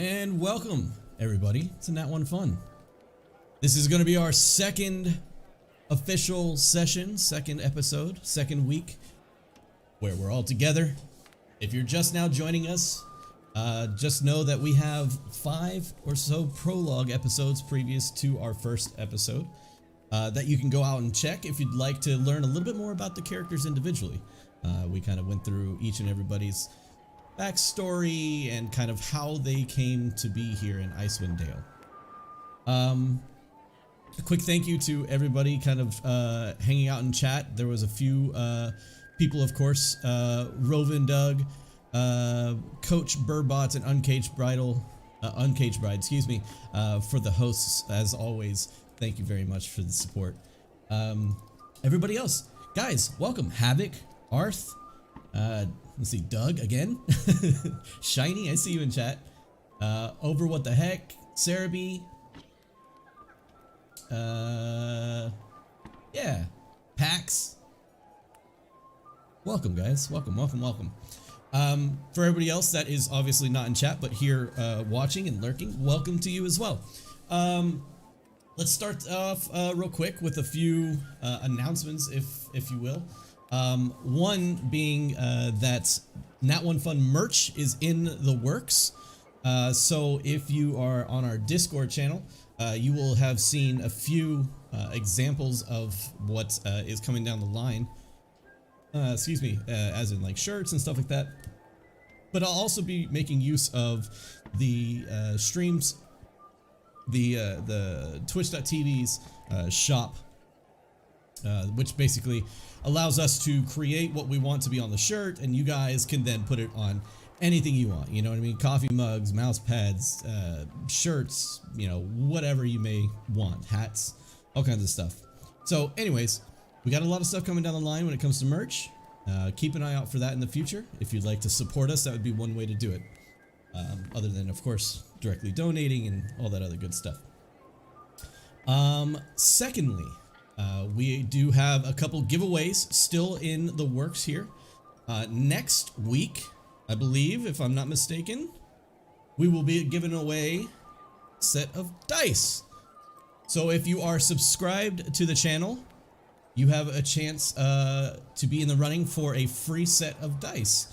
And welcome, everybody, to Nat1Fun. This is going to be our second official session, second episode, second week, where we're all together. If you're just now joining us, just know that we have 5 or so prologue episodes previous to our first episode that you can go out and check if you'd like to learn a little bit more about the characters individually. We kind of went through each and everybody's backstory and kind of how they came to be here in Icewind Dale. A quick thank you to everybody kind of hanging out in chat. There was a few people, of course, Rovin Doug, Coach Burbots, and Uncaged Bride, excuse me, for the hosts, as always. Thank you very much for the support. Everybody else, guys, welcome. Havoc, Arth, let's see, Doug again, Shiny, I see you in chat. Over what the heck, Cerebi, yeah, Pax. Welcome, guys. Welcome. For everybody else that is obviously not in chat but here watching and lurking, welcome to you as well. Let's start off real quick with a few announcements, if you will. One being that Nat1Fun merch is in the works. So if you are on our Discord channel, you will have seen a few examples of what is coming down the line. Excuse me, as in like shirts and stuff like that. But I'll also be making use of the streams, the Twitch.tv's shop, which basically allows us to create what we want to be on the shirt, and you guys can then put it on anything you want. You know what I mean? Coffee mugs, mouse pads, shirts, you know, whatever you may want, hats, all kinds of stuff. So anyways, we got a lot of stuff coming down the line when it comes to merch. Keep an eye out for that in the future. If you'd like to support us, that would be one way to do it. Other than, of course, directly donating and all that other good stuff. Secondly, we do have a couple giveaways still in the works here. Next week, I believe, if I'm not mistaken, we will be giving away a set of dice. So if you are subscribed to the channel, you have a chance to be in the running for a free set of dice.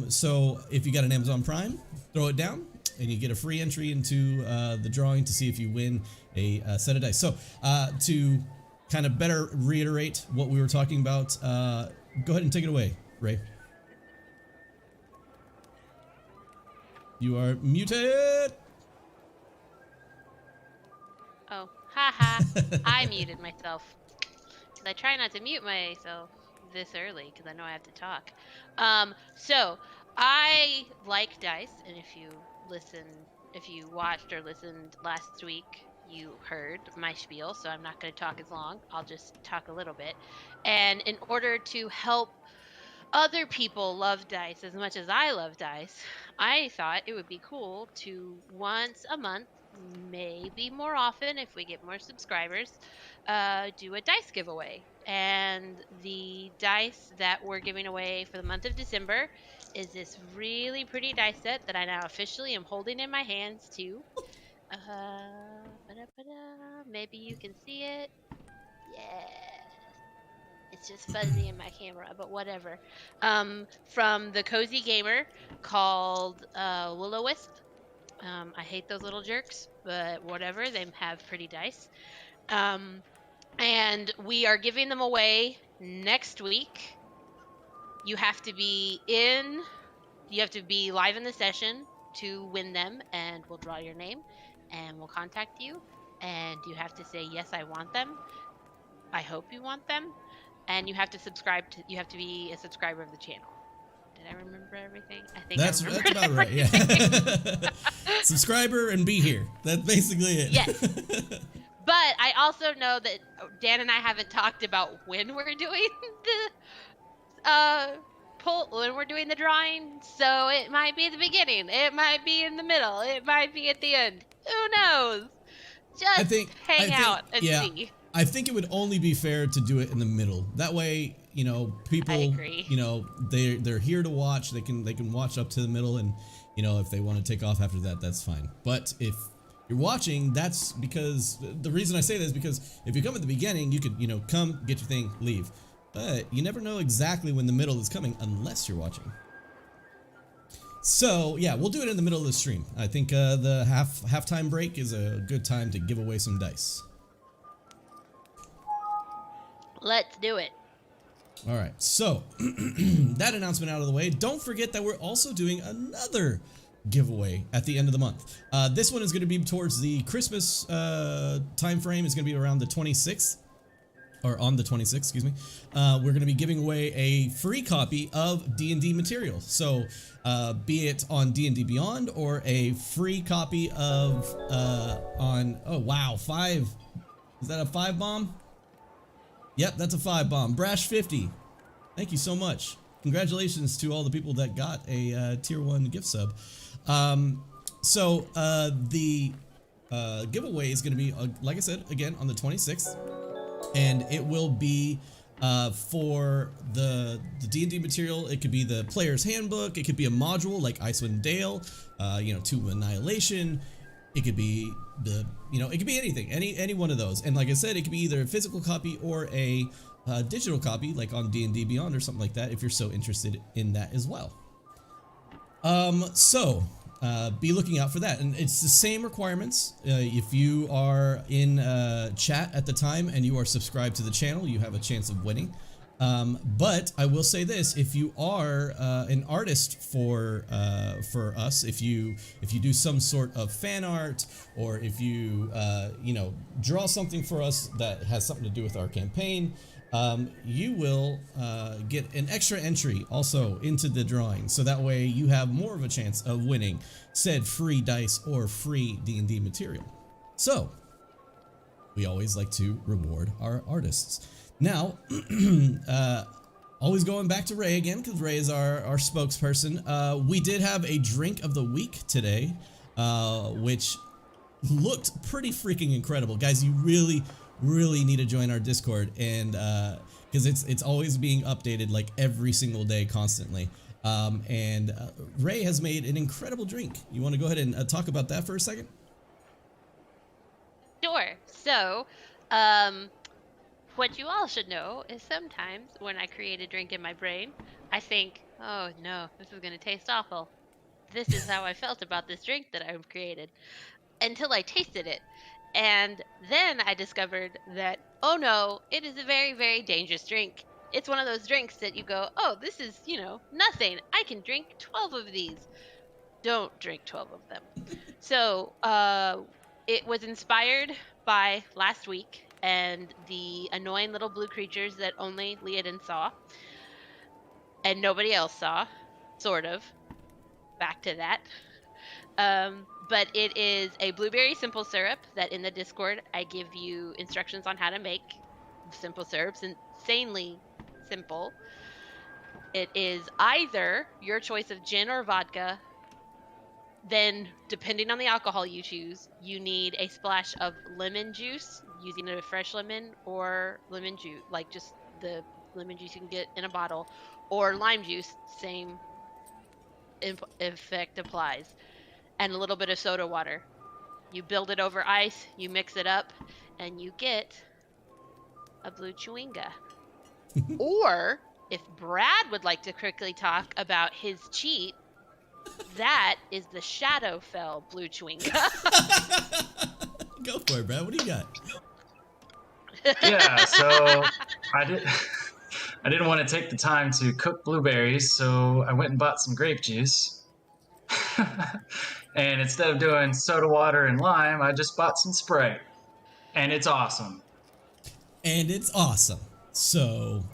So if you got an Amazon Prime, throw it down and you get a free entry into the drawing to see if you win a set of dice. So to kind of better reiterate what we were talking about, go ahead and take it away, Ray. You are muted. Oh, haha. I muted myself. I try not to mute myself this early because I know I have to talk. So I like dice, and if you watched or listened last week, you heard my spiel, so I'm not going to talk as long. I'll just talk a little bit. And in order to help other people love dice as much as I love dice, I thought it would be cool to once a month, maybe more often if we get more subscribers, do a dice giveaway. And the dice that we're giving away for the month of December is this really pretty dice set that I now officially am holding in my hands too. Maybe you can see it. Yeah. It's just fuzzy in my camera, but whatever. From the Cozy Gamer, called Will-O-Wisp. I hate those little jerks, but whatever. They have pretty dice. And we are giving them away next week. You have to be live in the session to win them, and we'll draw your name, and we'll contact you. And you have to say, yes, I want them. I hope you want them. And you have to be a subscriber of the channel. Did I remember everything? I think that's about right. Yeah. Subscriber and be here. That's basically it. Yes. But I also know that Dan and I haven't talked about when we're doing when we're doing the drawing. So it might be at the beginning. It might be in the middle. It might be at the end. Who knows? Just hang out and see. I think it would only be fair to do it in the middle. That way, you know, I people, agree. you know, they're here to watch. They can watch up to the middle, and you know, if they want to take off after that, that's fine. But if you're watching, that's because the reason I say this is because if you come at the beginning, you could, you know, come, get your thing, leave. But you never know exactly when the middle is coming unless you're watching. So yeah, we'll do it in the middle of the stream. I think the halftime break is a good time to give away some dice. Let's do it. All right, so that announcement out of the way. Don't forget that we're also doing another giveaway at the end of the month. This one is going to be towards the Christmas time frame. It's going to be around the 26th. Or on the 26th, excuse me. We're going to be giving away a free copy of D&D material. So, be it on D&D Beyond or a free copy of oh wow, 5. Is that a 5 bomb? Yep, that's a 5 bomb. Brash 50. Thank you so much. Congratulations to all the people that got a tier 1 gift sub. So the giveaway is going to be, like I said, again on the 26th. And it will be for the D&D material. It could be the player's handbook. It could be a module like Icewind Dale, you know, Tomb of Annihilation. It could be it could be anything, any one of those. And like I said, it could be either a physical copy or a digital copy, like on D&D Beyond or something like that, if you're so interested in that as well. So be looking out for that, and it's the same requirements. If you are in chat at the time and you are subscribed to the channel, you have a chance of winning. But I will say this: if you are an artist for us, if you do some sort of fan art, or if you you know, draw something for us that has something to do with our campaign, you will get an extra entry also into the drawing, so that way you have more of a chance of winning said free dice or free D&D material. So we always like to reward our artists. Now, always going back to Ray again, because Ray is our spokesperson. We did have a drink of the week today, which looked pretty freaking incredible. Guys, you really need to join our Discord, and because it's always being updated like every single day, constantly. And Ray has made an incredible drink. You want to go ahead and talk about that for a second? Sure. So, what you all should know is sometimes when I create a drink in my brain, I think, oh no, this is going to taste awful. This is how I felt about this drink that I've created, until I tasted it. And then I discovered that, oh no, it is a very, very dangerous drink. It's one of those drinks that you go, oh, this is, you know, nothing. I can drink 12 of these. Don't drink 12 of them. So it was inspired by last week and the annoying little blue creatures that only Leodin saw and nobody else saw, sort of. Back to that. But it is a blueberry simple syrup that in the Discord I give you instructions on how to make simple syrups, insanely simple. It is either your choice of gin or vodka. Then, depending on the alcohol you choose, you need a splash of lemon juice, using a fresh lemon or lemon juice, like just the lemon juice you can get in a bottle, or lime juice, same effect applies, and a little bit of soda water. You build it over ice, you mix it up, and you get a blue chewinga. Or, if Brad would like to quickly talk about his cheat, that is the Shadowfell blue chewinga. Go for it, Brad. What do you got? Yeah, so I didn't want to take the time to cook blueberries, so I went and bought some grape juice. And instead of doing soda water and lime, I just bought some Sprite. And it's awesome. And it's awesome. So,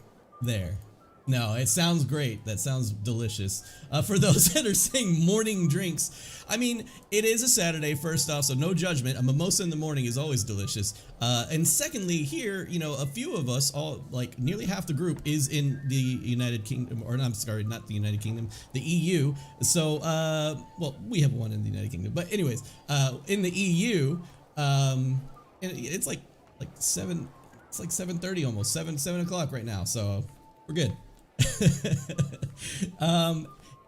there. No, it sounds great. That sounds delicious. For those that are saying morning drinks, I mean, it is a Saturday, first off, so no judgment. A mimosa in the morning is always delicious. And secondly, here, you know, a few of us, all like nearly half the group, is in the United Kingdom, or I'm sorry, not the United Kingdom, the EU. So, well, we have one in the United Kingdom, but anyways, in the EU, it's like 7. It's like 7:30 almost, 7 o'clock right now. So We're good.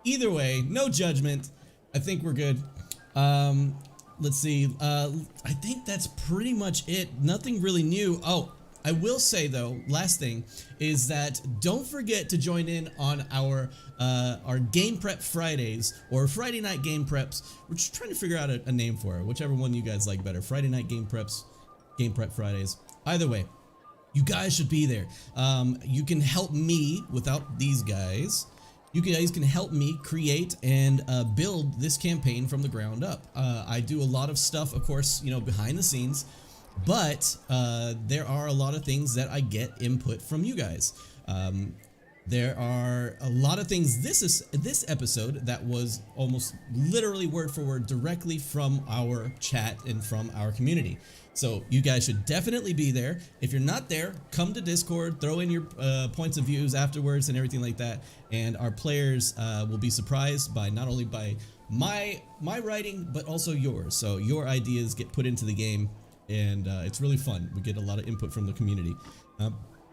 Either way, no judgment. I think we're good. Let's see. I think that's pretty much it. Nothing really new. Oh, I will say though, last thing is that don't forget to join in on our Game Prep Fridays or Friday Night Game Preps. We're just trying to figure out a name for it, whichever one you guys like better. Friday Night Game Preps, Game Prep Fridays. Either way, you guys should be there. You can help me without these guys. You guys can help me create and build this campaign from the ground up. I do a lot of stuff, of course, you know, behind the scenes, but there are a lot of things that I get input from you guys. There are a lot of things this episode that was almost literally word for word directly from our chat and from our community. So you guys should definitely be there. If you're not there, come to Discord, throw in your points of views afterwards and everything like that. And our players will be surprised by not only by my writing, but also yours. So your ideas get put into the game, and it's really fun. We get a lot of input from the community.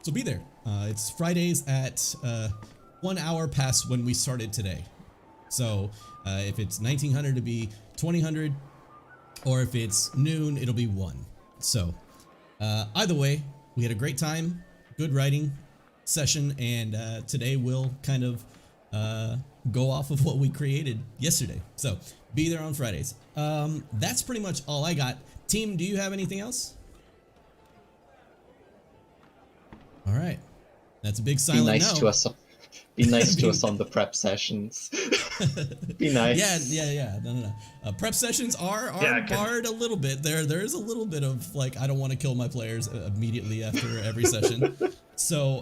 So be there. It's Fridays at 1 hour past when we started today. So if it's 1900, it'll be 2000, or if it's noon, it'll be 1. So either way, we had a great time, good writing session, and today we'll kind of go off of what we created yesterday. So be there on Fridays. That's pretty much all I got. Team, do you have anything else? All right. That's a big silent no. Be nice to us on the prep sessions. Be nice. Yeah. No. Prep sessions are barred a little bit. There is a little bit of like, I don't want to kill my players immediately after every session. So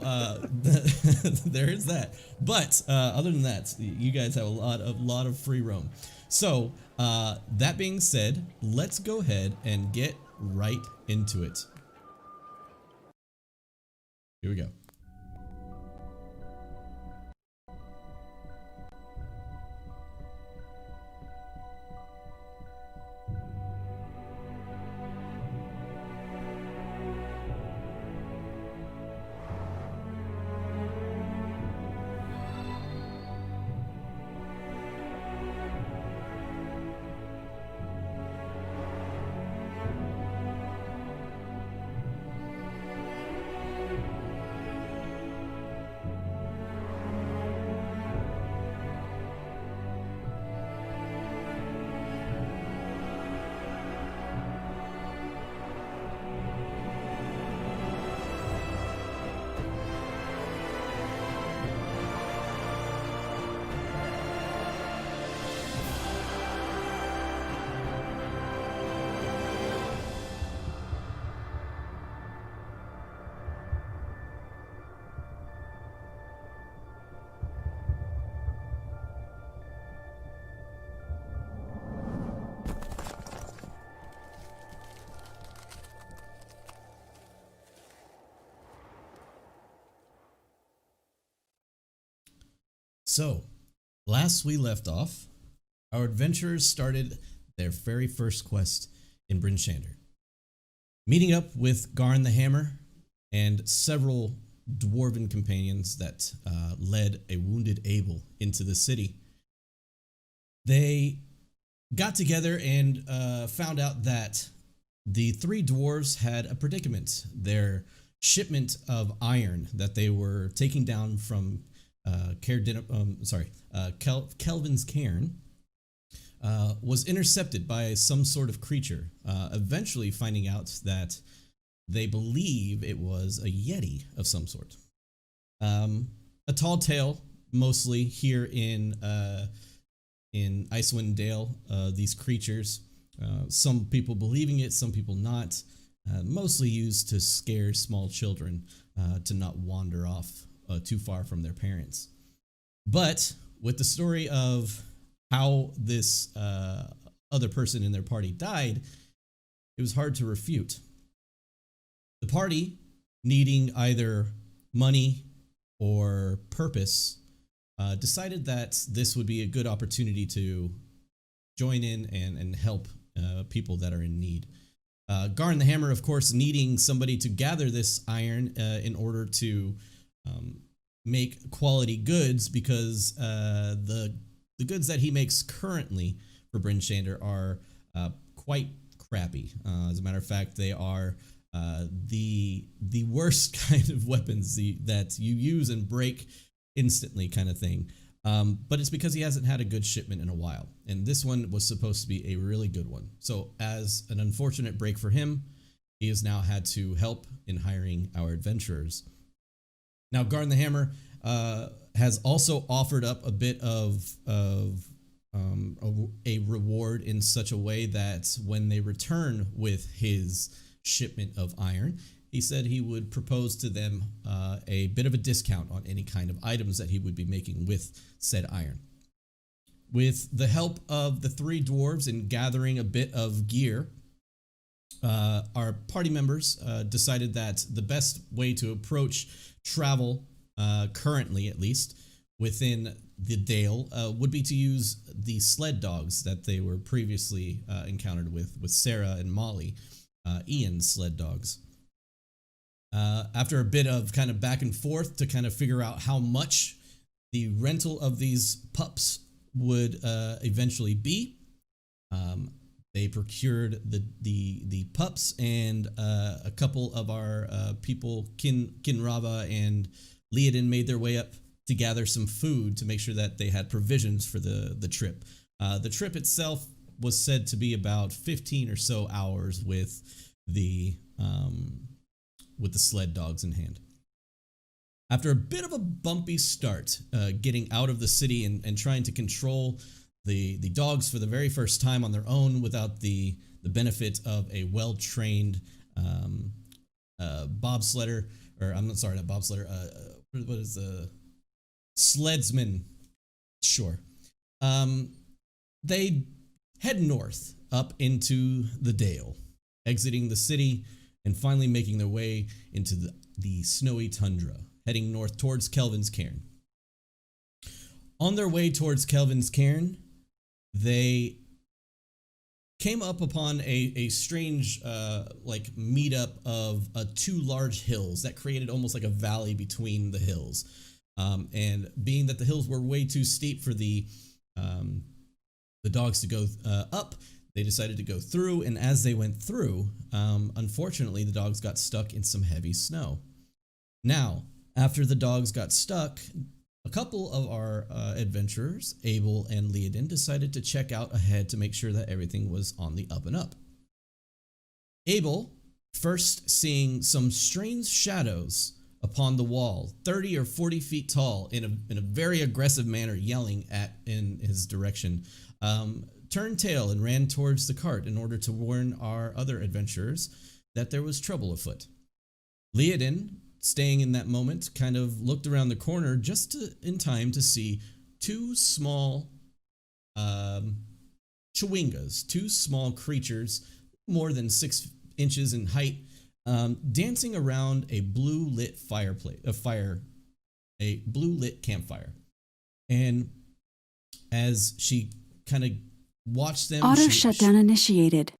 there is that. But other than that, you guys have a lot of free roam. So that being said, let's go ahead and get right into it. Here we go. So, last we left off, our adventurers started their very first quest in Bryn Shander, meeting up with Garn the Hammer and several dwarven companions that led a wounded Abel into the city. They got together and found out that the 3 dwarves had a predicament. Their shipment of iron that they were taking down from Kelvin's cairn was intercepted by some sort of creature, eventually finding out that they believe it was a yeti of some sort. A tall tale, mostly here in Icewind Dale, these creatures, some people believing it, some people not, mostly used to scare small children to not wander off too far from their parents. But with the story of how this other person in their party died, it was hard to refute. The party, needing either money or purpose, decided that this would be a good opportunity to join in and help people that are in need. Garn the Hammer, of course, needing somebody to gather this iron in order to make quality goods because the goods that he makes currently for Bryn Shander are quite crappy. As a matter of fact, they are the worst kind of weapons that you use and break instantly, kind of thing. But it's because he hasn't had a good shipment in a while, and this one was supposed to be a really good one. So, as an unfortunate break for him, he has now had to help in hiring our adventurers. Now, Garn the Hammer has also offered up a bit of a reward in such a way that when they return with his shipment of iron, he said he would propose to them a bit of a discount on any kind of items that he would be making with said iron. With the help of the three dwarves in gathering a bit of gear, our party members decided that the best way to approach travel, currently at least, within the Dale would be to use the sled dogs that they were previously encountered with Sarah and Molly, Ian's sled dogs. After a bit of kind of back and forth to kind of figure out how much the rental of these pups would eventually be, they procured the pups, and a couple of our people, Kinrava and Leodin, made their way up to gather some food to make sure that they had provisions for the trip. The trip itself was said to be about 15 or so hours with the sled dogs in hand. After a bit of a bumpy start, getting out of the city and trying to control the dogs for the very first time on their own without the benefit of a well-trained bobsledder, or I'm not sorry, not bobsledder. What is the sledsman? Sure. They head north up into the Dale, exiting the city and finally making their way into the snowy tundra, heading north towards Kelvin's Cairn. On their way towards Kelvin's Cairn, they came up upon a strange meetup of two large hills that created almost like a valley between the hills. And being that the hills were way too steep for the dogs to go up, they decided to go through, and as they went through, unfortunately, the dogs got stuck in some heavy snow. Now, after the dogs got stuck, a couple of our adventurers, Abel and Leodin, decided to check out ahead to make sure that everything was on the up and up. Abel, first seeing some strange shadows upon the wall, 30 or 40 feet tall, in a very aggressive manner, yelling in his direction, turned tail and ran towards the cart in order to warn our other adventurers that there was trouble afoot. Leodin, staying in that moment, kind of looked around the corner just in time to see two small chewingas, two small creatures, more than 6 inches in height, dancing around a blue lit a blue lit campfire. And as she kind of watched them, auto shutdown initiated.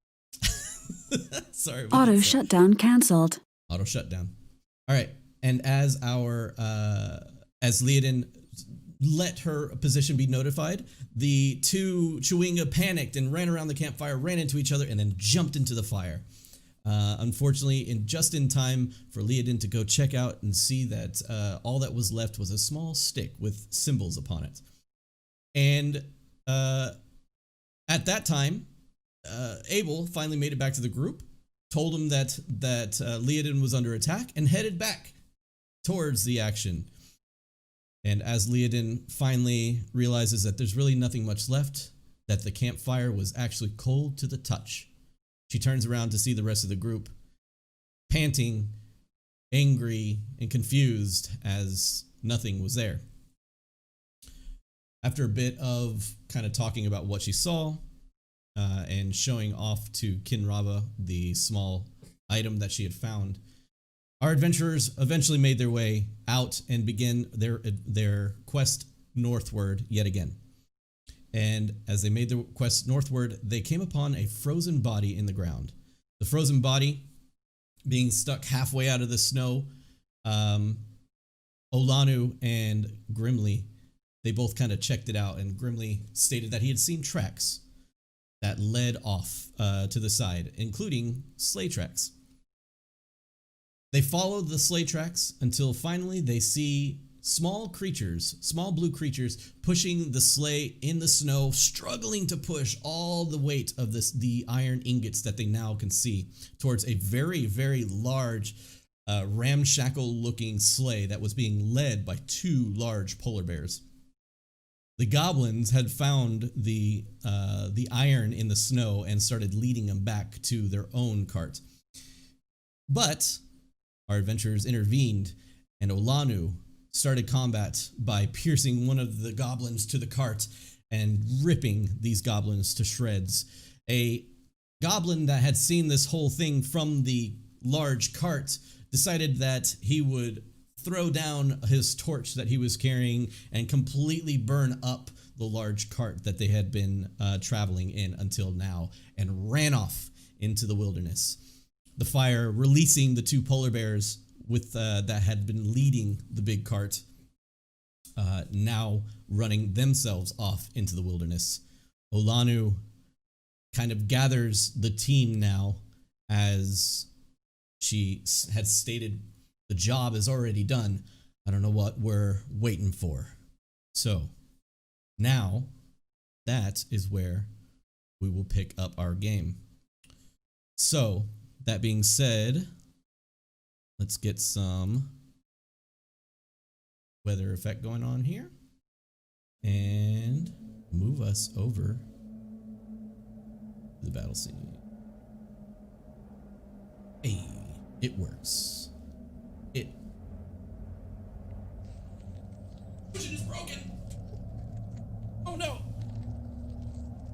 Sorry. Auto shutdown canceled. Auto shutdown. All right. And as as Leodin let her position be notified, the two chewinga panicked and ran around the campfire, ran into each other, and then jumped into the fire. Unfortunately, just in time for Leodin to go check out and see that all that was left was a small stick with symbols upon it. And at that time, Abel finally made it back to the group, told him that Leodin was under attack, and headed back towards the action. And as Leodin finally realizes that there's really nothing much left, that the campfire was actually cold to the touch, she turns around to see the rest of the group, panting, angry, and confused as nothing was there. After a bit of kind of talking about what she saw and showing off to Kinrava the small item that she had found, our adventurers eventually made their way out and began their quest northward yet again. And as they made their quest northward, they came upon a frozen body in the ground. The frozen body, being stuck halfway out of the snow, Olanu and Grimly, they both kind of checked it out, and Grimly stated that he had seen tracks that led off to the side, including sleigh tracks. They followed the sleigh tracks until finally they see small creatures, small blue creatures, pushing the sleigh in the snow, struggling to push all the weight of the iron ingots that they now can see towards a very, very large, ramshackle-looking sleigh that was being led by 2 large polar bears. The goblins had found the iron in the snow and started leading them back to their own cart. But our adventurers intervened, and Olanu started combat by piercing one of the goblins to the cart and ripping these goblins to shreds. A goblin that had seen this whole thing from the large cart decided that he would throw down his torch that he was carrying and completely burn up the large cart that they had been traveling in until now, and ran off into the wilderness. The fire releasing the 2 polar bears with that had been leading the big cart, now running themselves off into the wilderness. Olanu kind of gathers the team now, as she had stated the job is already done. I don't know what we're waiting for. So now that is where we will pick up our game. So that being said, let's get some weather effect going on here and move us over to the battle scene. Hey, it works. It is broken. Oh no.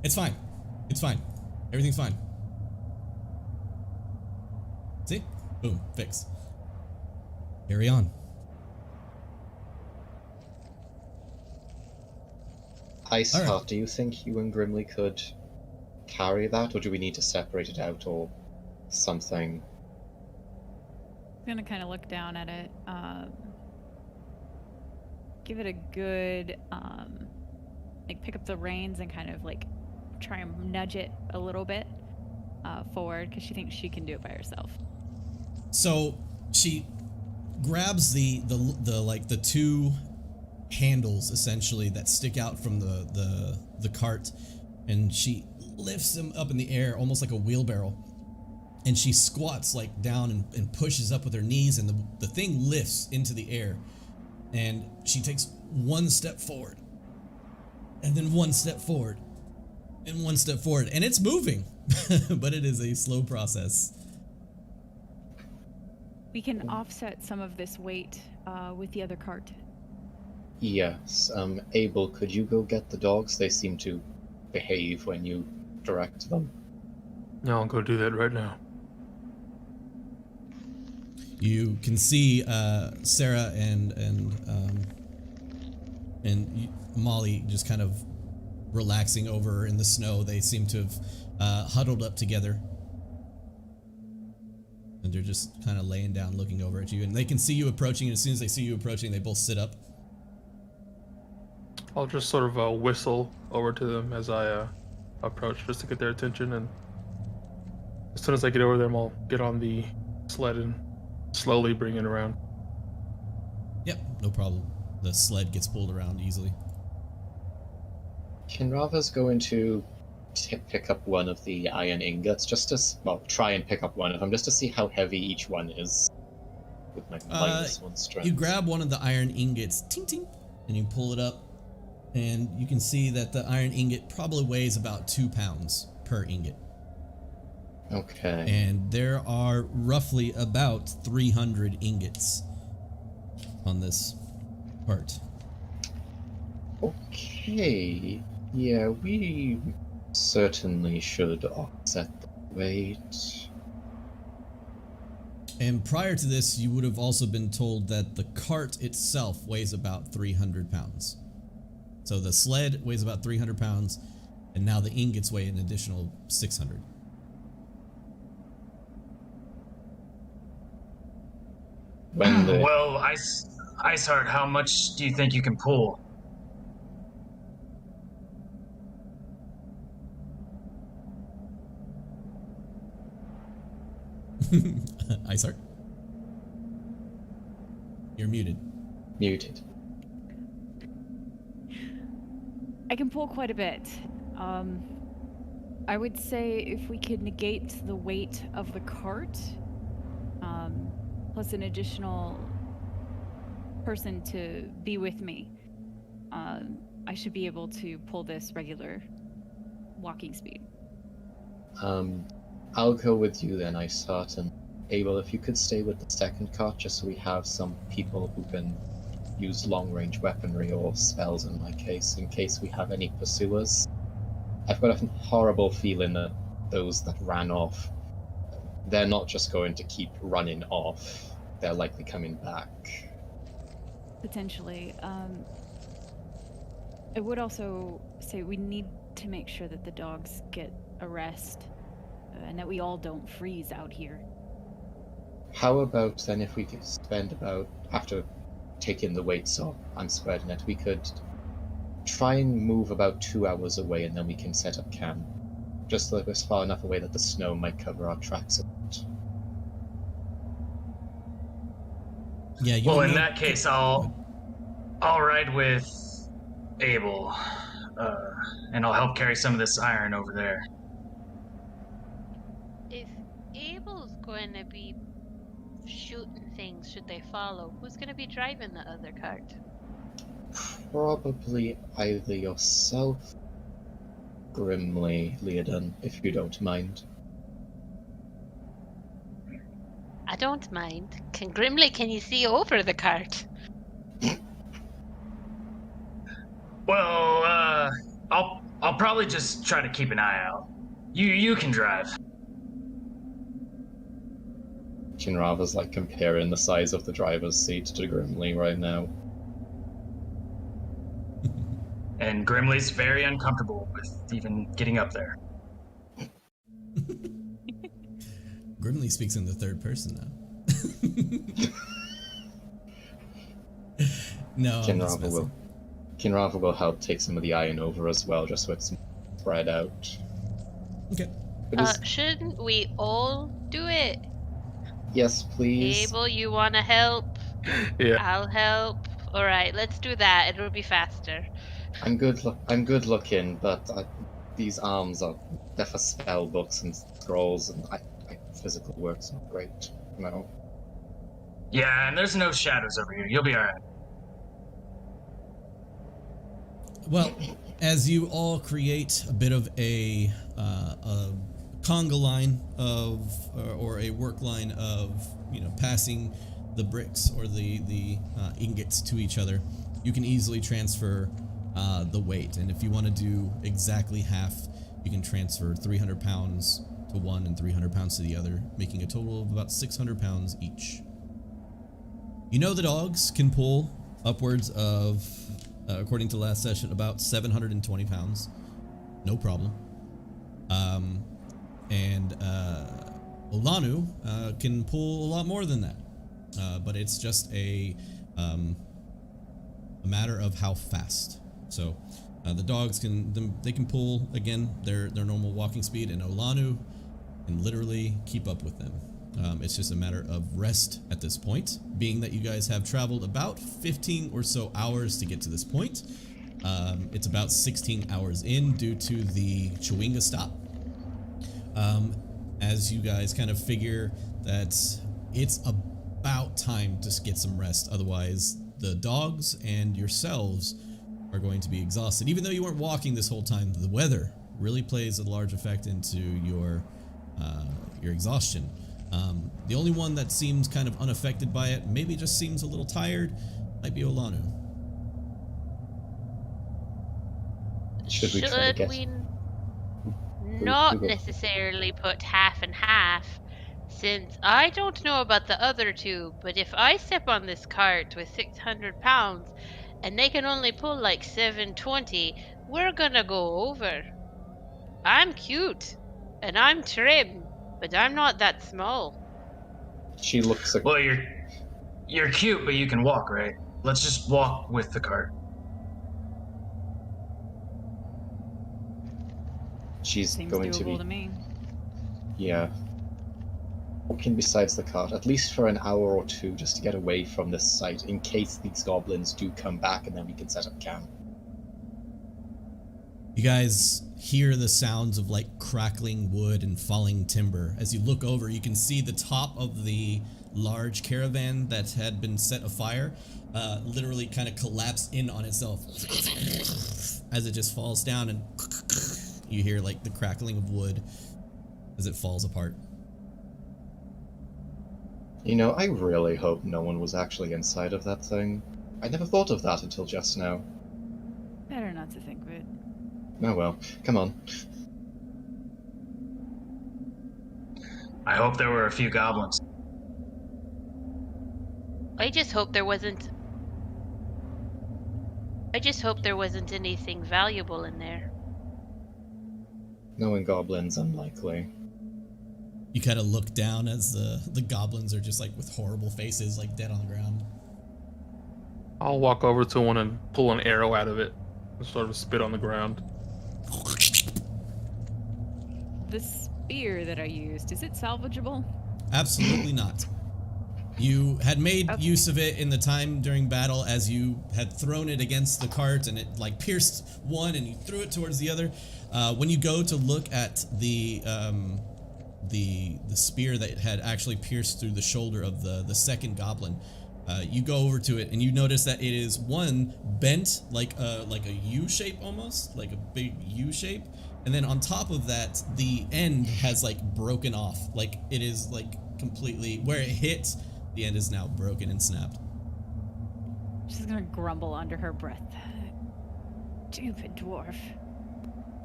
It's fine. It's fine. Everything's fine. See? Boom. Fix. Carry on. Iceheart, Alright. do you think you and Grimly could carry that, or do we need to separate it out or something? I'm gonna kind of look down at it, give it a good, like pick up the reins and kind of like try and nudge it a little bit forward, because she thinks she can do it by herself. So she grabs the 2 handles essentially that stick out from the cart, and she lifts them up in the air almost like a wheelbarrow, and she squats like down and pushes up with her knees, and the thing lifts into the air, and she takes 1 step forward and then 1 step forward and 1 step forward, and it's moving. But it is a slow process. We can offset some of this weight with the other cart. Yes. Abel, could you go get the dogs? They seem to behave when you direct them. No, I'll go do that right now. You can see Sarah and Molly just kind of relaxing over in the snow. They seem to have huddled up together, and they're just kind of laying down, looking over at you. And they can see you approaching. And as soon as they see you approaching, they both sit up. I'll just sort of whistle over to them as I approach, just to get their attention. And as soon as I get over them, I'll get on the sled and slowly bring it around. Yep, no problem. The sled gets pulled around easily. Can Rava's going to pick up one of the iron ingots, just to, well, try and pick up one of them, just to see how heavy each one is with my -1 strength. You grab one of the iron ingots, ting ting, and you pull it up, and you can see that the iron ingot probably weighs about 2 pounds per ingot. Okay. And there are roughly about 300 ingots on this part. Okay. Yeah, we certainly should offset the weight. And prior to this, you would have also been told that the cart itself weighs about 300 pounds. So the sled weighs about 300 pounds, and now the ingots weigh an additional 600. When the... Well, Iceheart, how much do you think you can pull? Iceheart? You're muted. Muted. I can pull quite a bit. I would say if we could negate the weight of the cart, plus an additional person to be with me, I should be able to pull this regular walking speed. I'll go with you then, Iceheart, and Abel, if you could stay with the second cart, just so we have some people who can use long-range weaponry or spells in my case, in case we have any pursuers. I've got a horrible feeling that those that ran off, they're not just going to keep running off. They're likely coming back. Potentially. I would also say we need to make sure that the dogs get a rest, and that we all don't freeze out here. How about then if we could spend about, after taking the weights off and spreading it, we could try and move about 2 hours away, and then we can set up camp. Just like it's far enough away that the snow might cover our tracks a bit. Yeah. You Well, don't in know- that case, I'll ride with Abel, and I'll help carry some of this iron over there. If Abel's going to be shooting things, should they follow? Who's going to be driving the other cart? Probably either yourself, Grimly, Leodon, if you don't mind. I don't mind. Can you see over the cart? Well, I'll probably just try to keep an eye out. You can drive. Kinrava's like comparing the size of the driver's seat to Grimly right now. And Grimly's very uncomfortable with even getting up there. Grimly speaks in the third person now. No, I'm just messing. Kinrava will help take some of the iron over as well, just so it's spread out. Okay. Shouldn't we all do it? Yes, please. Abel, you want to help? Yeah. I'll help. All right, let's do that. It'll be faster. I'm good looking, but these arms they're for spell books and scrolls, and physical work's not great. No. Yeah, and there's no shadows over here. You'll be alright. Well, as you all create a bit of a conga line of, or a work line of, passing the bricks or the ingots to each other, you can easily transfer the weight. And if you want to do exactly half, you can transfer 300 pounds to one and 300 pounds to the other, making a total of about 600 pounds each. You know the dogs can pull upwards of, according to last session, about 720 pounds. No problem. And Olanu can pull a lot more than that. But it's just a matter of how fast. So the dogs they can pull again their normal walking speed, and Olanu can literally keep up with them. It's just a matter of rest at this point, being that you guys have traveled about 15 or so hours to get to this point. It's about 16 hours in due to the Chewinga stop. As you guys kind of figure that it's about time to get some rest, otherwise the dogs and yourselves are going to be exhausted. Even though you weren't walking this whole time, the weather really plays a large effect into your exhaustion. The only one that seems kind of unaffected by it, maybe just seems a little tired, might be Olanu. Should we try to get... not necessarily put half and half, since I don't know about the other two, but if I step on this cart with 600 pounds and they can only pull like 720, we're gonna go over. I'm cute and I'm trim, but I'm not that small. She looks like... Well, you're cute, but you can walk, right? let's just walk with the cart. She's Seems going doable to be, to me. yeah, walking besides the cart, at least for an hour or two, just to get away from this site, in case these goblins do come back, and then we can set up camp. You guys hear the sounds of like crackling wood and falling timber. As you look over, you can see the top of the large caravan that had been set afire literally kind of collapse in on itself as it just falls down, and you hear like the crackling of wood as it falls apart. You know, I really hope no one was actually inside of that thing. I never thought of that until just now. Better not to think of it. Oh well, come on. I hope there were a few goblins. I just hope there wasn't anything valuable in there. Knowing goblins, unlikely. You kind of look down as the goblins are just like with horrible faces, like dead on the ground. I'll walk over to one and pull an arrow out of it and sort of spit on the ground. The spear that I used, is it salvageable? Absolutely not. You had made use of it in the time during battle as you had thrown it against the cart and it like pierced one and you threw it towards the other. When you go to look at the spear that had actually pierced through the shoulder of the second goblin, you go over to it and you notice that it is one bent like a U shape, almost like a big U shape, and then on top of that the end has like broken off, like it is like completely where it hit. The end is now broken and snapped. She's gonna grumble under her breath. Stupid dwarf.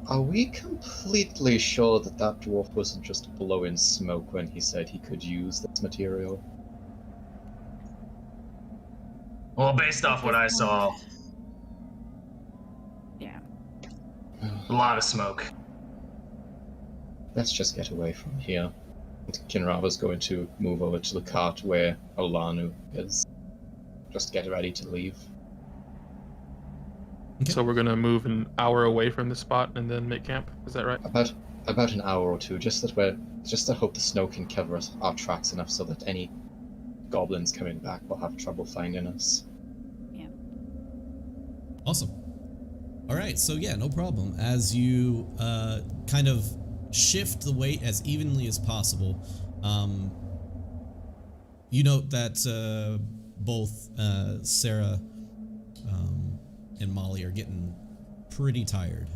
Are we completely sure that that dwarf wasn't just blowing smoke when he said he could use this material? Well, based off what I saw, Yeah. a lot of smoke. Let's just get away from here. Kinrava's going to move over to the cart where Olanu is. Just get ready to leave. Okay. So we're gonna move an hour away from the spot and then make camp. Is that right? About an hour or two, just to hope the snow can cover our tracks enough so that any goblins coming back will have trouble finding us. Yeah. Awesome. All right, so yeah, no problem. As you kind of shift the weight as evenly as possible, you note that both Sarah and Molly are getting pretty tired.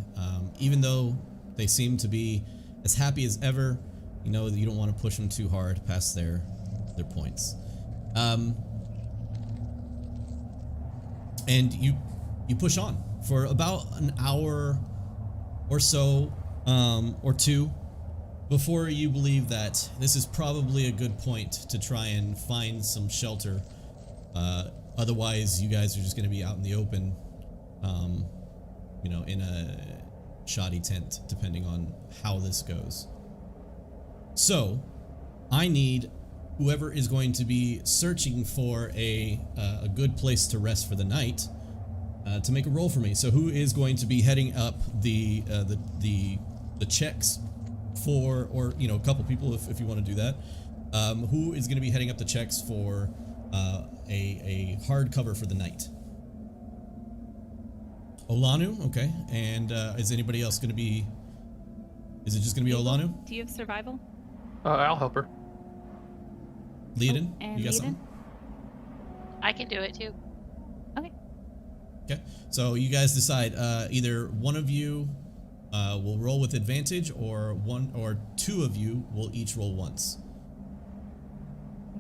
Even though they seem to be as happy as ever, you know that you don't want to push them too hard past their points. And you push on for about an hour or so, or two, before you believe that this is probably a good point to try and find some shelter. Otherwise, you guys are just going to be out in the open, you know, in a shoddy tent, depending on how this goes. So, I need whoever is going to be searching for a good place to rest for the night to make a roll for me. So, who is going to be heading up the checks for, or you know, a couple people if you want to do that. Who is going to be heading up the checks for a hard cover for the night? Olanu, okay. And is anybody else going to be? Is it just going to be Olanu? Do you have survival? I'll help her. Leodin, And you got Leodin? something? I can do it too. Okay. Okay. So you guys decide. Either one of you will roll with advantage, or one or two of you will each roll once.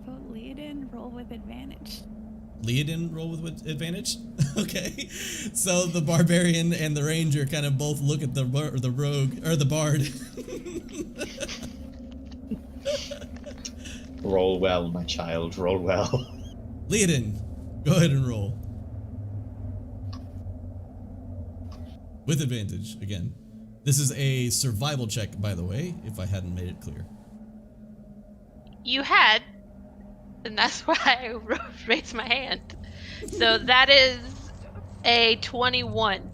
Vote Leodin, roll with advantage. Leodin roll with advantage. Okay. So the barbarian and the ranger kind of both look at the rogue or the bard. Roll well, my child, roll well. Leodin, go ahead and roll. With advantage, again. This is a survival check, by the way, if I hadn't made it clear. You had, and that's why I raised my hand. So that is a 21.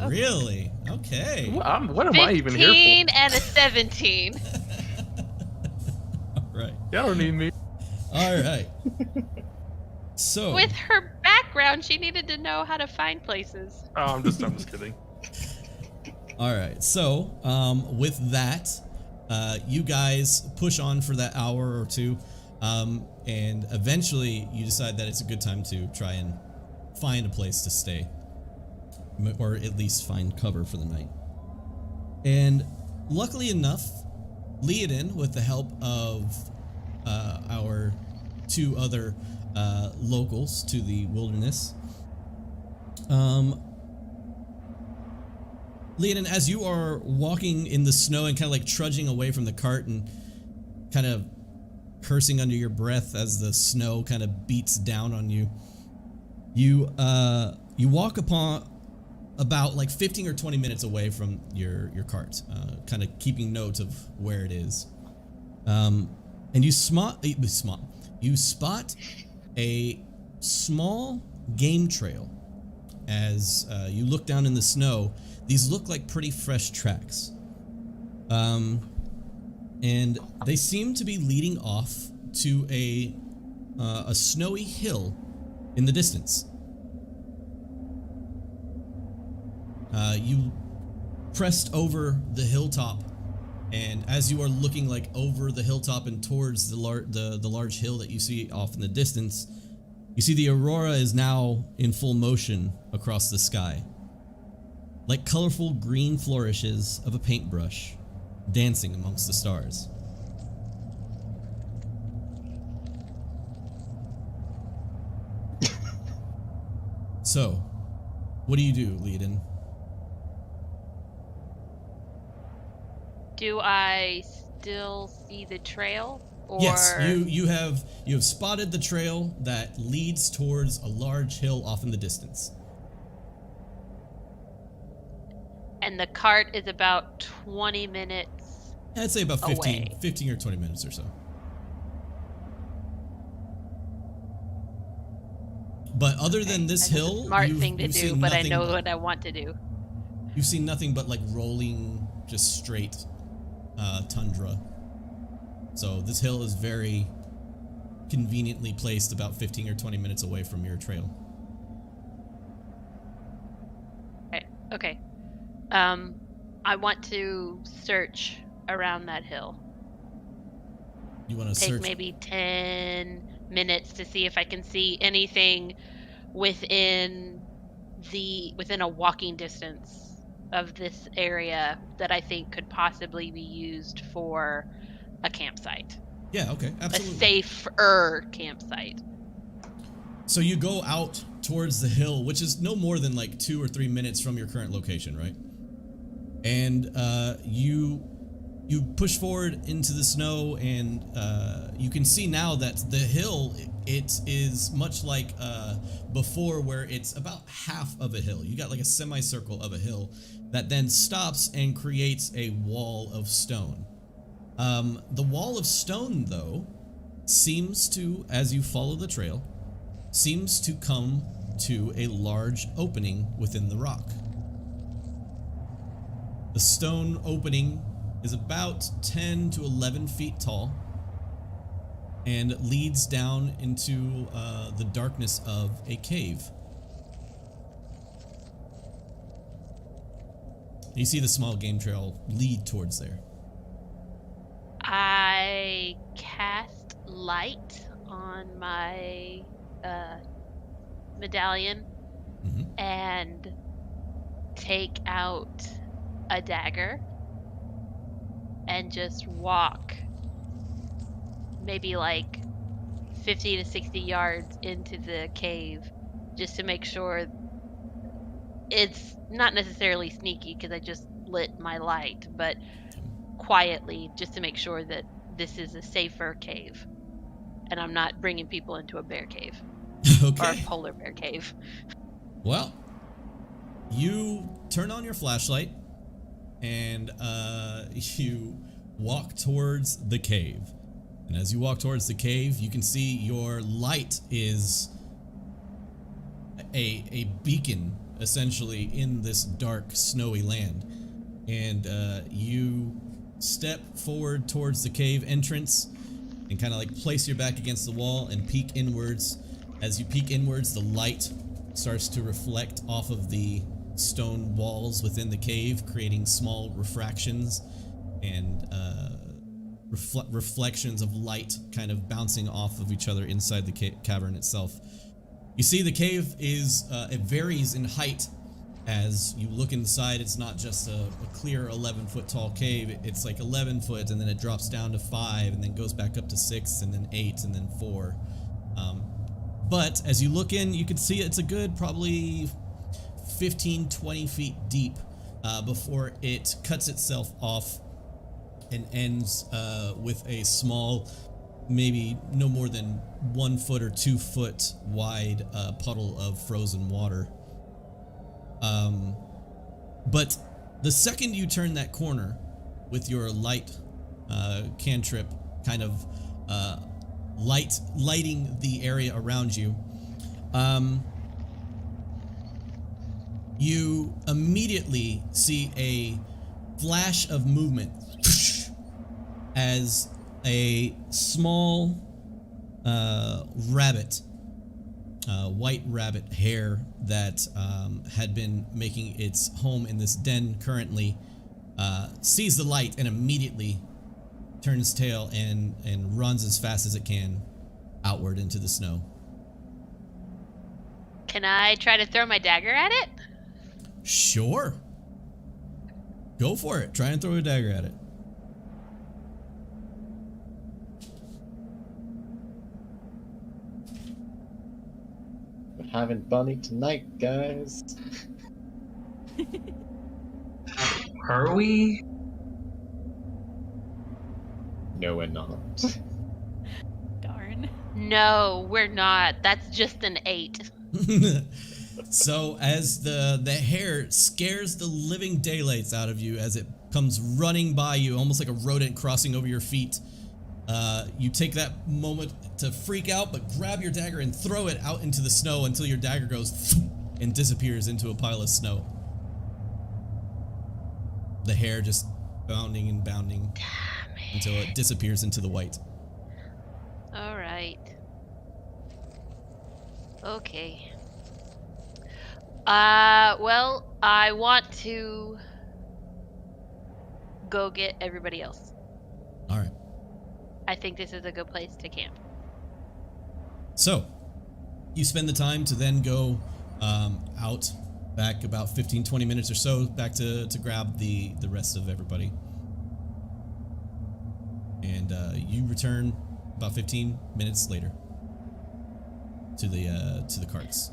Really? Okay. What am I even here 15 for? and a 17. All right. Y'all don't need me. All right. So With her background, she needed to know how to find places. Oh, I'm just kidding. all right. So with that, you guys push on for that hour or two, and eventually you decide that it's a good time to try and find a place to stay, or at least find cover for the night. And luckily enough, Leodin, with the help of our two other locals to the wilderness, Leodin, as you are walking in the snow and kind of like trudging away from the cart and kind of cursing under your breath as the snow kind of beats down on you, you walk upon about like 15 or 20 minutes away from your cart, kind of keeping note of where it is. And you spot a small game trail. As you look down in the snow, these look like pretty fresh tracks. And they seem to be leading off to a snowy hill in the distance. You pressed over the hilltop, and as you are looking like over the hilltop and towards the large hill that you see off in the distance, you see the aurora is now in full motion across the sky, like colorful green flourishes of a paintbrush dancing amongst the stars. So, what do you do, Leodin? Do I still see the trail? Or... Yes, you have spotted the trail that leads towards a large hill off in the distance. And the cart is about 20 minutes. I'd say about 15 away. 15 or 20 minutes or so. But other than this That's hill, a smart you've thing to do, seen but I nothing know what I want to do. You've seen nothing but like rolling, just straight tundra. So this hill is very conveniently placed about 15 or 20 minutes away from your trail. Okay. I want to search around that hill. You want to Take search? maybe 10 minutes to see if I can see anything within a walking distance of this area that I think could possibly be used for a campsite. Yeah, okay, absolutely. A safer campsite. So you go out towards the hill, which is no more than like 2 or 3 minutes from your current location, right? And you push forward into the snow, and you can see now that the hill, it is much like before, where it's about half of a hill. You got like a semicircle of a hill that then stops and creates a wall of stone. The wall of stone, though, seems to, as you follow the trail, seems to come to a large opening within the rock. The stone opening is about 10 to 11 feet tall and leads down into the darkness of a cave. You see the small game trail lead towards there. I cast light on my medallion and take out a dagger and just walk maybe like 50 to 60 yards into the cave just to make sure it's not necessarily sneaky because I just lit my light, but quietly just to make sure that this is a safer cave and I'm not bringing people into a bear cave. Okay. Or a polar bear cave. Well, you turn on your flashlight and you walk towards the cave. And as you walk towards the cave, you can see your light is a beacon essentially in this dark, snowy land. And you step forward towards the cave entrance and kind of like place your back against the wall and peek inwards. As you peek inwards, the light starts to reflect off of the stone walls within the cave, creating small refractions and reflections of light kind of bouncing off of each other inside the cavern itself. You see the cave is, it varies in height. As you look inside, it's not just a clear 11-foot tall cave. It's like 11 foot, and then it drops down to 5, and then goes back up to 6, and then 8, and then 4. But as you look in, you can see it's a good probably 15, 20 feet deep before it cuts itself off and ends with a small, maybe no more than 1 foot or 2 foot wide puddle of frozen water. But the second you turn that corner with your light cantrip kind of lighting the area around you, you immediately see a flash of movement as a small rabbit, white rabbit hare that had been making its home in this den currently, sees the light and immediately turns tail and runs as fast as it can outward into the snow. Can I try to throw my dagger at it? Sure. Go for it. Try and throw a dagger at it. We're having bunny tonight, guys. Are we? No, we're not. Darn. No, we're not. That's just an 8. So as the hare scares the living daylights out of you as it comes running by you, almost like a rodent crossing over your feet, you take that moment to freak out, but grab your dagger and throw it out into the snow until your dagger goes and disappears into a pile of snow. The hare just bounding and bounding until it disappears into the white. All right. Okay. Well, I want to go get everybody else. All right. I think this is a good place to camp. So, you spend the time to then go out back about 15-20 minutes or so back to grab the rest of everybody. And you return about 15 minutes later to the carts.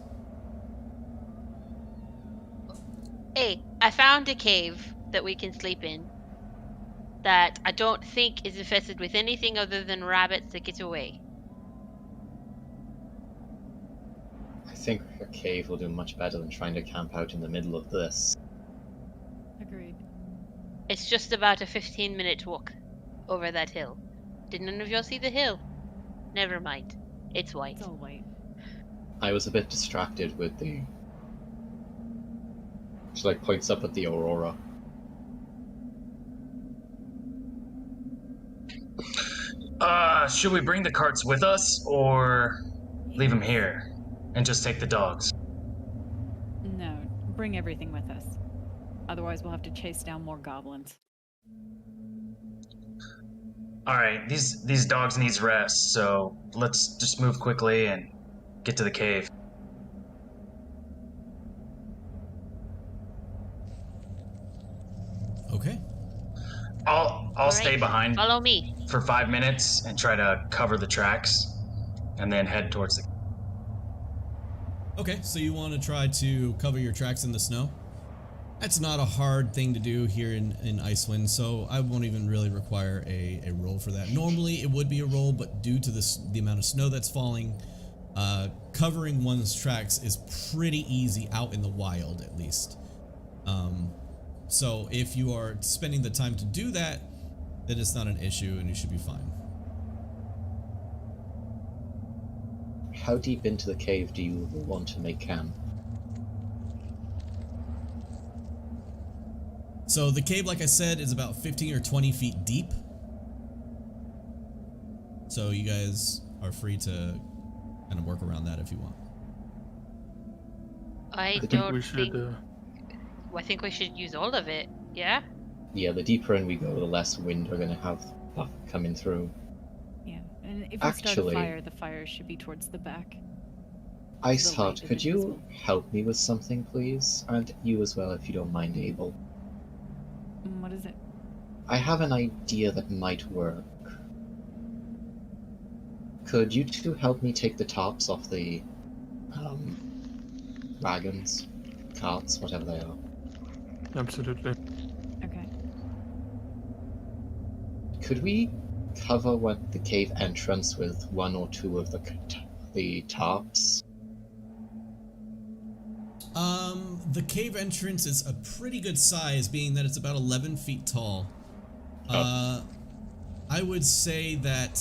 Hey, I found a cave that we can sleep in that I don't think is infested with anything other than rabbits that get away. I think a cave will do much better than trying to camp out in the middle of this. Agreed. It's just about a 15-minute walk over that hill. Did none of y'all see the hill? Never mind. It's white. It's all white. I was a bit distracted with the... She like points up at the aurora. Should we bring the carts with us or leave them here and just take the dogs? No, bring everything with us. Otherwise, we'll have to chase down more goblins. All right, these dogs needs rest, so let's just move quickly and get to the cave. Okay. I'll stay Alright, behind Follow me. for 5 minutes and try to cover the tracks, and then head towards the. Okay, so you want to try to cover your tracks in the snow? That's not a hard thing to do here in Icewind, so I won't even really require a roll for that. Normally it would be a roll, but due to the amount of snow that's falling, covering one's tracks is pretty easy out in the wild, at least. So if you are spending the time to do that, then it's not an issue and you should be fine. How deep into the cave do you want to make camp? So the cave, like I said, is about 15 or 20 feet deep. So you guys are free to kind of work around that if you want. I think don't we think. should. I think we should use all of it. Yeah. Yeah, the deeper in we go, the less wind we're gonna have coming through. Yeah, and if we start a Actually- fire, the fire should be towards the back. Iceheart, light could is you invisible. help me with something, please? And you as well, if you don't mind, Abel. What is it? I have an idea that might work. Could you two help me take the tops off the wagons, carts, whatever they are? Absolutely. Okay. Could we cover what the cave entrance with one or two of the tops? The cave entrance is a pretty good size, being that it's about 11 feet tall. I would say that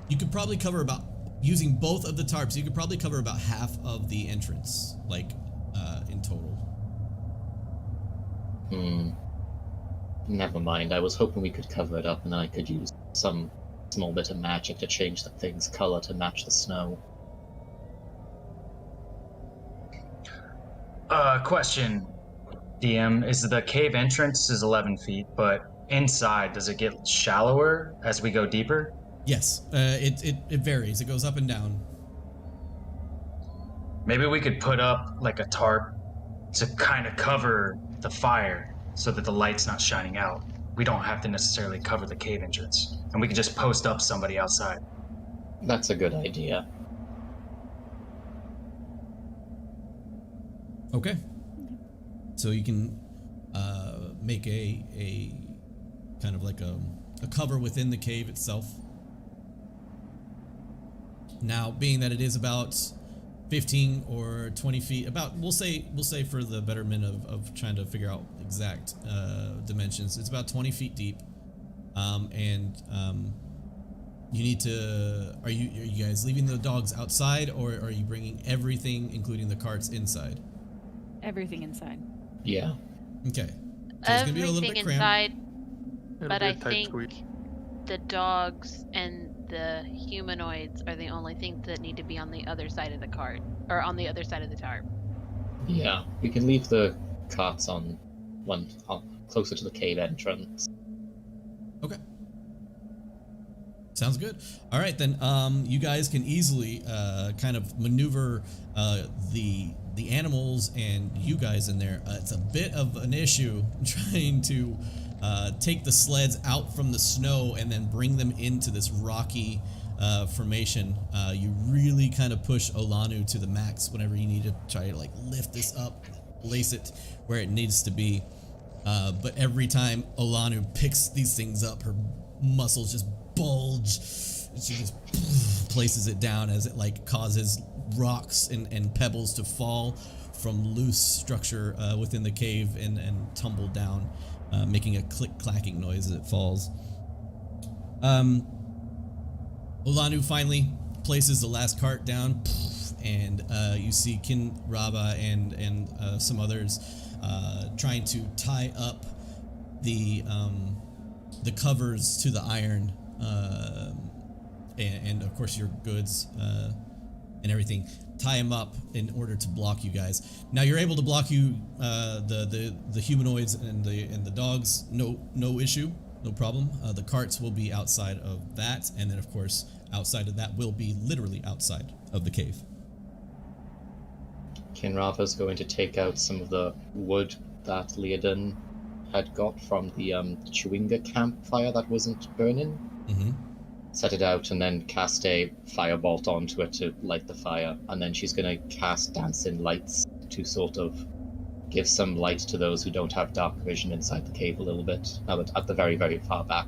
you could probably cover about, using both of the tarps, you could probably cover about half of the entrance, like, in total. Never mind, I was hoping we could cover it up and I could use some small bit of magic to change the thing's color to match the snow. Question, DM, is the cave entrance is 11 feet, but inside, does it get shallower as we go deeper? Yes, it varies. It goes up and down. Maybe we could put up like a tarp to kind of cover the fire so that the light's not shining out. We don't have to necessarily cover the cave entrance, and we can just post up somebody outside. That's a good idea. Okay. So you can make a kind of like a cover within the cave itself. Now, being that it is about 15 or 20 feet, about we'll say for the betterment of trying to figure out exact dimensions, it's about 20 feet deep, and you need to. Are you guys leaving the dogs outside, or are you bringing everything, including the carts, inside? Everything inside. Yeah. Okay. So it's gonna be a little Everything bit cramped. inside, It'll but be a I tight think squeeze. the dogs and the humanoids are the only things that need to be on the other side of the cart, or on the other side of the tarp. Yeah. We can leave the carts on closer to the cave entrance. Okay. Sounds good. All right, then. You guys can easily kind of maneuver the animals and you guys in there. It's a bit of an issue trying to take the sleds out from the snow and then bring them into this rocky formation. You really kind of push Olanu to the max whenever you need to try to like lift this up, place it where it needs to be. But every time Olanu picks these things up, her muscles just bulge. And she just places it down as it like causes rocks and pebbles to fall from loose structure within the cave and tumble down, making a click-clacking noise as it falls. Olanu finally places the last cart down, and you see Kinraba and some others trying to tie up the covers to the iron, and of course your goods and everything. Tie them up in order to block you guys. Now you're able to block the humanoids and the dogs. No issue, no problem. The carts will be outside of that, and then of course outside of that will be literally outside of the cave. Kinrava's going to take out some of the wood that Leodin had got from the Chewinga campfire that wasn't burning. Mm-hmm. Set it out and then cast a firebolt onto it to light the fire. And then she's going to cast dancing lights to sort of give some light to those who don't have dark vision inside the cave a little bit, now that at the very, very far back.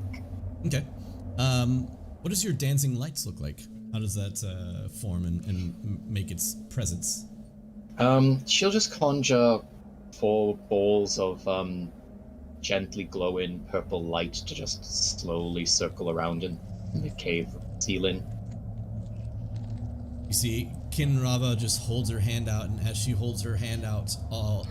Okay. What does your dancing lights look like? How does that form and make its presence? She'll just conjure 4 balls of gently glowing purple light to just slowly circle around in the cave ceiling. You see Kinrava just holds her hand out, and as she holds her hand out,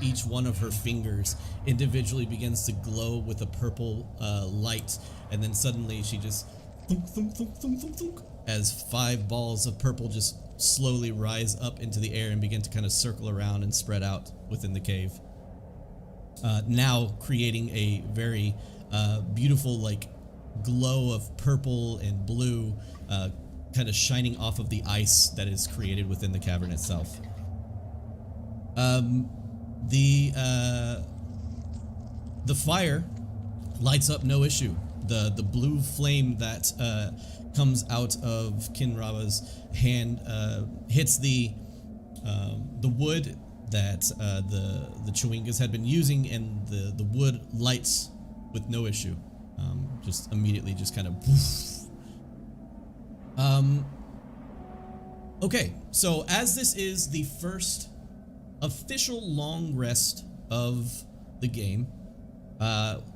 each one of her fingers individually begins to glow with a purple light, and then suddenly she just thunk, thunk, thunk, thunk, thunk, thunk, as 5 balls of purple just slowly rise up into the air and begin to kind of circle around and spread out within the cave. Now creating a very beautiful like glow of purple and blue, kind of shining off of the ice that is created within the cavern itself. The fire lights up no issue. The blue flame that comes out of Kinrava's hand hits the wood that the Chewingas had been using, and the wood lights with no issue. Just immediately just kind of woof. Okay, so as this is the first official long rest of the game,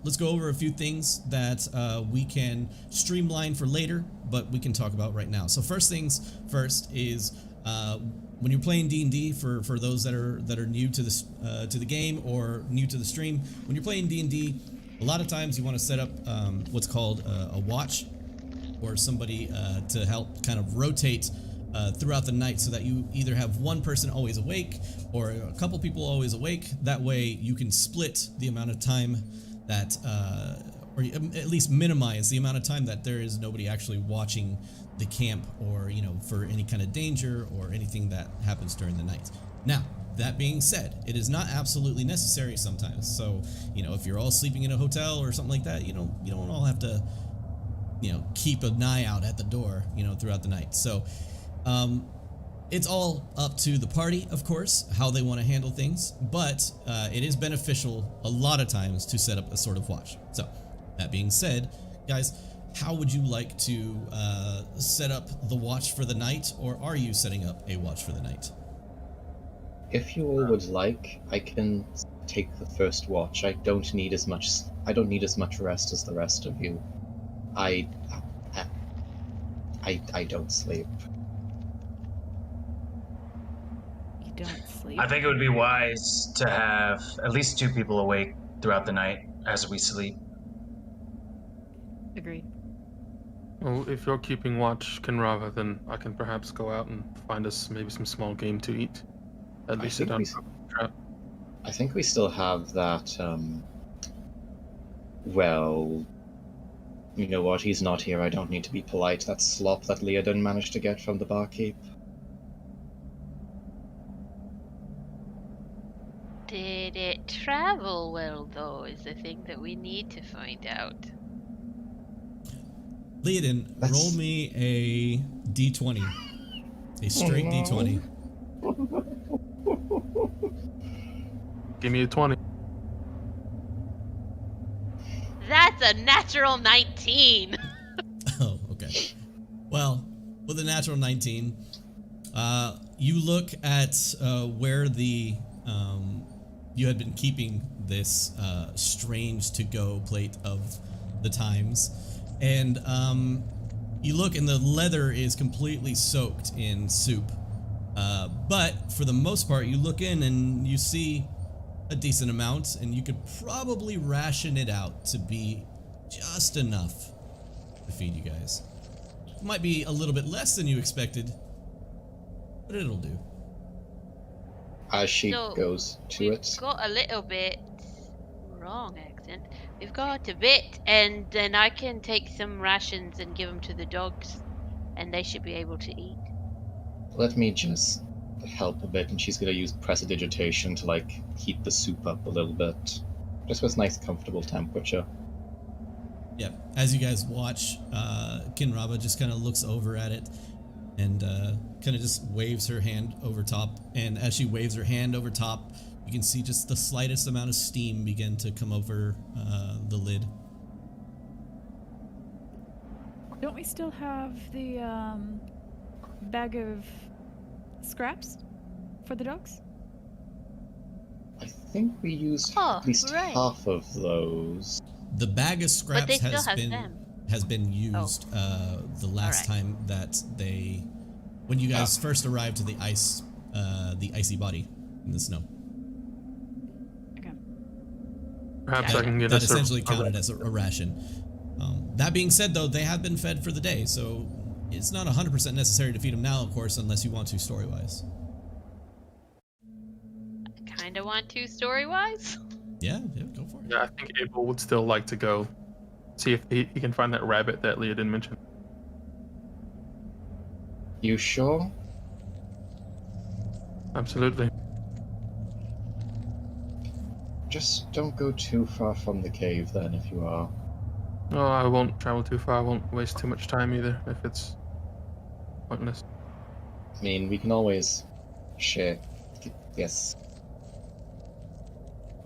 let's go over a few things that we can streamline for later, but we can talk about right now. So first things first is when you're playing D&D, for those that are new to this to the game or new to the stream, when you're playing D&D, a lot of times you want to set up what's called a watch, or somebody to help kind of rotate throughout the night, so that you either have one person always awake or a couple people always awake. That way you can split the amount of time that, or at least minimize the amount of time that there is nobody actually watching the camp, or, you know, for any kind of danger or anything that happens during the night. Now, that being said, it is not absolutely necessary sometimes. So, you know, if you're all sleeping in a hotel or something like that, you don't all have to, you know, keep an eye out at the door, you know, throughout the night. So, it's all up to the party, of course, how they want to handle things, but it is beneficial a lot of times to set up a sort of watch. So, that being said, guys, how would you like to set up the watch for the night, or are you setting up a watch for the night? If you all would like, I can take the first watch. I don't need as much rest as the rest of you. I don't sleep. You don't sleep. I think it would be wise to have at least 2 people awake throughout the night as we sleep. Agreed. Well, if you're keeping watch, Kinrava, then I can perhaps go out and find us maybe some small game to eat. At least sit on trap. I think we still have that, well, you know what, he's not here, I don't need to be polite. That slop that Leodin managed to get from the barkeep. Did it travel well, though, is the thing that we need to find out. Leodin, roll me a d20. A straight d20. Give me a 20. That's a natural 19! Oh, okay. Well, with a natural 19, you look at where the you had been keeping this strange to-go plate of the Times, and you look and the leather is completely soaked in soup. But for the most part, you look in and you see a decent amount, and you could probably ration it out to be just enough to feed you guys. Might be a little bit less than you expected, but it'll do. As she So, goes to We've it, got a little bit wrong accent. We've got a bit, and then I can take some rations and give them to the dogs, and they should be able to eat. let me just help a bit, and she's gonna use prestidigitation to like heat the soup up a little bit. Just with nice comfortable temperature. Yeah, as you guys watch, Kinrava just kind of looks over at it and kind of just waves her hand over top. And as she waves her hand over top, you can see just the slightest amount of steam begin to come over the lid. Don't we still have the bag of scraps for the dogs? I think we used Oh, at least right. half of those. The bag of But scraps they still have them. has been used the last Alright. time that they when you guys first arrived to the icy body in the snow. Okay. Perhaps I can get That a essentially counted as a ration. That being said, though, they have been fed for the day, so it's not 100% necessary to feed them now, of course, unless you want to story-wise. Kind of want to story-wise. Yeah, go for it. Yeah, I think Abel would still like to go see if he can find that rabbit that Leah didn't mention. You sure? Absolutely. Just don't go too far from the cave then, if you are. No, I won't travel too far. I won't waste too much time either, if it's pointless. I mean, we can always share. Yes.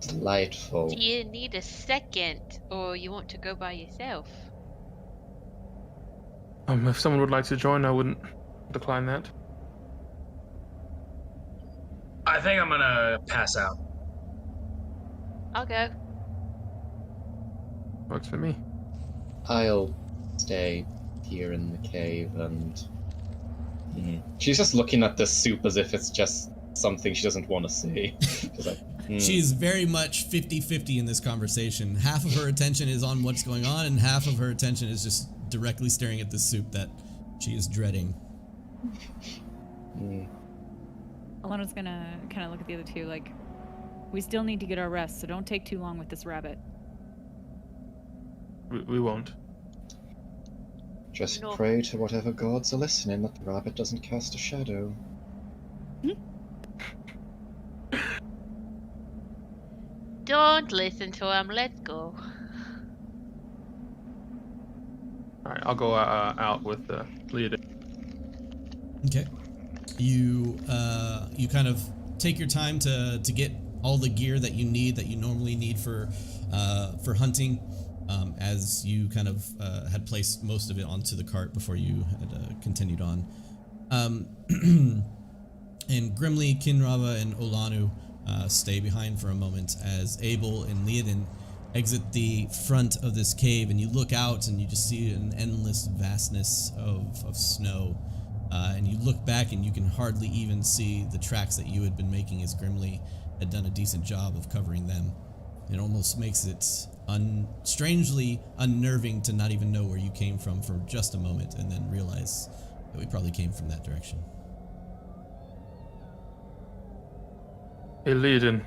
Delightful. Do you need a second, or you want to go by yourself? If someone would like to join, I wouldn't decline that. I think I'm gonna pass out. I'll go. Works for me. I'll stay here in the cave and... She's just looking at the soup as if it's just something she doesn't want to see. She's like, She's very much 50-50 in this conversation. Half of her attention is on what's going on, and half of her attention is just directly staring at the soup that she is dreading. Alana's gonna kind of look at the other two like, we still need to get our rest, so don't take too long with this rabbit. We won't. Just No. pray to whatever gods are listening that the rabbit doesn't cast a shadow. Don't listen to him. Let's go. Alright, I'll go out with Leah. Okay. You kind of take your time to get all the gear that you need, that you normally need for hunting, as you kind of had placed most of it onto the cart before you had continued on. And Grimly, Kinrava, and Olanu stay behind for a moment as Abel and Leodin exit the front of this cave, and you look out and you just see an endless vastness of snow. And you look back and you can hardly even see the tracks that you had been making, as Grimly had done a decent job of covering them. It almost makes it strangely unnerving to not even know where you came from for just a moment, and then realize that we probably came from that direction. Hey, Leodin,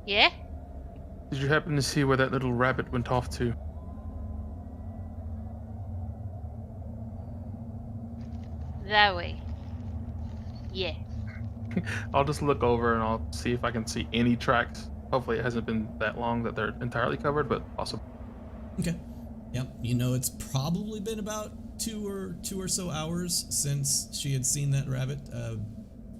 Yeah? did you happen to see where that little rabbit went off to? That way. Yeah. I'll just look over and I'll see if I can see any tracks. Hopefully it hasn't been that long that they're entirely covered, but possible. Okay. Yep. You know, it's probably been about two or so hours since she had seen that rabbit,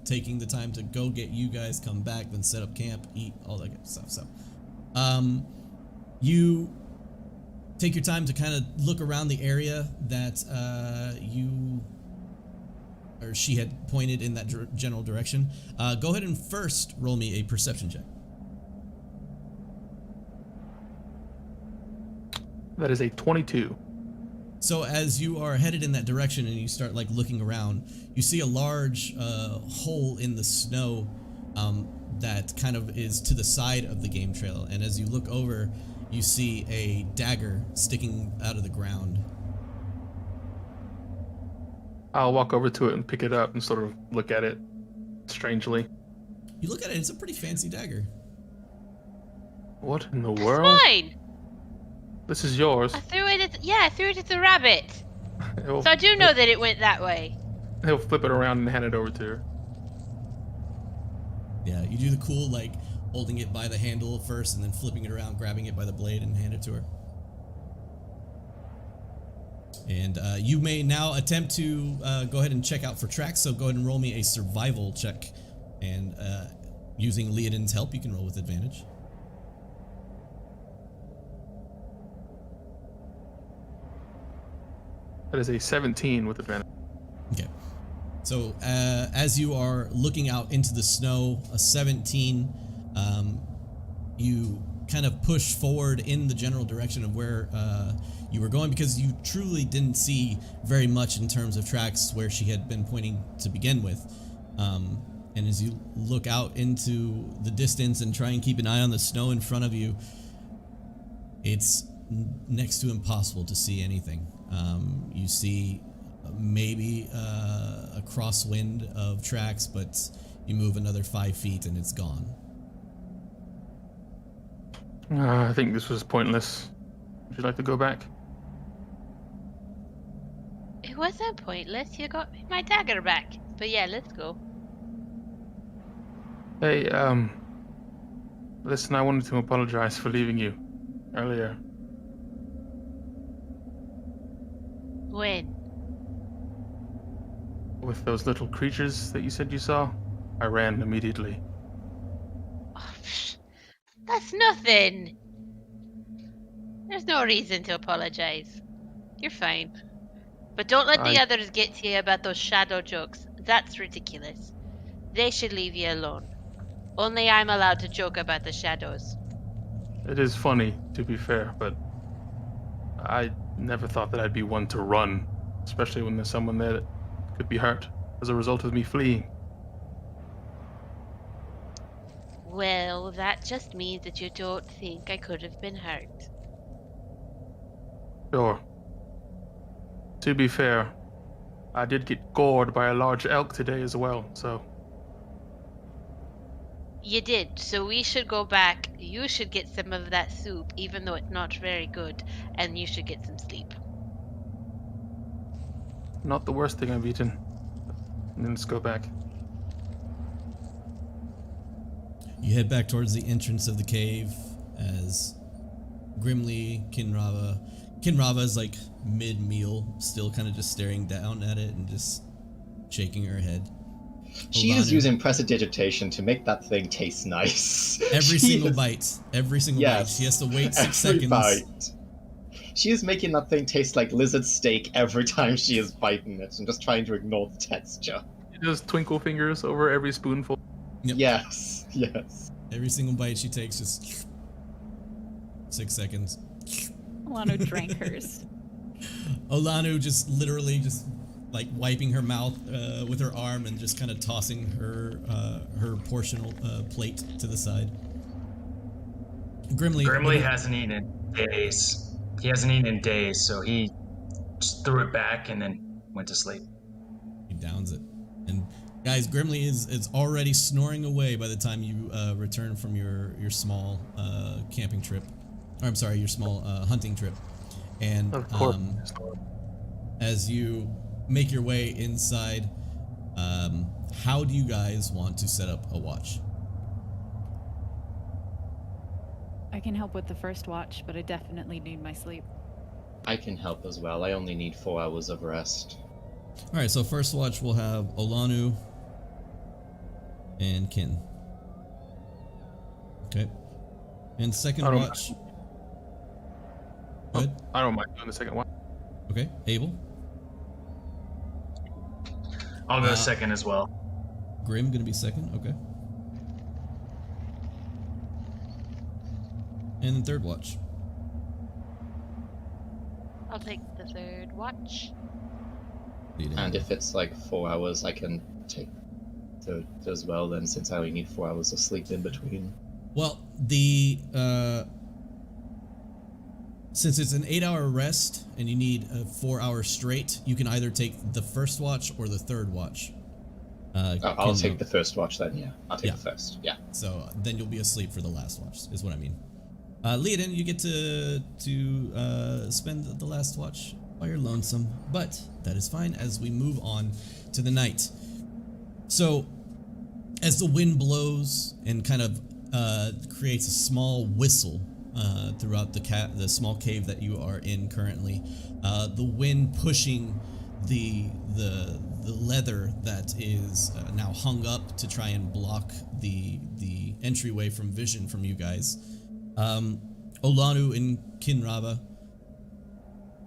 taking the time to go get you guys, come back, then set up camp, eat, all that good stuff. So, you take your time to kind of look around the area that she had pointed in that general direction. Go ahead and first roll me a perception check. That is a 22. So as you are headed in that direction and you start like looking around, you see a large hole in the snow that kind of is to the side of the game trail. And as you look over, you see a dagger sticking out of the ground. I'll walk over to it and pick it up and sort of look at it strangely. You look at it, it's a pretty fancy dagger. What in the world? Fine. This is yours. I threw it at the rabbit. He'll, So I do know that it went that way. he'll flip it around and hand it over to her. Yeah, you do the cool, like, holding it by the handle first and then flipping it around, grabbing it by the blade and hand it to her. And you may now attempt to go ahead and check out for tracks, so go ahead and roll me a survival check. And using Leodin's help, you can roll with advantage. That is a 17 with advantage. Okay. So as you are looking out into the snow, a 17, you kind of push forward in the general direction of where you were going, because you truly didn't see very much in terms of tracks where she had been pointing to begin with. And as you look out into the distance and try and keep an eye on the snow in front of you, it's next to impossible to see anything. You see maybe a crosswind of tracks, but you move another 5 feet and it's gone. I think this was pointless. Would you like to go back? It wasn't pointless. You got my dagger back. But yeah, let's go. Hey, listen, I wanted to apologize for leaving you earlier. When? With those little creatures that you said you saw, I ran immediately. Oh, that's nothing. There's no reason to apologize. You're fine. But don't let the others get to you about those shadow jokes. That's ridiculous. They should leave you alone. Only I'm allowed to joke about the shadows. It is funny, to be fair, but I never thought that I'd be one to run, especially when there's someone there that could be hurt as a result of me fleeing. Well, that just means that you don't think I could have been hurt. Sure. To be fair, I did get gored by a large elk today as well, so... You did, so we should go back. You should get some of that soup, even though it's not very good, and you should get some sleep. Not the worst thing I've eaten. And then let's go back. You head back towards the entrance of the cave as grimly Kinrava is like mid-meal, still kind of just staring down at it and just shaking her head. She is using prestidigitation to make that thing taste nice. Every single bite. Every single bite. She has to wait 6 seconds. Bite. She is making that thing taste like lizard steak every time she is biting it and just trying to ignore the texture. She does twinkle fingers over every spoonful. Yep. Yes, yes. Every single bite she takes, just 6 seconds. Olanu drank hers. Olanu just literally just like wiping her mouth with her arm and just kind of tossing her portional plate to the side. Grimly hasn't eaten in days. He hasn't eaten in days, so he just threw it back and then went to sleep. He downs it. And guys, Grimly is already snoring away by the time you return from your small camping trip. Or I'm sorry, your small hunting trip. And Of course. as you make your way inside, how do you guys want to set up a watch? I can help with the first watch, but I definitely need my sleep. I can help as well. I only need 4 hours of rest. Alright, so first watch we'll have Olanu and Kin. Okay. And second watch. Good. I don't mind doing the second one. Okay. Abel. I'll go second as well. Grim gonna be second. Okay. And then third watch. I'll take the third watch. And if it's like 4 hours, I can take third as well then, since I only need 4 hours of sleep in between. Well, since it's an 8-hour rest and you need 4 hours straight, you can either take the first watch or the third watch. I'll take the first watch then, yeah. I'll take the first, yeah. So then you'll be asleep for the last watch, is what I mean. Leodin, you get to spend the last watch while you're lonesome, but that is fine as we move on to the night. So, as the wind blows and kind of creates a small whistle throughout the small cave that you are in currently, the wind pushing the leather that is now hung up to try and block the entryway from vision from you guys. Olanu and Kinrava,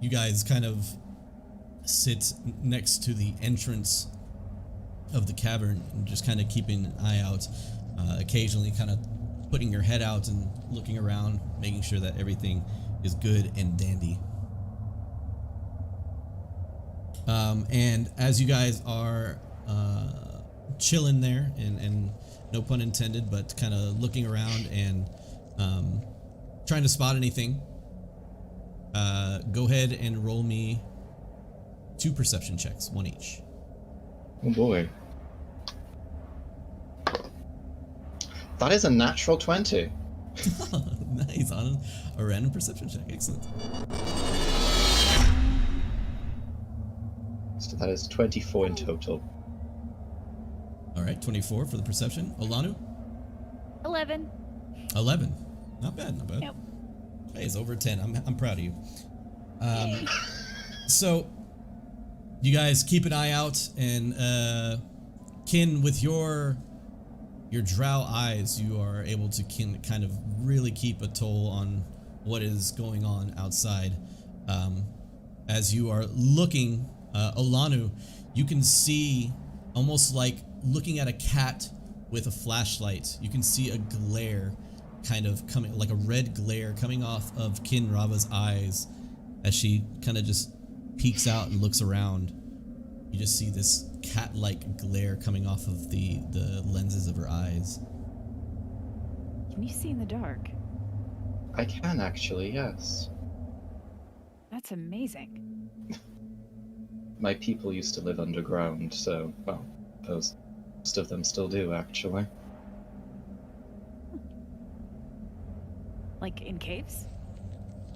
you guys kind of sit next to the entrance of the cavern and just kind of keeping an eye out, occasionally kind of putting your head out and looking around, making sure that everything is good and dandy. And as you guys are chilling there, and no pun intended, but kind of looking around and trying to spot anything, go ahead and roll me 2 perception checks, 1 each. Oh boy. That is a natural 20. Nice, on a random perception check. Excellent. So that is 24 in total. All right, 24 for the perception. Olanu? 11. 11. Not bad, not bad. Yep. Hey, it's over 10. I'm proud of you. So, you guys keep an eye out, and Kin, with your drow eyes, you are able to kind of really keep a toll on what is going on outside. As you are looking, Olanu, you can see, almost like looking at a cat with a flashlight, you can see a glare kind of coming, like a red glare coming off of Kin Rava's eyes as she kind of just peeks out and looks around. You just see this cat-like glare coming off of the lenses of her eyes. Can you see in the dark? I can actually, yes. That's amazing. My people used to live underground, so, well, most of them still do, actually. Like in caves?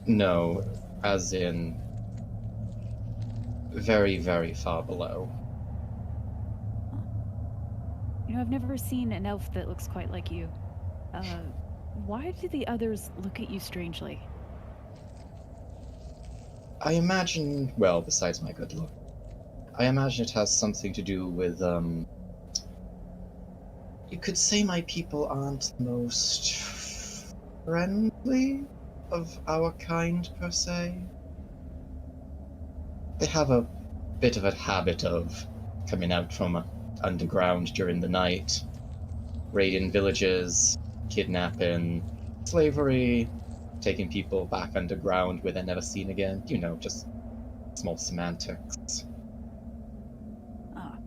No, as in very, very far below. You know, I've never seen an elf that looks quite like you. Why do the others look at you strangely? I imagine, well, besides my good luck, I imagine it has something to do with, you could say my people aren't the most friendly of our kind, per se. They have a bit of a habit of coming out from underground during the night, raiding villages, kidnapping, slavery, taking people back underground where they're never seen again. You know, just small semantics. Ah.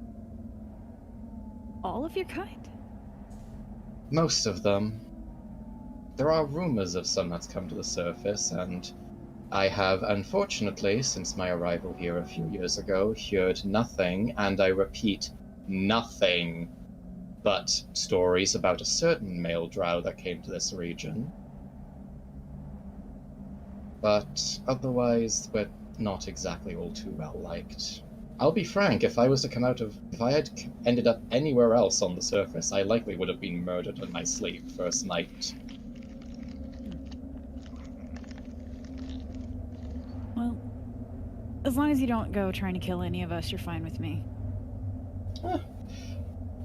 All of your kind? Most of them. There are rumors of some that's come to the surface, and I have, unfortunately, since my arrival here a few years ago, heard nothing, and I repeat, nothing, but stories about a certain male drow that came to this region. But otherwise, we're not exactly all too well liked. I'll be frank, if I had ended up anywhere else on the surface, I likely would have been murdered in my sleep first night. Well, as long as you don't go trying to kill any of us, you're fine with me.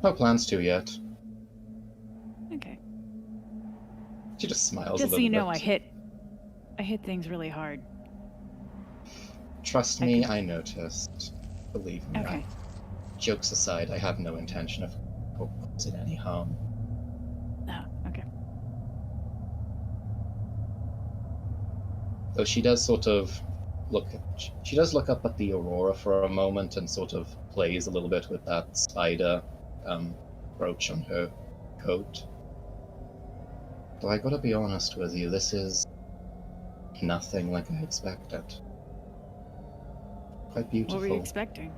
No plans to yet. Okay. She just smiles Just a so you little know, bit. I hit things really hard. Trust me, I noticed. Believe me. Okay. Jokes aside, I have no intention of causing any harm. Oh, okay. Though she does sort of she does look up at the aurora for a moment and sort of plays a little bit with that spider brooch on her coat. Though I gotta be honest with you, this is nothing like I expected. Quite beautiful. What were you expecting?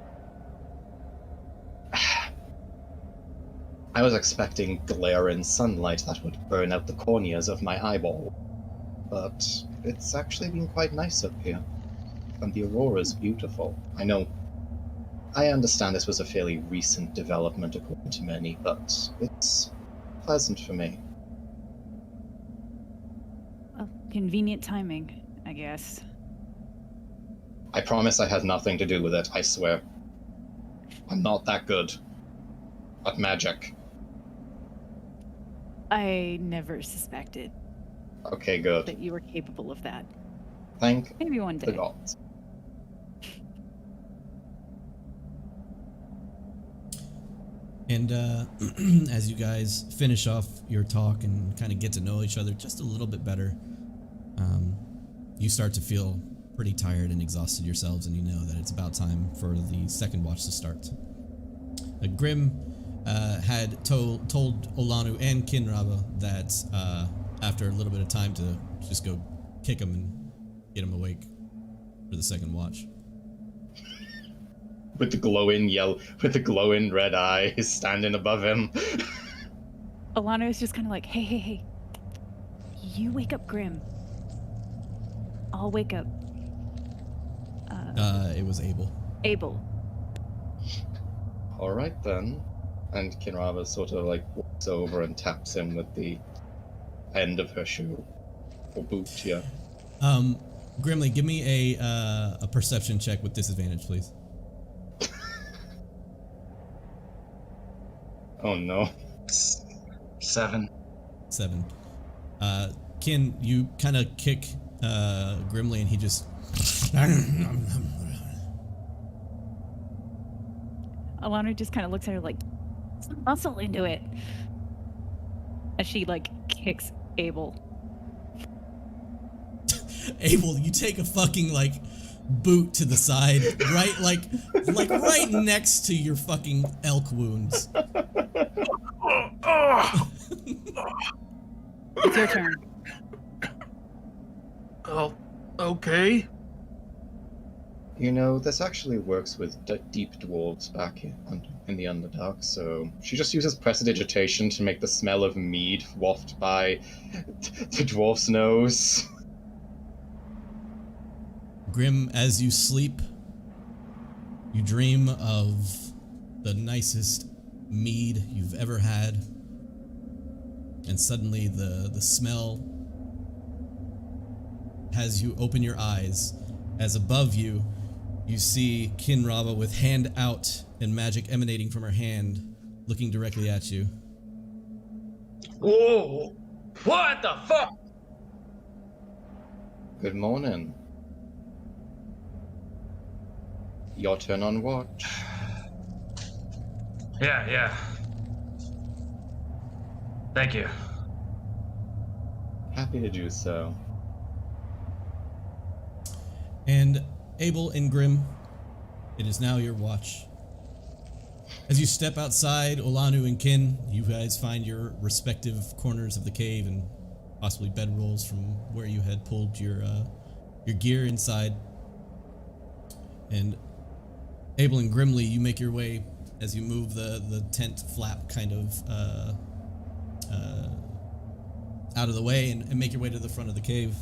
I was expecting glaring sunlight that would burn out the corneas of my eyeball. But it's actually been quite nice up here. And the aurora's beautiful. I understand this was a fairly recent development according to many, but it's pleasant for me. Well, convenient timing, I guess. I promise I had nothing to do with it, I swear. I'm not that good at magic. I never suspected Okay, good. that you were capable of that. Thank Maybe one the day. gods. And as you guys finish off your talk and kind of get to know each other just a little bit better, you start to feel pretty tired and exhausted yourselves, and you know that it's about time for the second watch to start. Grim had told Olanu and Kinraba that after a little bit of time to just go kick him and get him awake for the second watch. With the glowing red eyes standing above him. Alana is just kind of like, hey. You wake up Grim. I'll wake up. It was Abel. Abel. All right then. And Kinrava sort of like walks over and taps him with the end of her shoe or boot. Yeah. Grimly, give me a perception check with disadvantage, please. Oh no. 7. Kin, you kind of kick Grimly, and he just. Alana just kind of looks at her like, some muscle into it. As she like kicks Abel. Abel, you take a fucking like boot to the side, right, like right next to your fucking elk wounds. It's your turn. Oh, okay. You know, this actually works with deep dwarves back in the Underdark, so she just uses prestidigitation to make the smell of mead waft by the dwarf's nose. Grim, as you sleep, you dream of the nicest mead you've ever had, and suddenly the smell has you open your eyes, as above you see Kinrava with hand out and magic emanating from her hand, looking directly at you. Whoa! What the fuck? Good morning. Your turn on watch. Yeah. Thank you. Happy to do so. And Abel and Grim, it is now your watch. As you step outside, Olanu and Kin, you guys find your respective corners of the cave and possibly bedrolls from where you had pulled your gear inside. And Abel and Grimly, you make your way as you move the tent flap kind of out of the way and make your way to the front of the cave.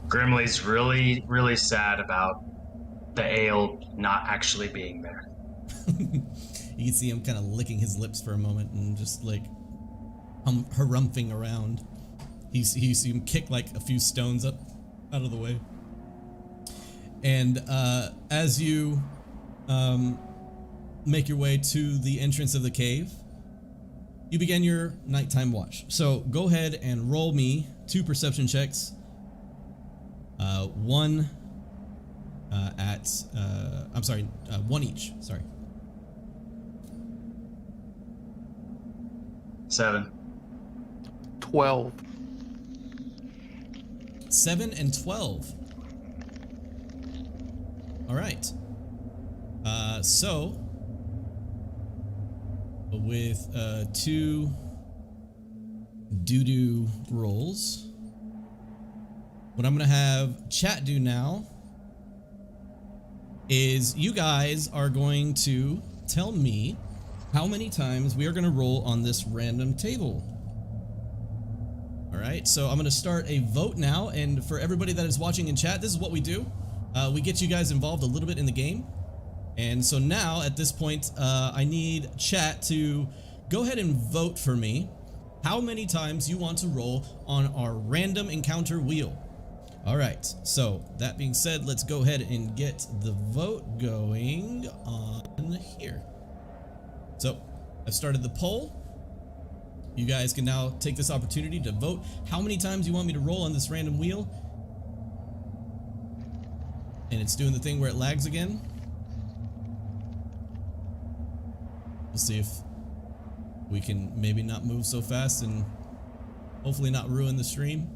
Grimly's really, really sad about the ale not actually being there. You can see him kind of licking his lips for a moment and just like harumphing around. You see him kick like a few stones up out of the way. And as you make your way to the entrance of the cave, you begin your nighttime watch. So go ahead and roll me 2 perception checks. One one each. Sorry. 7. 12. 7 and 12. All right. So with 2 doo-doo rolls, what I'm gonna have chat do now is you guys are going to tell me how many times we are gonna roll on this random table. All right, so I'm gonna start a vote now, and for everybody that is watching in chat, this is what we do. We get you guys involved a little bit in the game. And so now, at this point, I need chat to go ahead and vote for me how many times you want to roll on our random encounter wheel. All right, so that being said, let's go ahead and get the vote going on here. So I've started the poll. You guys can now take this opportunity to vote how many times you want me to roll on this random wheel. And it's doing the thing where it lags again. We'll see if we can maybe not move so fast and hopefully not ruin the stream.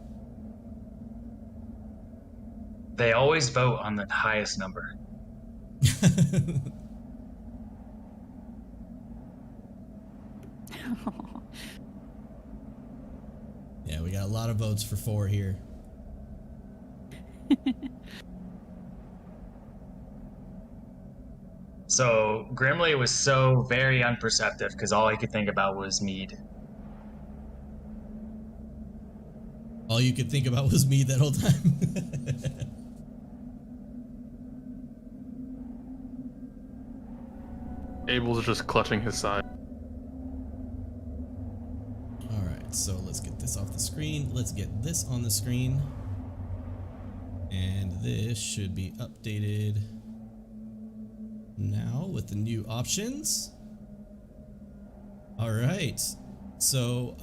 They always vote on the highest number. Yeah, we got a lot of votes for 4 here. So Grimly was so very unperceptive because all he could think about was mead. All you could think about was me that whole time. Abel's just clutching his side. Alright, so let's get this off the screen. Let's get this on the screen. And this should be updated now with the new options. Alright, so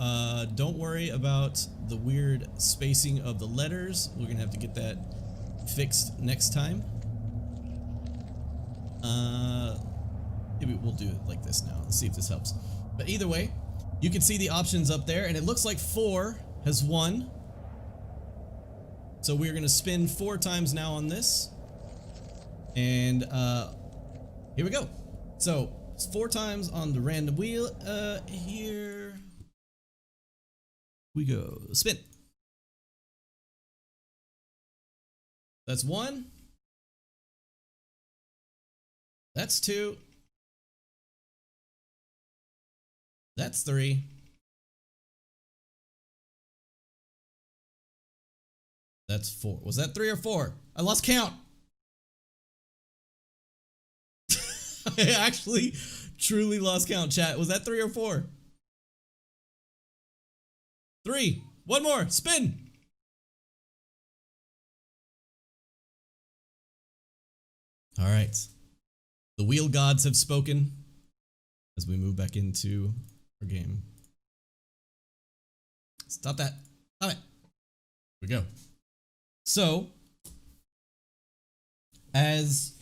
don't worry about the weird spacing of the letters. We're gonna have to get that fixed next time. Maybe we'll do it like this now. Let's see if this helps. But either way, you can see the options up there, and it looks like 4 has won. So we're gonna spin 4 times now on this. And here we go. So it's 4 times on the random wheel. Here we go. Spin. That's 1. That's 2. That's 3. That's 4. Was that 3 or 4? I lost count. I actually truly lost count, chat. Was that 3 or 4? 3. One more. Spin. All right. The wheel gods have spoken as we move back into our game. Stop that. Stop it. Here we go. So, as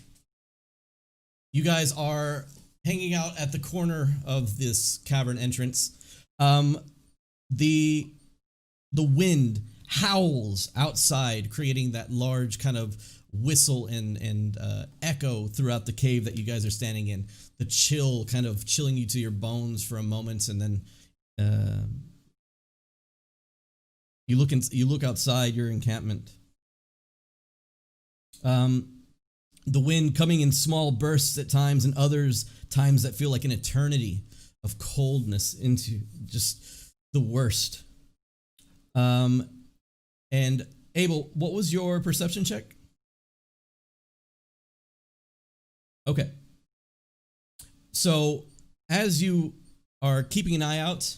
you guys are hanging out at the corner of this cavern entrance, the wind howls outside, creating that large kind of whistle and echo throughout the cave that you guys are standing in. The chill kind of chilling you to your bones for a moment, and then you look outside your encampment. The wind coming in small bursts at times, and others times that feel like an eternity of coldness into just the worst. And Abel, what was your perception check? Okay. So as you are keeping an eye out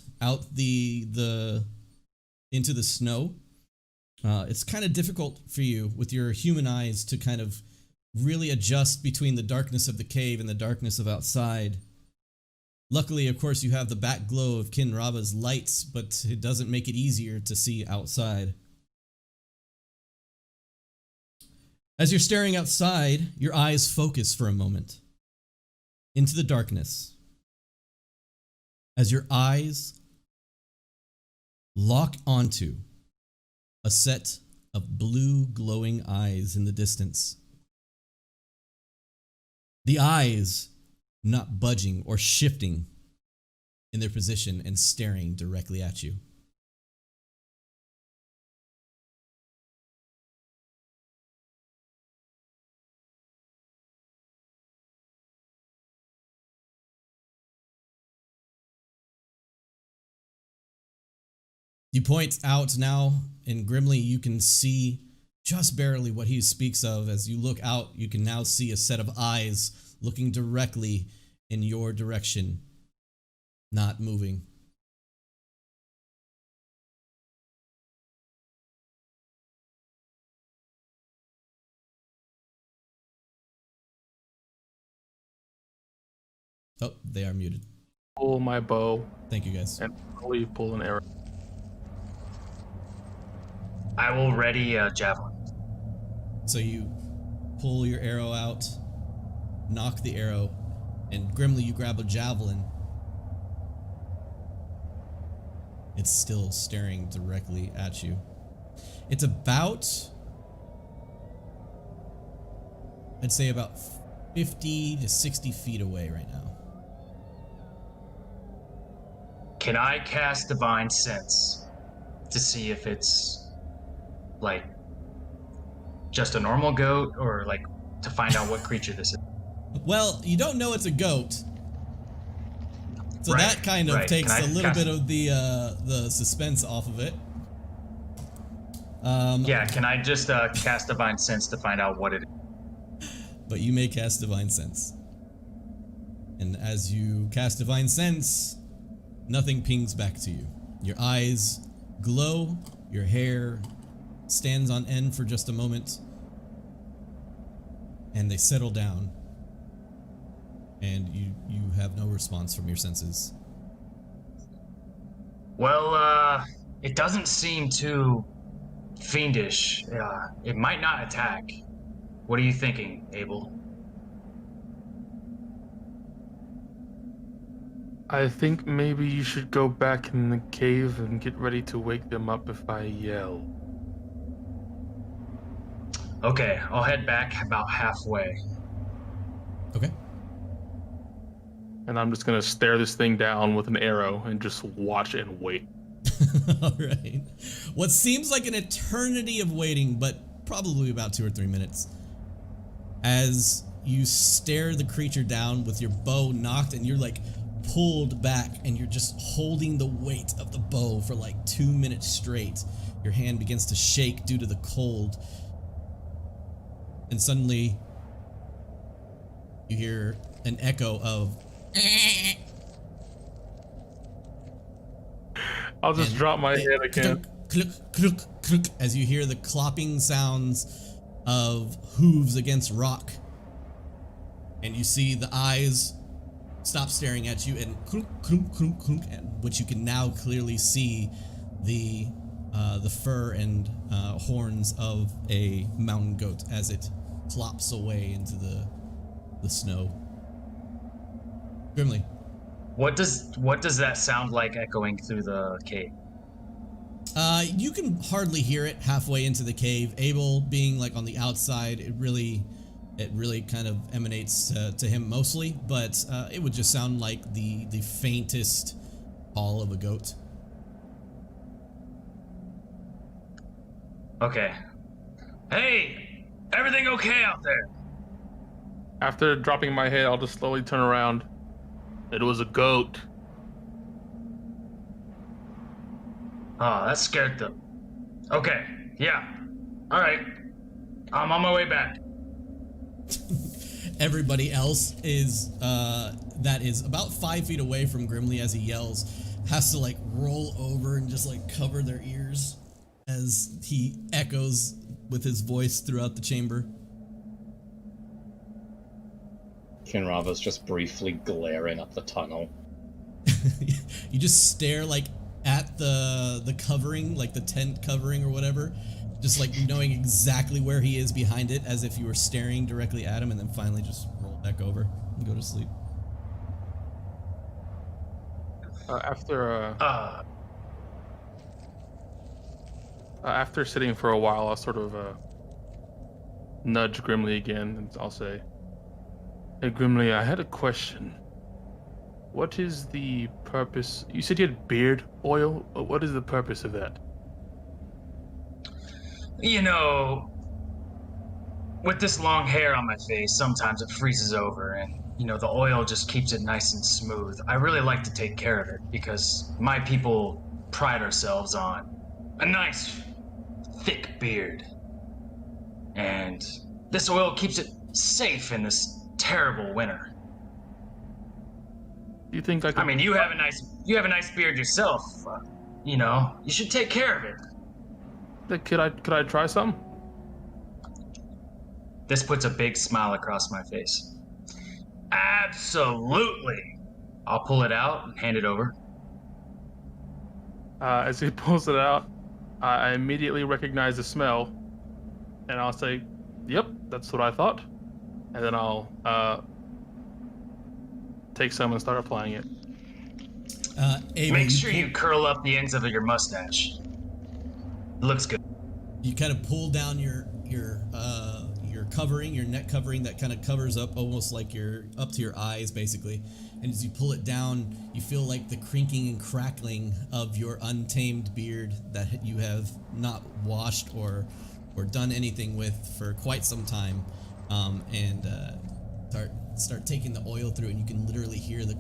the into the snow, it's kind of difficult for you with your human eyes to kind of really adjust between the darkness of the cave and the darkness of outside. Luckily, of course, you have the back glow of Kinraba's lights, but it doesn't make it easier to see outside. As you're staring outside, your eyes focus for a moment into the darkness. As your eyes lock onto a set of blue glowing eyes in the distance. The eyes not budging or shifting in their position and staring directly at you. You point out now, and grimly you can see just barely what he speaks of. As you look out, you can now see a set of eyes looking directly in your direction, not moving. Oh, they are muted. Pull my bow Thank you, guys. and probably pull an arrow. I will ready a javelin. So you pull your arrow out, knock the arrow, and grimly you grab a javelin It's still staring directly at you. It's about, I'd say about 50 to 60 feet away right now. Can I cast Divine Sense to see if it's like just a normal goat, or like to find out what creature this is? Well, you don't know it's a goat, so Right, that kind of right. takes Can I a little cast- bit of the suspense off of it. Yeah, can I just cast Divine Sense to find out what it is? But you may cast Divine Sense. And as you cast Divine Sense, nothing pings back to you. Your eyes glow, your hair stands on end for just a moment, and they settle down. And you have no response from your senses. Well, it doesn't seem too fiendish. It might not attack. What are you thinking, Abel? I think maybe you should go back in the cave and get ready to wake them up if I yell. Okay, I'll head back about halfway. Okay. And I'm just gonna stare this thing down with an arrow and just watch and wait. Alright. What seems like an eternity of waiting, but probably about 2 or 3 minutes. As you stare the creature down with your bow knocked, and you're like pulled back, and you're just holding the weight of the bow for like 2 minutes straight. Your hand begins to shake due to the cold. And suddenly you hear an echo of I'll just and drop my head again. Cluck, cluck, cluck, as you hear the clopping sounds of hooves against rock. And you see the eyes stop staring at you, and clunk, clunk, clunk, clunk, which you can now clearly see the fur and horns of a mountain goat as it plops away into the snow. Grimly. What does that sound like echoing through the cave? You can hardly hear it halfway into the cave. Abel being like on the outside, it really kind of emanates to him mostly, but it would just sound like the faintest call of a goat. Okay. Hey, everything okay out there? After dropping my head, I'll just slowly turn around. It was a goat. Oh, that scared them. Okay, yeah. All right. I'm on my way back. Everybody else is that is about 5 feet away from Grimly as he yells, has to like roll over and just like cover their ears as he echoes with his voice throughout the chamber. Kinrava's just briefly glaring at the tunnel. You just stare like at the covering, like the tent covering or whatever, just like knowing exactly where he is behind it, as if you were staring directly at him, and then finally just roll back over and go to sleep. After sitting for a while, I'll sort of nudge Grimly again, and I'll say, "Hey, Grimly, I had a question. What is the purpose? You said you had beard oil. What is the purpose of that?" You know, with this long hair on my face, sometimes it freezes over, and the oil just keeps it nice and smooth. I really like to take care of it because my people pride ourselves on a nice, thick beard. And this oil keeps it safe in this terrible winter. Do you think I could... I mean, you have a nice beard yourself. You should take care of it. Could I try some? This puts a big smile across my face. Absolutely. I'll pull it out and hand it over. As he pulls it out, I immediately recognize the smell, and I'll say, "Yep, that's what I thought." And then I'll take some and start applying it. Abel, Make sure you curl up the ends of your mustache. Looks good. You kind of pull down your covering, your neck covering that kind of covers up almost like you're up to your eyes basically. And as you pull it down, you feel like the crinkling and crackling of your untamed beard that you have not washed or done anything with for quite some time. And start taking the oil through it, and you can literally hear the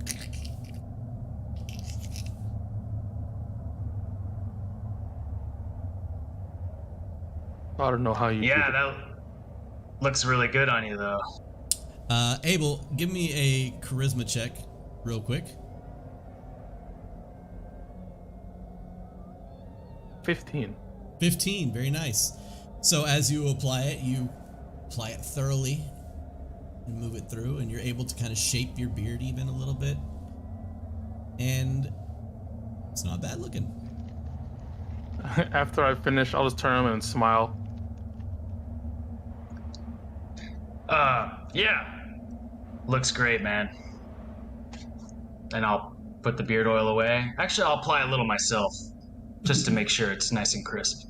I don't know how you. Yeah, that looks really good on you, though. Abel, give me a charisma check real quick. 15. 15, very nice. So as you apply it thoroughly and move it through, and you're able to kind of shape your beard even a little bit. And it's not bad looking. After I finish, I'll just turn around and smile. Yeah. Looks great, man. And I'll put the beard oil away. Actually, I'll apply a little myself, just to make sure it's nice and crisp.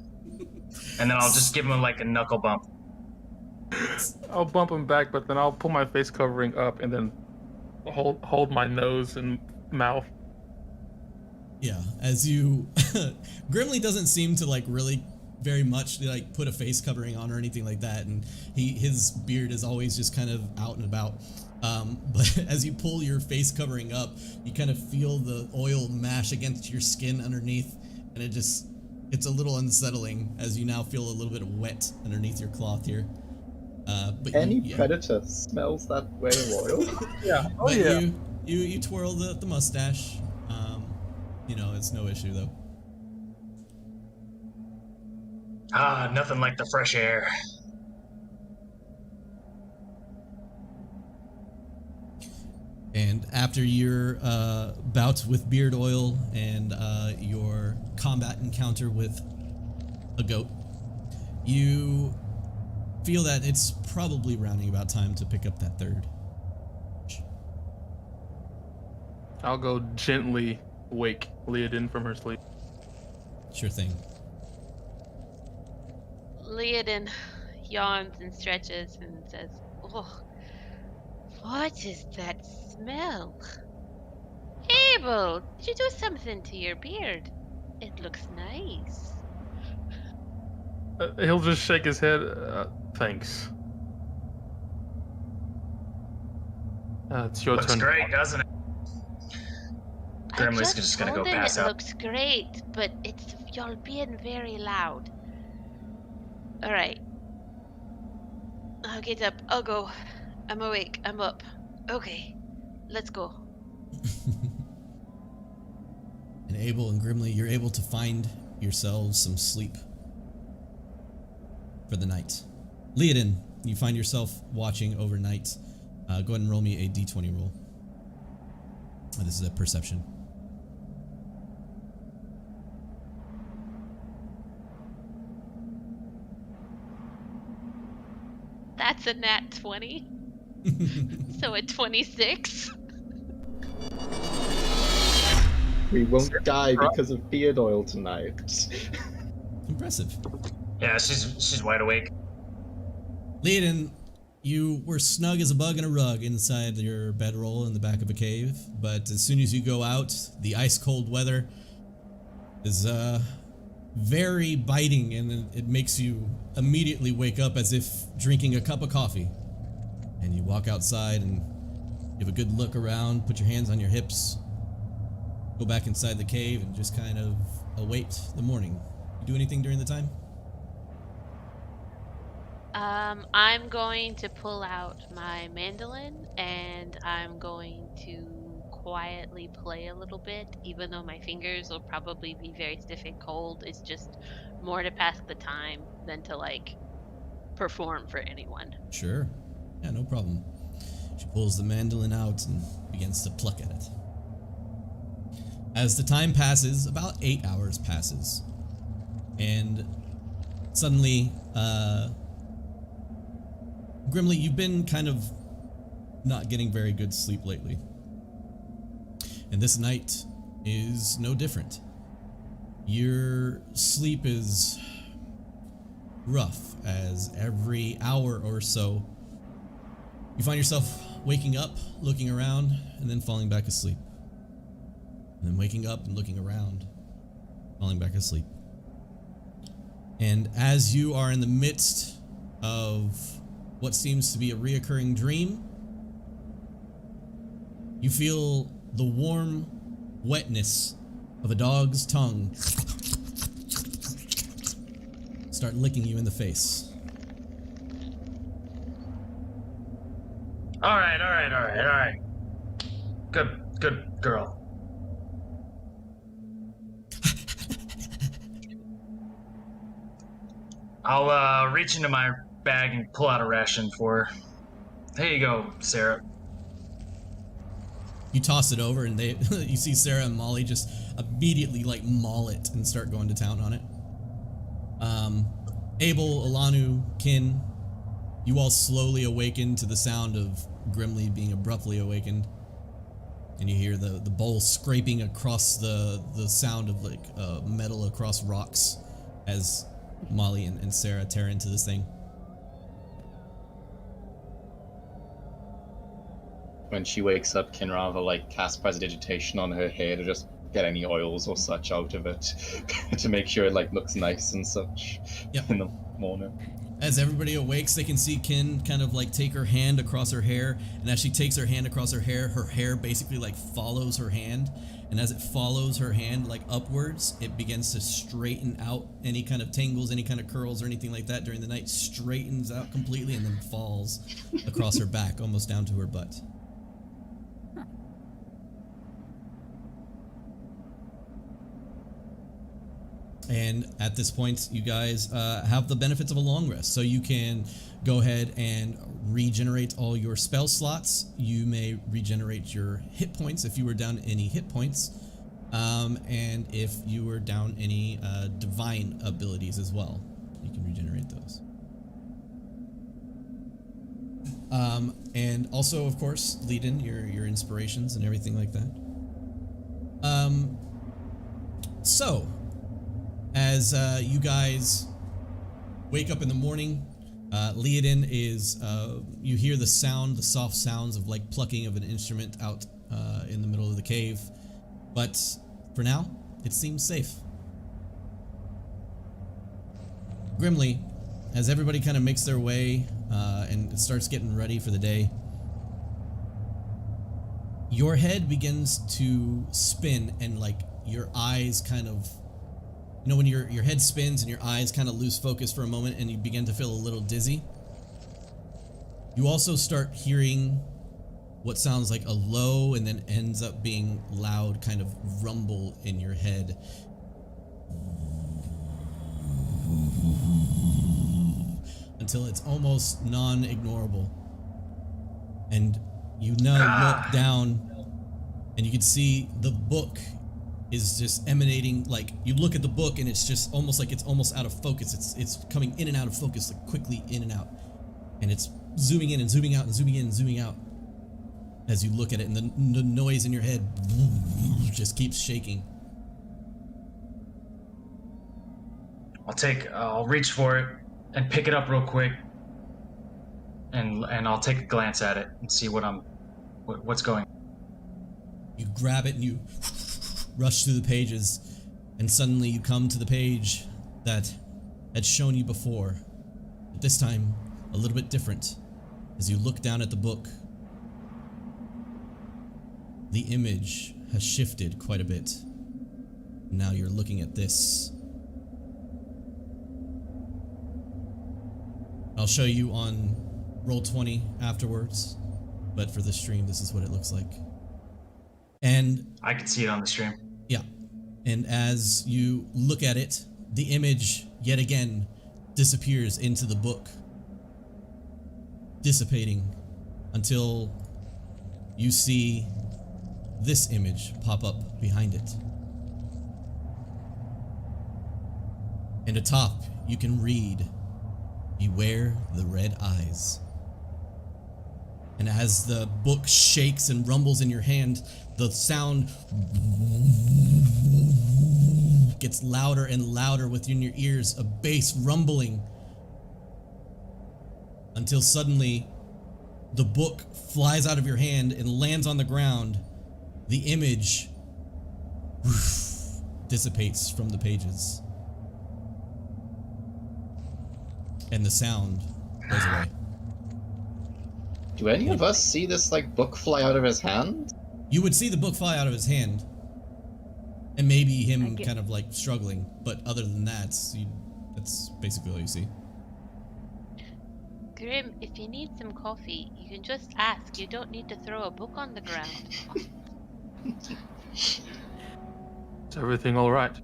And then I'll just give him like a knuckle bump. I'll bump him back, but then I'll pull my face covering up and then hold my nose and mouth. Yeah, as you Grimly doesn't seem to like really very much like put a face covering on or anything like that, and his beard is always just kind of out and about. But as you pull your face covering up, you kind of feel the oil mash against your skin underneath, and it's a little unsettling as you now feel a little bit of wet underneath your cloth here. But Any predator smells that way of oil. Yeah. Oh but yeah. you twirl the mustache. It's no issue though. Nothing like the fresh air. And after your bout with beard oil and your combat encounter with a goat, you feel that it's probably rounding about time to pick up that third. I'll go gently wake Leodin from her sleep. Sure thing. Leodin yawns and stretches and says, "Oh, what is that smell? Abel, did you do something to your beard? It looks nice." He'll just shake his head. Thanks. It's your Looks turn. great, doesn't it? Grimly's I just gonna go told him pass it out. looks great, but y'all being very loud. All right. I'll get up. I'll go. I'm awake. I'm up. Okay. Let's go. And Abel and Grimly, you're able to find yourselves some sleep for the night. Leodin, you find yourself watching overnight. Go ahead and roll me a d20 roll. This is a perception. That's a nat 20. So a 26. We won't die because of beard oil tonight. Impressive. Yeah, she's wide awake. Leodin, you were snug as a bug in a rug inside your bedroll in the back of a cave, but as soon as you go out, the ice cold weather is very biting, and it makes you immediately wake up as if drinking a cup of coffee. And you walk outside and give a good look around, put your hands on your hips, go back inside the cave and just kind of await the morning. You do anything during the time? I'm going to pull out my mandolin and I'm going to quietly play a little bit, even though my fingers will probably be very stiff and cold. It's just more to pass the time than to like perform for anyone. Sure. Yeah, no problem. She pulls the mandolin out and begins to pluck at it. As the time passes, about 8 hours passes. And suddenly, Grimly, you've been kind of not getting very good sleep lately. And this night, is no different. Your sleep is rough, as every hour or so you find yourself waking up, looking around, and then falling back asleep. And then waking up and looking around, falling back asleep. And as you are in the midst of what seems to be a reoccurring dream, you feel the warm wetness of a dog's tongue start licking you in the face. All right. Good girl. I'll reach into my bag and pull out a ration for her. Here you go, Sarah. You toss it over, and you see Sarah and Molly just immediately like maul it and start going to town on it. Abel, Alanu, Kin, you all slowly awaken to the sound of Grimly being abruptly awakened, and you hear the bowl scraping across the sound of like metal across rocks as Molly and Sarah tear into this thing. When she wakes up, Kinrava like casts prestidigitation on her hair to just get any oils or such out of it to make sure it like looks nice and such. Yep. In the morning. As everybody awakes, they can see Kin kind of like take her hand across her hair, and as she takes her hand across her hair basically like follows her hand, and as it follows her hand like upwards, it begins to straighten out any kind of tangles, any kind of curls or anything like that during the night, straightens out completely and then falls across her back almost down to her butt. And at this point, you guys have the benefits of a long rest. So you can go ahead and regenerate all your spell slots. You may regenerate your hit points if you were down any hit points. And if you were down any divine abilities as well, you can regenerate those. And also, of course, lead in your inspirations and everything like that. So, as you guys wake up in the morning, Leodin is, you hear the soft sounds of like plucking of an instrument out in the middle of the cave. But for now, it seems safe. Grimly, as everybody kind of makes their way and starts getting ready for the day, your head begins to spin and like your eyes kind of, you know, when your head spins and your eyes kind of lose focus for a moment and you begin to feel a little dizzy. You also start hearing what sounds like a low and then ends up being loud kind of rumble in your head. Until it's almost non-ignorable. And you now look down and you can see the book is just emanating, like you look at the book and it's just almost like it's almost out of focus. It's coming in and out of focus, like quickly in and out. And it's zooming in and zooming out and zooming in and zooming out as you look at it, and the noise in your head just keeps shaking. I'll reach for it and pick it up real quick, and I'll take a glance at it and see what's going on. You grab it and you rush through the pages, and suddenly you come to the page that had shown you before, but this time a little bit different. As you look down at the book, the image has shifted quite a bit. Now you're looking at this. I'll show you on Roll20 afterwards, but for the stream, this is what it looks like. And I can see it on the stream. yeah, and as you look at it, the image yet again disappears into the book, dissipating until you see this image pop up behind it. And atop, you can read, "Beware the red eyes." And as the book shakes and rumbles in your hand, the sound gets louder and louder within your ears, a bass rumbling, until suddenly the book flies out of your hand and lands on the ground. The image dissipates from the pages, and the sound goes away. Do any of us see this, like, book fly out of his hand? You would see the book fly out of his hand, and maybe him I get- kind of like struggling, but other than that, that's basically all you see. Grim, if you need some coffee, you can just ask. You don't need to throw a book on the ground. Is everything all right?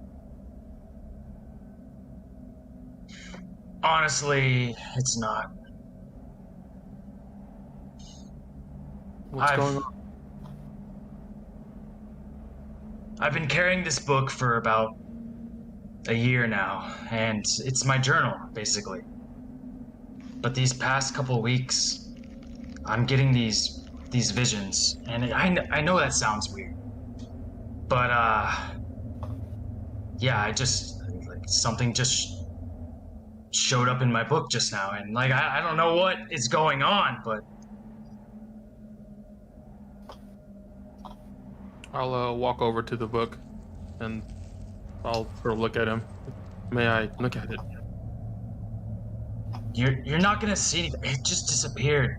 Honestly, it's not. What's going on? I've been carrying this book for about a year now, and it's my journal, basically. But these past couple weeks, I'm getting these visions, and I know that sounds weird, but yeah, I just like something just showed up in my book just now, and like I don't know what is going on, but I'll walk over to the book, and I'll sort of look at him. May I look at it? you're not gonna see anything. It just disappeared.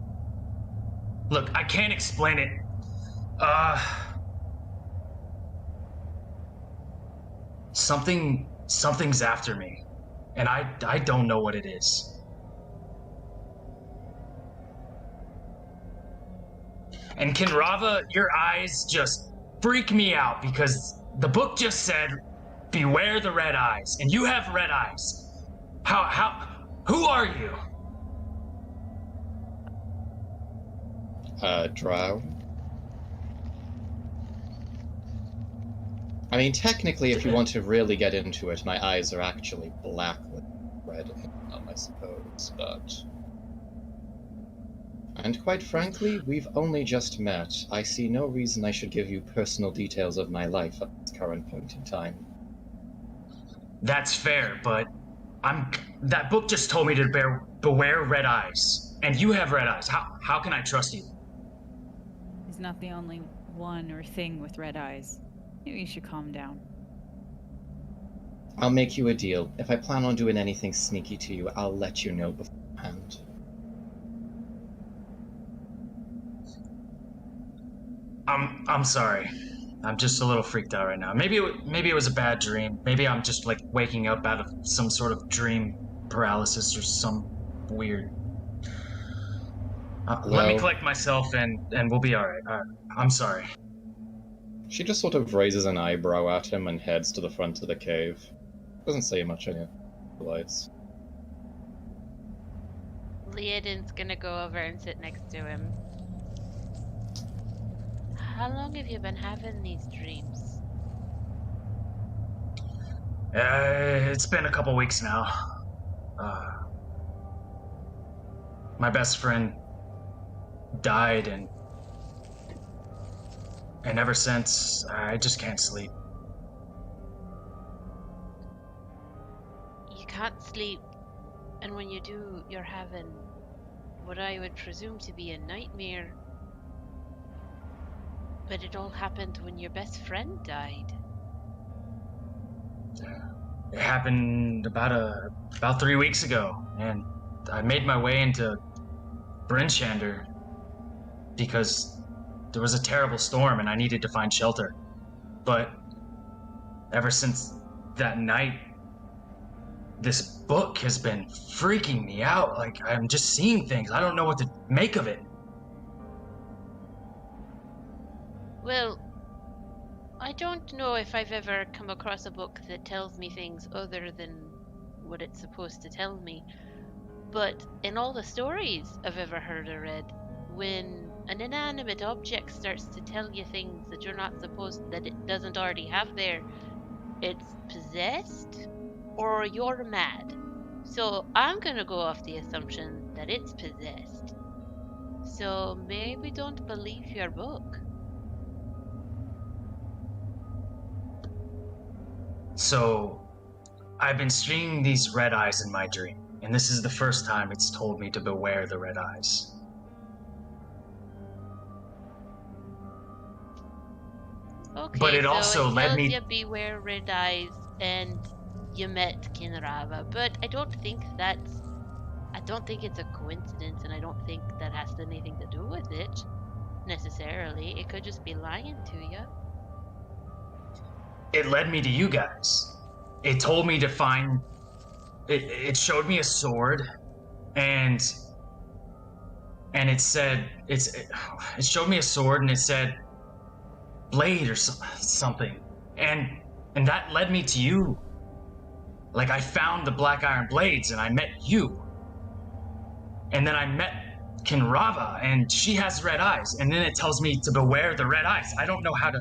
Look, I can't explain it. Something's after me, and I don't know what it is. And Kinrava, your eyes just freak me out because the book just said, "Beware the red eyes," and you have red eyes. Who are you? Drow. I mean, technically, if you want to really get into it, my eyes are actually black with red in them, I suppose, but... And quite frankly, we've only just met. I see no reason I should give you personal details of my life at this current point in time. That's fair, but that book just told me to beware red eyes, and you have red eyes. How can I trust you? He's not the only one or thing with red eyes. Maybe you should calm down. I'll make you a deal. If I plan on doing anything sneaky to you, I'll let you know beforehand. I'm sorry. I'm just a little freaked out right now. Maybe it was a bad dream. Maybe I'm just like waking up out of some sort of dream paralysis or some weird. Let me collect myself and we'll be all right. I'm sorry. She just sort of raises an eyebrow at him and heads to the front of the cave. Doesn't say much on the lights. Leodin's gonna go over and sit next to him. How long have you been having these dreams? It's been a couple weeks now. My best friend died, and ever since, I just can't sleep. You can't sleep, and when you do, you're having what I would presume to be a nightmare. But it all happened when your best friend died. It happened about 3 weeks ago, and I made my way into Brinshander because there was a terrible storm and I needed to find shelter. But ever since that night, this book has been freaking me out. Like, I'm just seeing things. I don't know what to make of it. Well, I don't know if I've ever come across a book that tells me things other than what it's supposed to tell me. But in all the stories I've ever heard or read, when an inanimate object starts to tell you things that you're not supposed, that it doesn't already have there, it's possessed or you're mad. So I'm gonna go off the assumption that it's possessed. So maybe don't believe your book. So, I've been seeing these red eyes in my dream, and this is the first time it's told me to beware the red eyes. Okay, But it so also it led tells me- you beware red eyes and you met Kinrava, but I don't think it's a coincidence, and I don't think that has anything to do with it necessarily. It could just be lying to you. It led me to you guys. It told me to find... It showed me a sword, and it said... It showed me a sword, and it said... blade or something. And that led me to you. Like, I found the black iron blades, and I met you. And then I met Kinrava, and she has red eyes. And then it tells me to beware the red eyes. I don't know how to...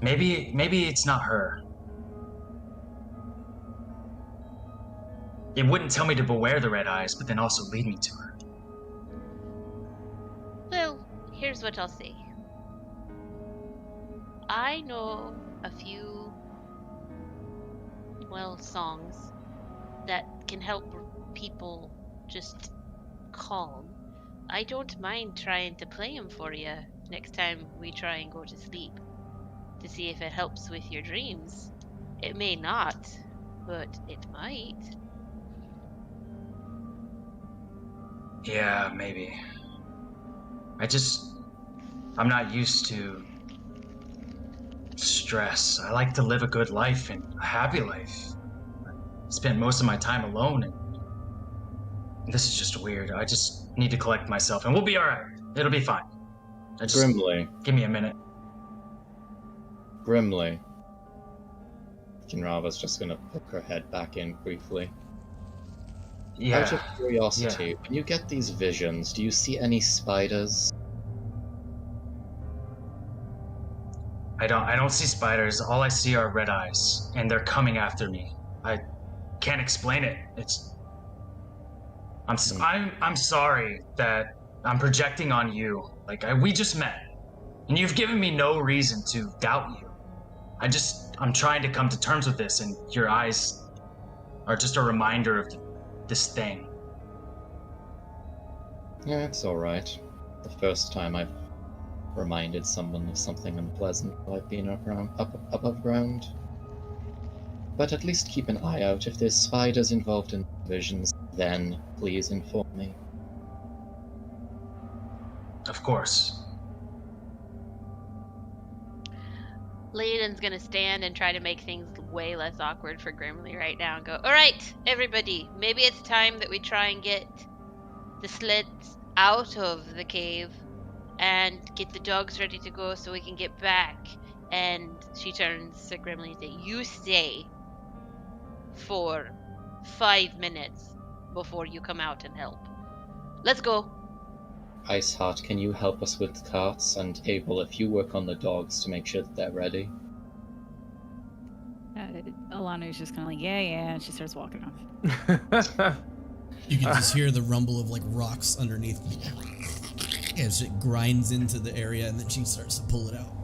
Maybe it's not her. It wouldn't tell me to beware the red eyes, but then also lead me to her. Well, here's what I'll say. I know a few, songs that can help people just calm. I don't mind trying to play them for you next time we try and go to sleep, to see if it helps with your dreams. It may not, but it might. Yeah, maybe. I'm not used to stress. I like to live a good life and a happy life. I spent most of my time alone, and this is just weird. I just need to collect myself, and we'll be alright. It'll be fine. Grimly. Give me a minute. Grimly. Kinrava's just gonna poke her head back in briefly. Yeah. Out of curiosity, when you get these visions, do you see any spiders? I don't see spiders. All I see are red eyes, and they're coming after me. I can't explain it. I'm sorry that I'm projecting on you. Like, we just met, and you've given me no reason to doubt you. I'm trying to come to terms with this, and your eyes are just a reminder of this thing. Yeah, it's alright. The first time I've reminded someone of something unpleasant while I've been above ground. But at least keep an eye out. If there's spiders involved in visions, then please inform me. Of course. Layden's gonna stand and try to make things way less awkward for Grimly right now and go, alright, everybody, maybe it's time that we try and get the sleds out of the cave and get the dogs ready to go so we can get back. And she turns to Grimly and says, you stay for 5 minutes before you come out and help. Let's go. Iceheart, can you help us with the carts? And Abel, if you work on the dogs to make sure that they're ready. Alana's just kind of like, yeah, and she starts walking off. You can just hear the rumble of like rocks underneath as it grinds into the area, and then she starts to pull it out.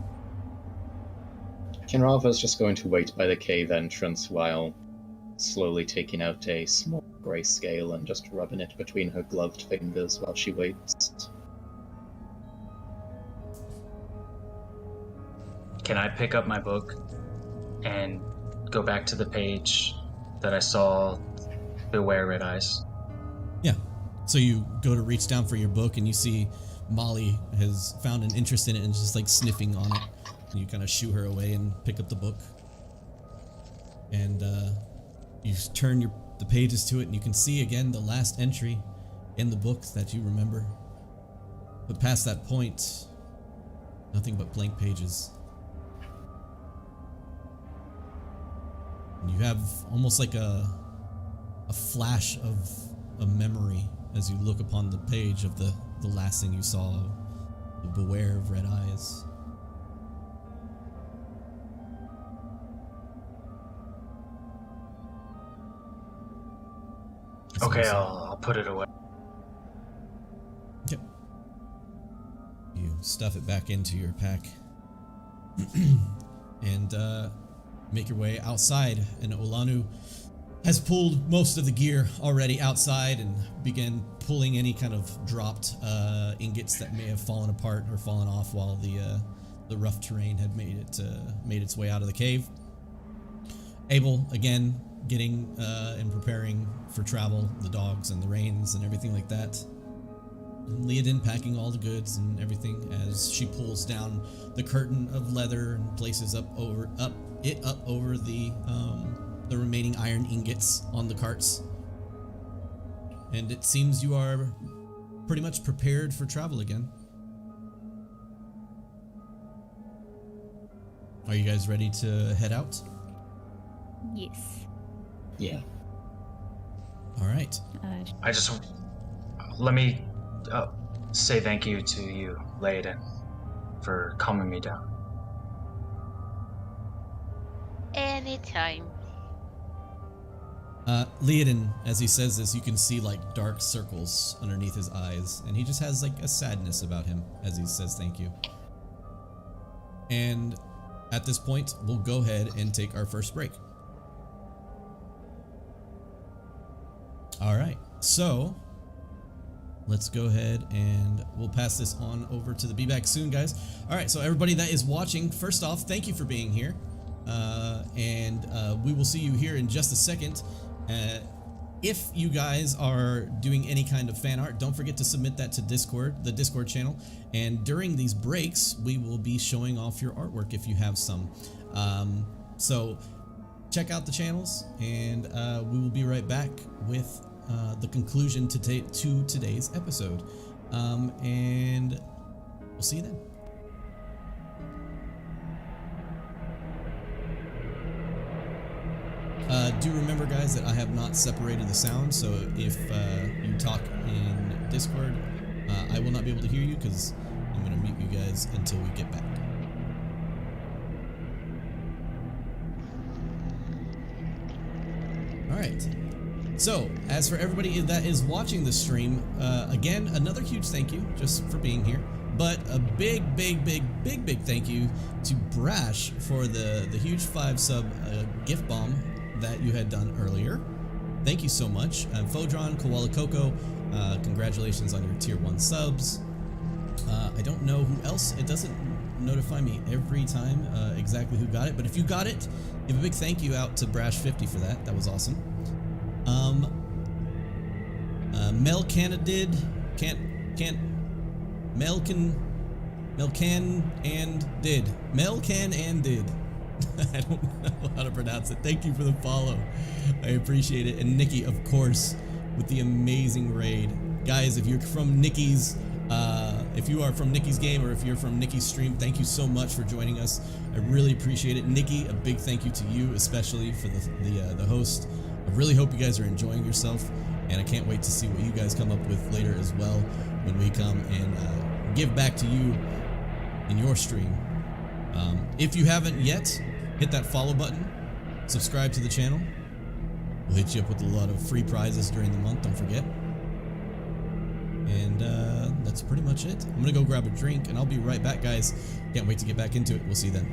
Kinrava's just going to wait by the cave entrance while slowly taking out a small grey scale and just rubbing it between her gloved fingers while she waits. Can I pick up my book and go back to the page that I saw Beware Red Eyes? Yeah. So you go to reach down for your book, and you see Molly has found an interest in it and is just like sniffing on it. And you kind of shoo her away and pick up the book. And you turn the pages to it, and you can see again the last entry in the book that you remember. But past that point, nothing but blank pages. And you have almost like a flash of a memory as you look upon the page of the last thing you saw, the Beware of Red Eyes. Okay, I'll put it away. Okay. stuff it back into your pack and make your way outside. And Olanu has pulled most of the gear already outside and began pulling any kind of dropped ingots that may have fallen apart or fallen off while the rough terrain had made its way out of the cave. Abel, again, getting and preparing for travel, the dogs and the reins and everything like that. And Leodin packing all the goods and everything as she pulls down the curtain of leather and places up over the remaining iron ingots on the carts. And it seems you are pretty much prepared for travel again. Are you guys ready to head out? Yes. Yeah. All right. I just let me say thank you to you, Layden, for calming me down. Anytime. Leodin, as he says this, you can see like dark circles underneath his eyes, and he just has like a sadness about him as he says thank you. And at this point, we'll go ahead and take our first break. All right, so let's go ahead and we'll pass this on over to the Be Back Soon guys. All right, so everybody that is watching, first off, thank you for being here. And we will see you here in just a second. If you guys are doing any kind of fan art, don't forget to submit that to Discord, the Discord channel. And during these breaks, we will be showing off your artwork if you have some. So check out the channels, and we will be right back with the conclusion to today's episode. And we'll see you then. Do remember, guys, that I have not separated the sound, so if you talk in Discord, I will not be able to hear you because I'm going to mute you guys until we get back. Alright, so as for everybody that is watching the stream, again, another huge thank you just for being here. But a big thank you to Brash for the huge 5-sub gift bomb that you had done earlier. Thank you so much. Fodron, Koala Coco, congratulations on your tier 1 subs. I don't know who else. It doesn't notify me every time exactly who got it, but if you got it, give a big thank you out to Brash50 for that. That was awesome. Mel Canadid, Melcan and did. I don't know how to pronounce it. Thank you for the follow. I appreciate it. And Nikki, of course, with the amazing raid. Guys, if you're from Nikki's, if you are from Nikki's game or if you're from Nikki's stream, thank you so much for joining us. I really appreciate it. Nikki, a big thank you to you, especially for the host. I really hope you guys are enjoying yourself, and I can't wait to see what you guys come up with later as well when we come and give back to you in your stream. If you haven't yet, hit that follow button, subscribe to the channel. We'll hit you up with a lot of free prizes during the month, don't forget. And that's pretty much it. I'm gonna go grab a drink and I'll be right back, guys. Can't wait to get back into it. We'll see you then.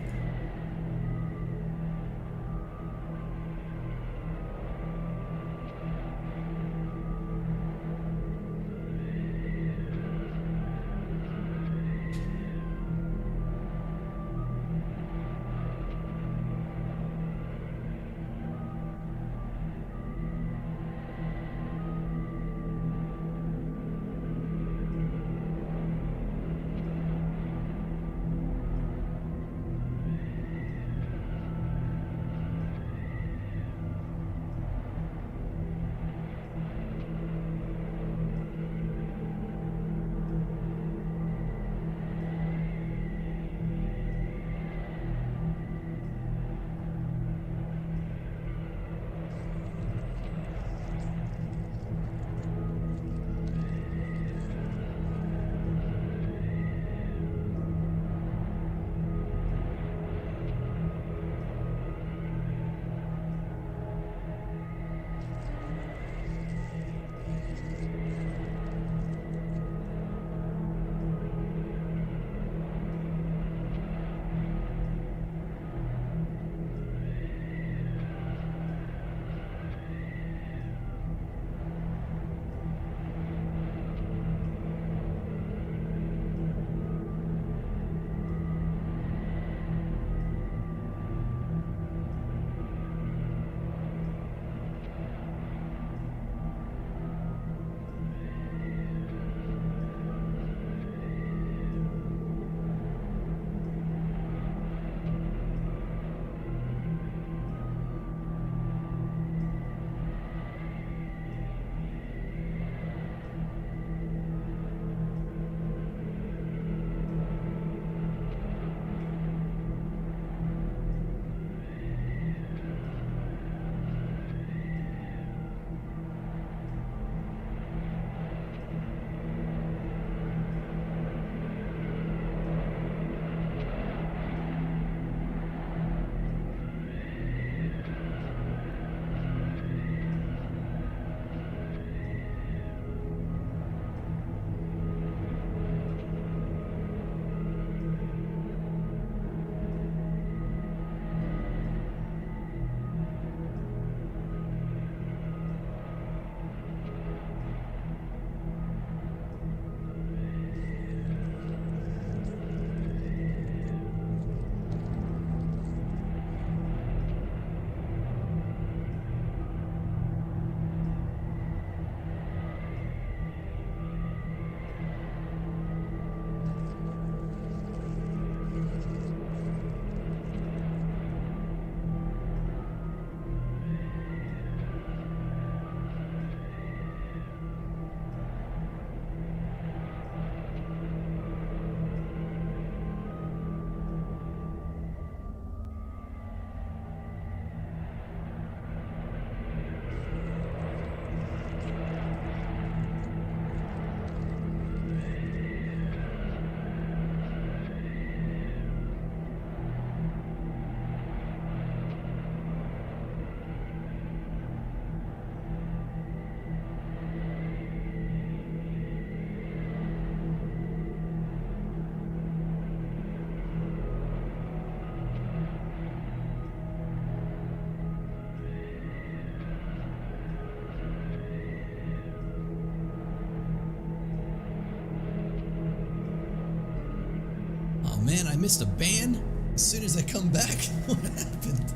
man, I missed a ban as soon as I come back. What happened?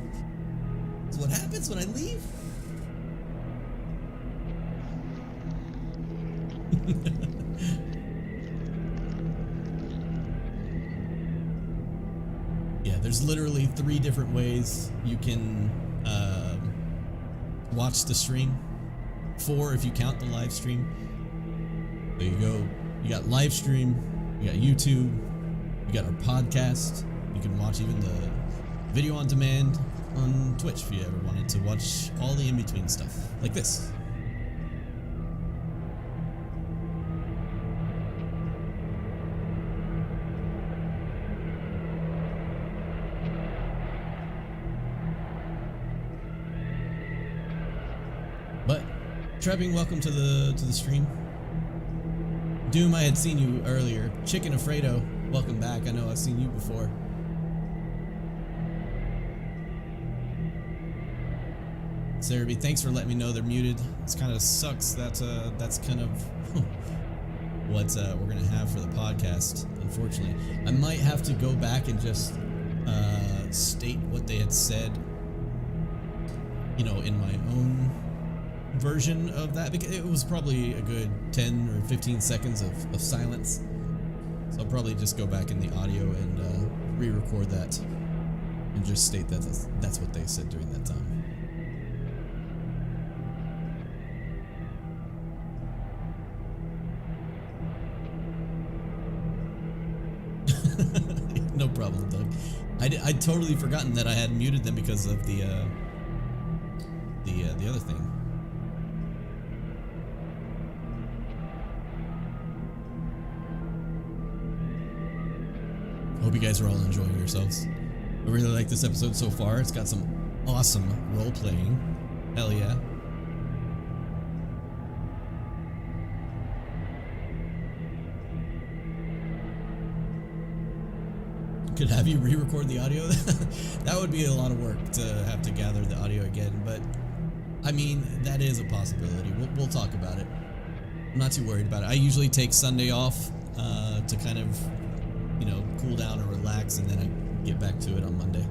Is what happens when I leave? Yeah, there's literally 3 different ways you can watch the stream. 4 if you count the live stream. There you go. You got live stream, you got YouTube, you got our podcast. You can watch even the video on demand on Twitch if you ever wanted to watch all the in-between stuff, like this. But Trebbing, welcome to the stream. Doom, I had seen you earlier. Chicken Alfredo, welcome back. I know I've seen you before. Cerebi, thanks for letting me know they're muted. This kind of sucks. That's kind of what we're gonna have for the podcast, unfortunately. I might have to go back and just state what they had said, you know, in my own version of that, because it was probably a good 10 or 15 seconds of silence. So I'll probably just go back in the audio and re-record that and just state that that's what they said during that time. No problem, Doug. I'd totally forgotten that I had muted them because of the other thing. Hope you guys are all enjoying yourselves. I really like this episode so far. It's got some awesome role playing. Hell yeah. Could have you re-record the audio? That would be a lot of work to have to gather the audio again, but I mean, that is a possibility. We'll talk about it. I'm not too worried about it. I usually take Sunday off to kind of, you know, cool down or relax, and then I get back to it on Monday.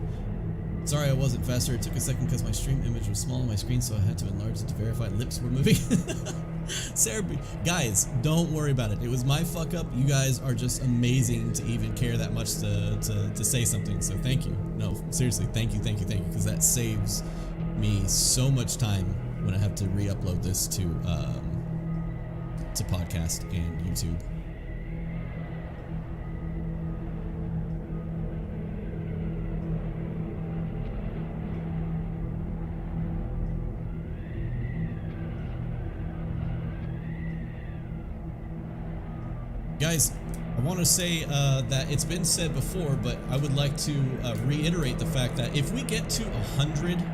Sorry I wasn't faster. It took a second because my stream image was small on my screen, so I had to enlarge it to verify lips were moving. Sarah, guys, don't worry about it. It was my fuck up. You guys are just amazing to even care that much to say something, so thank you. No, seriously, thank you, because that saves me so much time when I have to re-upload this to podcast and YouTube. Guys, I want to say that it's been said before, but I would like to reiterate the fact that if we get to 100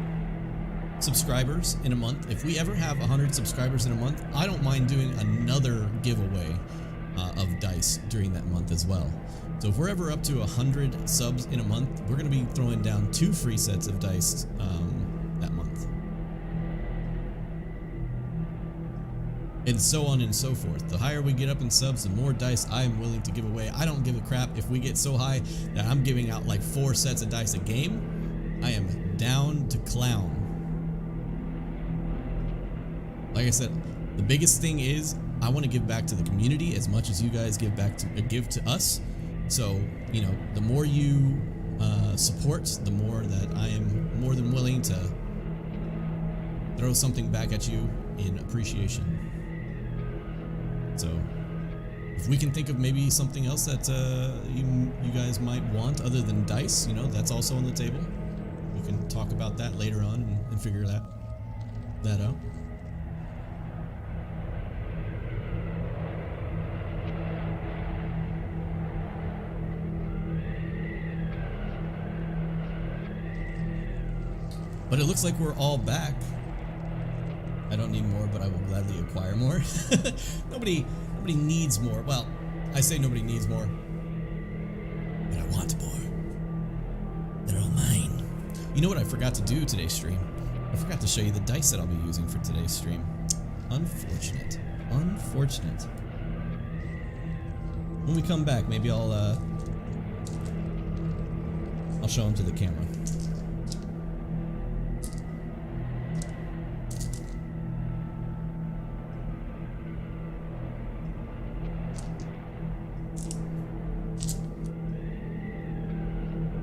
subscribers in a month, if we ever have 100 subscribers in a month, I don't mind doing another giveaway of dice during that month as well. So if we're ever up to 100 subs in a month, we're going to be throwing down 2 free sets of dice that month. And so on and so forth. The higher we get up in subs, the more dice I am willing to give away. I don't give a crap if we get so high that I'm giving out like 4 sets of dice a game. I am down to clown. Like I said, the biggest thing is I want to give back to the community as much as you guys give to us. So, you know, the more you support, the more that I am more than willing to throw something back at you in appreciation. So, if we can think of maybe something else that you guys might want other than dice, you know, that's also on the table. We can talk about that later on and figure that out. But it looks like we're all back. I don't need more, but I will gladly acquire more. Nobody needs more. Well, I say nobody needs more, but I want more. They're all mine. You know what I forgot to do today's stream? I forgot to show you the dice that I'll be using for today's stream. Unfortunate. When we come back, maybe I'll I'll show them to the camera.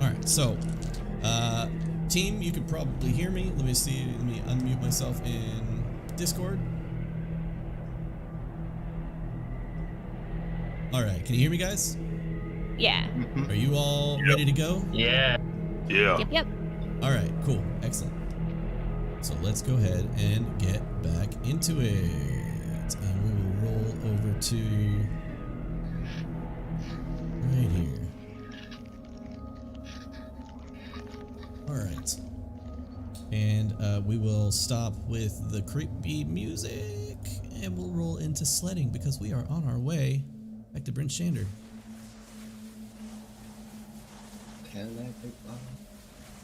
Alright, so, team, you could probably hear me. Let me see, let me unmute myself in Discord. Alright, can you hear me, guys? Yeah. Are you all ready to go? Yeah. Yeah. Yep. Alright, cool, excellent. So let's go ahead and get back into it. And we will roll over to right here. Alright. And we will stop with the creepy music and we'll roll into sledding because we are on our way back to Bryn Shander.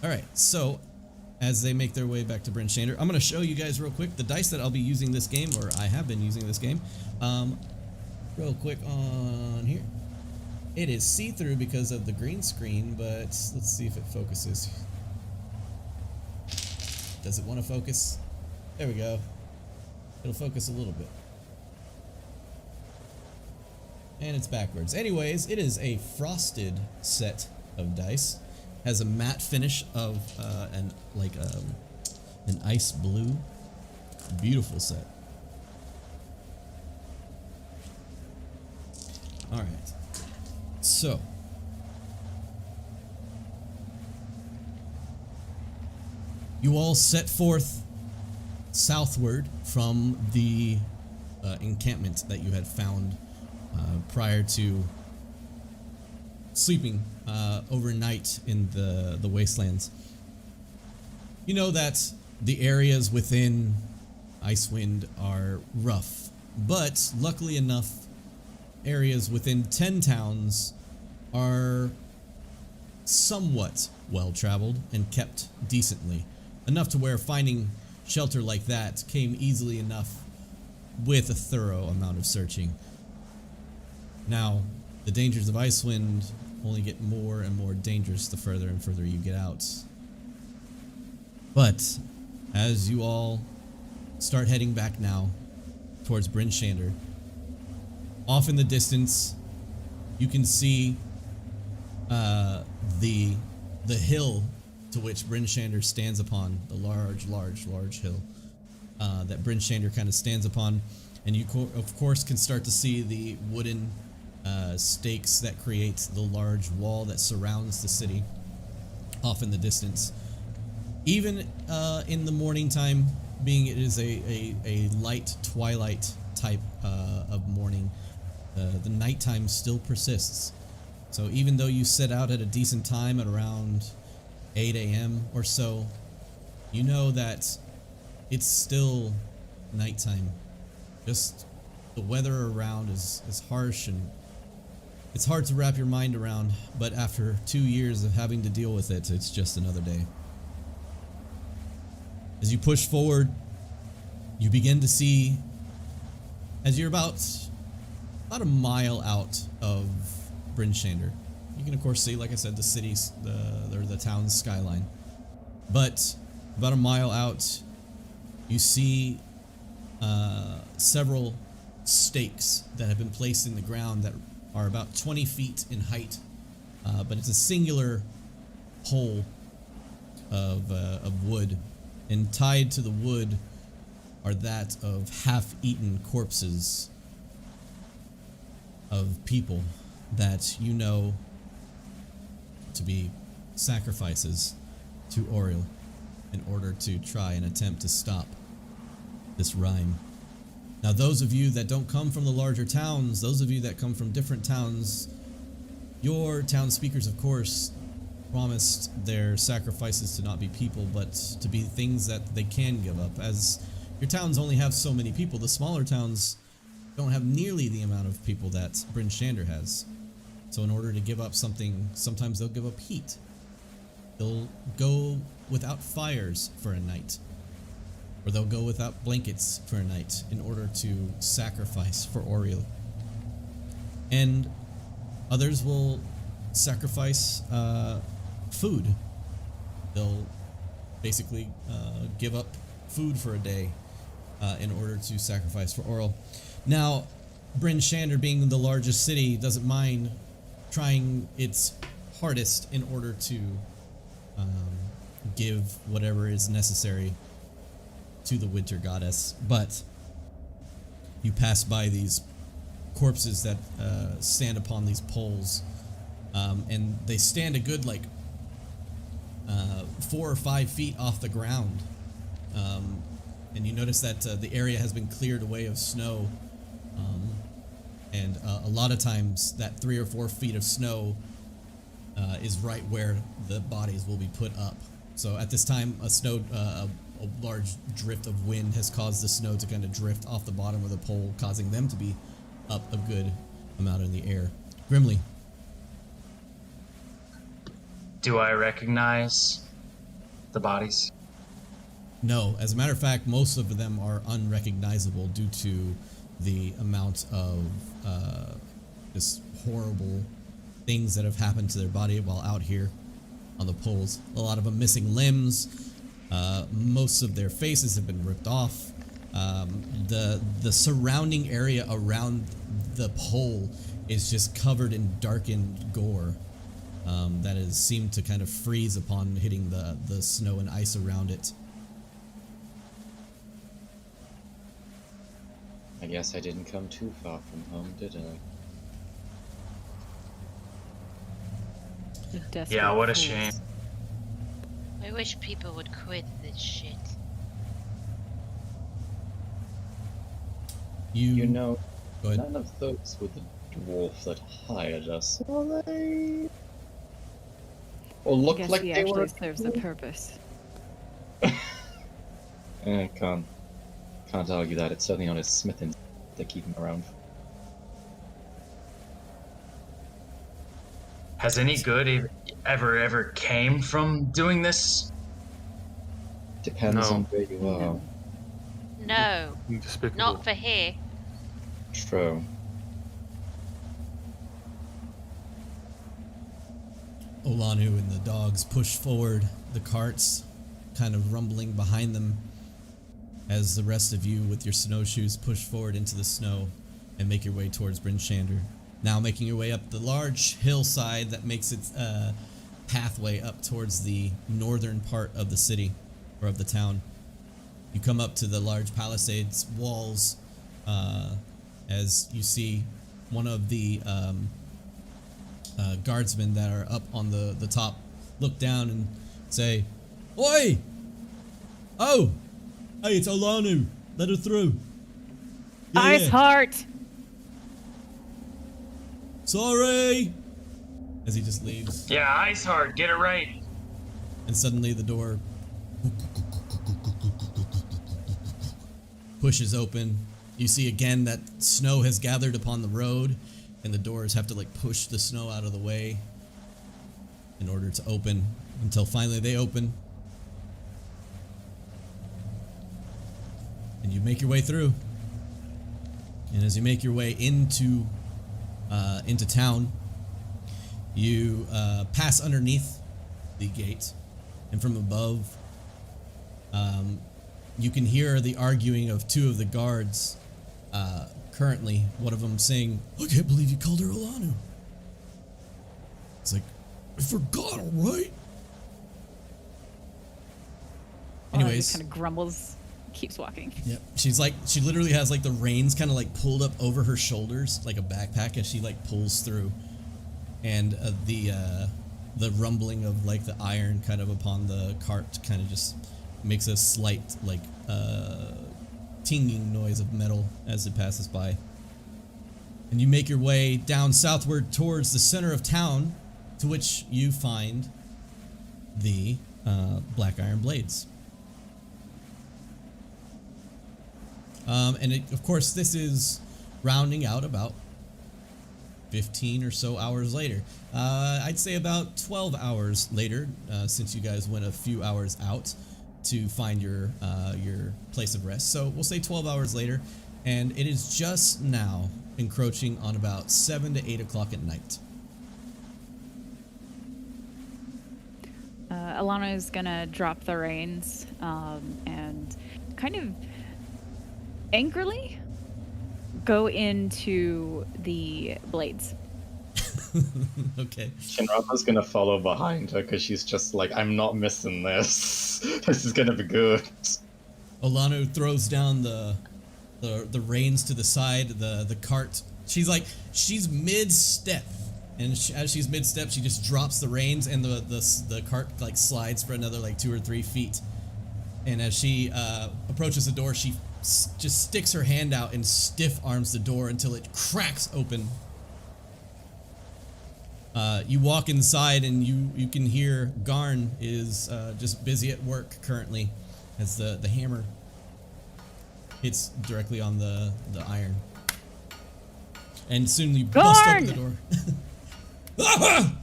Alright, so as they make their way back to Bryn Shander, I'm going to show you guys real quick the dice that I'll be using this game, or I have been using this game. Real quick on here. It is see-through because of the green screen, but let's see if it focuses. Does it want to focus? There we go. It'll focus a little bit. And it's backwards. Anyways, it is a frosted set of dice. Has a matte finish of an ice blue. Beautiful set. All right. So you all set forth southward from the encampment that you had found prior to sleeping overnight in the wastelands. You know that the areas within Icewind are rough, but luckily enough, areas within 10 towns are somewhat well-traveled and kept decently. Enough to where finding shelter like that came easily enough with a thorough amount of searching. Now, the dangers of Icewind only get more and more dangerous the further and further you get out. But as you all start heading back now towards Bryn Shander, off in the distance you can see the hill to which Bryn Shander stands upon, the large hill that Bryn Shander kind of stands upon, and you of course can start to see the wooden stakes that create the large wall that surrounds the city off in the distance. Even in the morning time, being it is a light twilight type of morning, the nighttime still persists. So even though you set out at a decent time at around 8 a.m. or so, you know that it's still nighttime. Just the weather around is harsh and it's hard to wrap your mind around, but after 2 years of having to deal with it, it's just another day. As you push forward, you begin to see, as you're about a mile out of Bryn Shander, you can of course see, like I said, the city's, the town's skyline. But about a mile out, you see several stakes that have been placed in the ground that are about 20 feet in height, but it's a singular pole of wood, and tied to the wood are that of half-eaten corpses of people that you know to be sacrifices to Oriel in order to try and attempt to stop this rime. Now, those of you that don't come from the larger towns, those of you that come from different towns, your town speakers, of course, promised their sacrifices to not be people, but to be things that they can give up. As your towns only have so many people, the smaller towns don't have nearly the amount of people that Bryn Shander has. So in order to give up something, sometimes they'll give up heat. They'll go without fires for a night. Or they'll go without blankets for a night in order to sacrifice for Oriel. And others will sacrifice food. They'll basically give up food for a day in order to sacrifice for Oral. Now, Bryn Shander, being the largest city, doesn't mind trying its hardest in order to give whatever is necessary to the winter goddess. But you pass by these corpses that stand upon these poles, and they stand a good 4 or 5 feet off the ground, and you notice that the area has been cleared away of snow, and a lot of times that 3 or 4 feet of snow is right where the bodies will be put up. So at this time, a large drift of wind has caused the snow to kind of drift off the bottom of the pole, causing them to be up a good amount in the air. Grimly. Do I recognize the bodies? No, as a matter of fact, most of them are unrecognizable due to the amount of just horrible things that have happened to their body while out here on the poles. A lot of them missing limbs. Most of their faces have been ripped off. The surrounding area around the pole is just covered in darkened gore that has seemed to kind of freeze upon hitting the snow and ice around it. I guess I didn't come too far from home, did I? The desperate Yeah, what a fools. shame. I wish people would quit this shit. You know, Go ahead. none of those were the dwarf that hired us, are they? Or I look guess like he they actually were. serves a purpose. Can't argue that. It's certainly not his smithing they keep him around. Has any good ever came from doing this? Depends No. on where you are. No, Despicable. not for here. True. Olanu and the dogs push forward, the carts kind of rumbling behind them as the rest of you with your snowshoes push forward into the snow and make your way towards Bryn Shander. Now making your way up the large hillside that makes its pathway up towards the northern part of the city, or of the town. You come up to the large palisades walls as you see one of the guardsmen that are up on the top look down and say, "Oi! Oh! Hey, it's Olanu. Let her through." Ice Heart! Sorry! As he just leaves. Yeah, Iceheart, get it right. And suddenly the door pushes open. You see again that snow has gathered upon the road, and the doors have to push the snow out of the way in order to open, until finally they open. And you make your way through. And as you make your way into town, you pass underneath the gate, and from above, you can hear the arguing of two of the guards. Currently, one of them saying, "I can't believe you called her Olanu." It's like, "I forgot, all right." Anyways, Kind of grumbles, keeps walking. yep. She literally has the reins kind of pulled up over her shoulders like a backpack as she pulls through, and the rumbling of the iron kind of upon the cart kind of just makes a slight tinging noise of metal as it passes by. And you make your way down southward towards the center of town, to which you find the black iron blades. Of course, this is rounding out about 15 or so hours later. I'd say about 12 hours later, since you guys went a few hours out to find your place of rest. So we'll say 12 hours later, and it is just now encroaching on about 7 to 8 o'clock at night. Alana's gonna drop the reins and kind of angrily go into the blades. Okay. Shinraba's gonna follow behind her because she's just like, I'm not missing this. This is gonna be good. Olano throws down the reins to the side, the cart. She's mid-step, and as she's mid-step, she just drops the reins, and the cart like slides for another like 2 or 3 feet. And as she approaches the door, she just sticks her hand out and stiff arms the door until it cracks open. You walk inside, and you can hear Garn is just busy at work currently, as the hammer hits directly on the iron. And soon you bust open the door. Ah!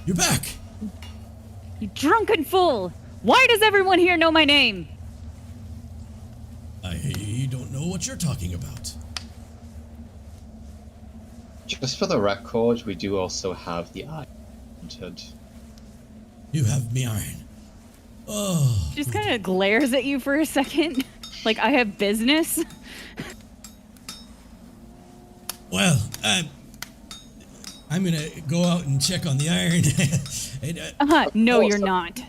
You're back! You drunken fool! Why does everyone here know my name? I don't know what you're talking about. Just for the record, we do also have the iron entered. You have me iron. Oh. She just kind of glares at you for a second, like I have business. Well, I'm gonna go out and check on the iron. And, No, you're not.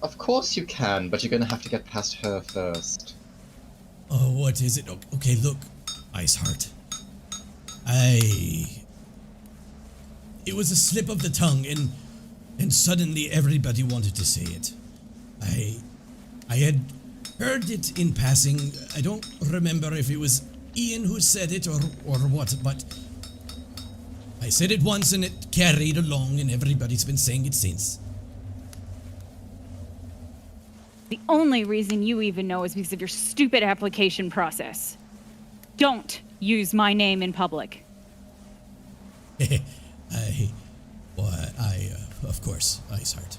Of course you can, but you're gonna have to get past her first. Oh, what is it? Okay, look, Iceheart. It was a slip of the tongue, and suddenly everybody wanted to say it. I had heard it in passing. I don't remember if it was Ian who said it or what, but I said it once and it carried along, and everybody's been saying it since. The only reason you even know is because of your stupid application process. Don't use my name in public. Of course, Iceheart.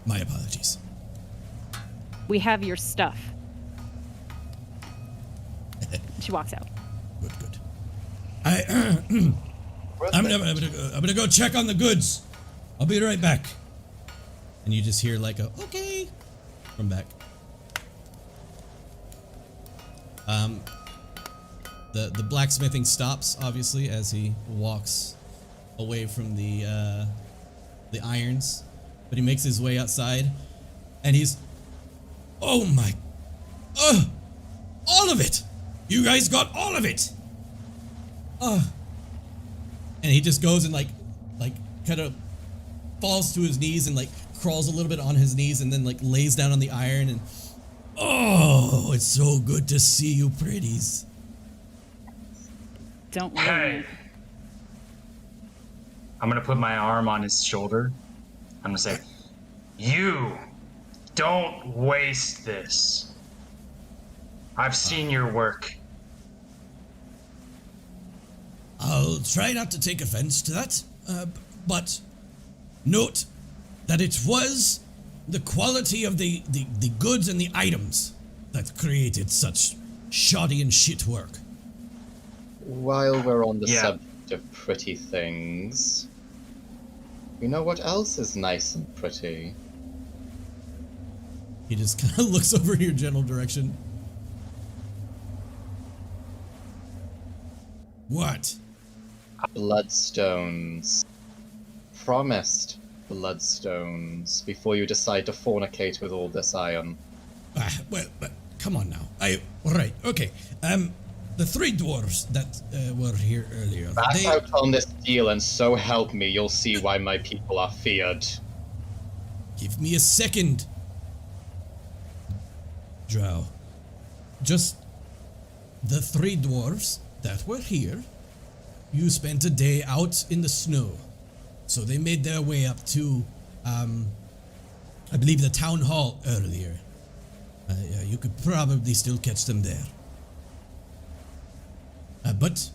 My apologies. We have your stuff. She walks out. Good. I'm gonna go check on the goods. I'll be right back. And you just hear like a okay from back. The blacksmithing stops obviously as he walks away from the irons, but he makes his way outside, and he's, oh my, all of it. You guys got all of it. And he just goes and like kind of falls to his knees and like crawls a little bit on his knees and then like lays down on the iron and, oh, it's so good to see you pretties. Don't worry. Hey. I'm gonna put my arm on his shoulder. I'm gonna say, you don't waste this. I've seen your work. I'll try not to take offense to that, but note that it was the quality of the goods and the items that created such shoddy and shit work. While we're on the subject of pretty things, you know what else is nice and pretty? He just kind of looks over in your general direction. What? Bloodstones. Promised bloodstones before you decide to fornicate with all this iron. Well, but come on now. Right, okay. The 3 dwarves that were here earlier. Back out on this deal, and so help me, you'll see why my people are feared. Give me a second, Drow. Just the 3 dwarves that were here. You spent a day out in the snow, so they made their way up to, I believe the town hall earlier. You could probably still catch them there. But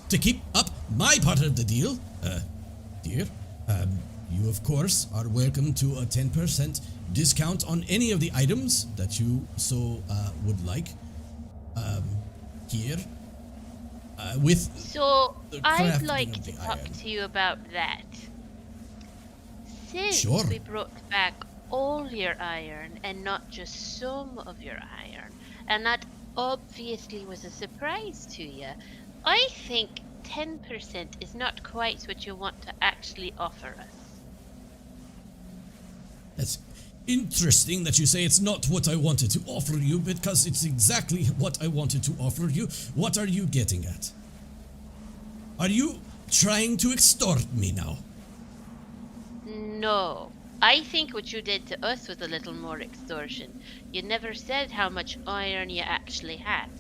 to keep up my part of the deal, dear, you of course are welcome to a 10% discount on any of the items that you so would like. Here, So the I'd crafting like of to the talk iron. to you about that. since Sure. we brought back all your iron and not just some of your iron, and that obviously was a surprise to you, I think 10% is not quite what you want to actually offer us. That's interesting that you say it's not what I wanted to offer you, because it's exactly what I wanted to offer you. What are you getting at? Are you trying to extort me now? No. I think what you did to us was a little more extortion. You never said how much iron you actually had.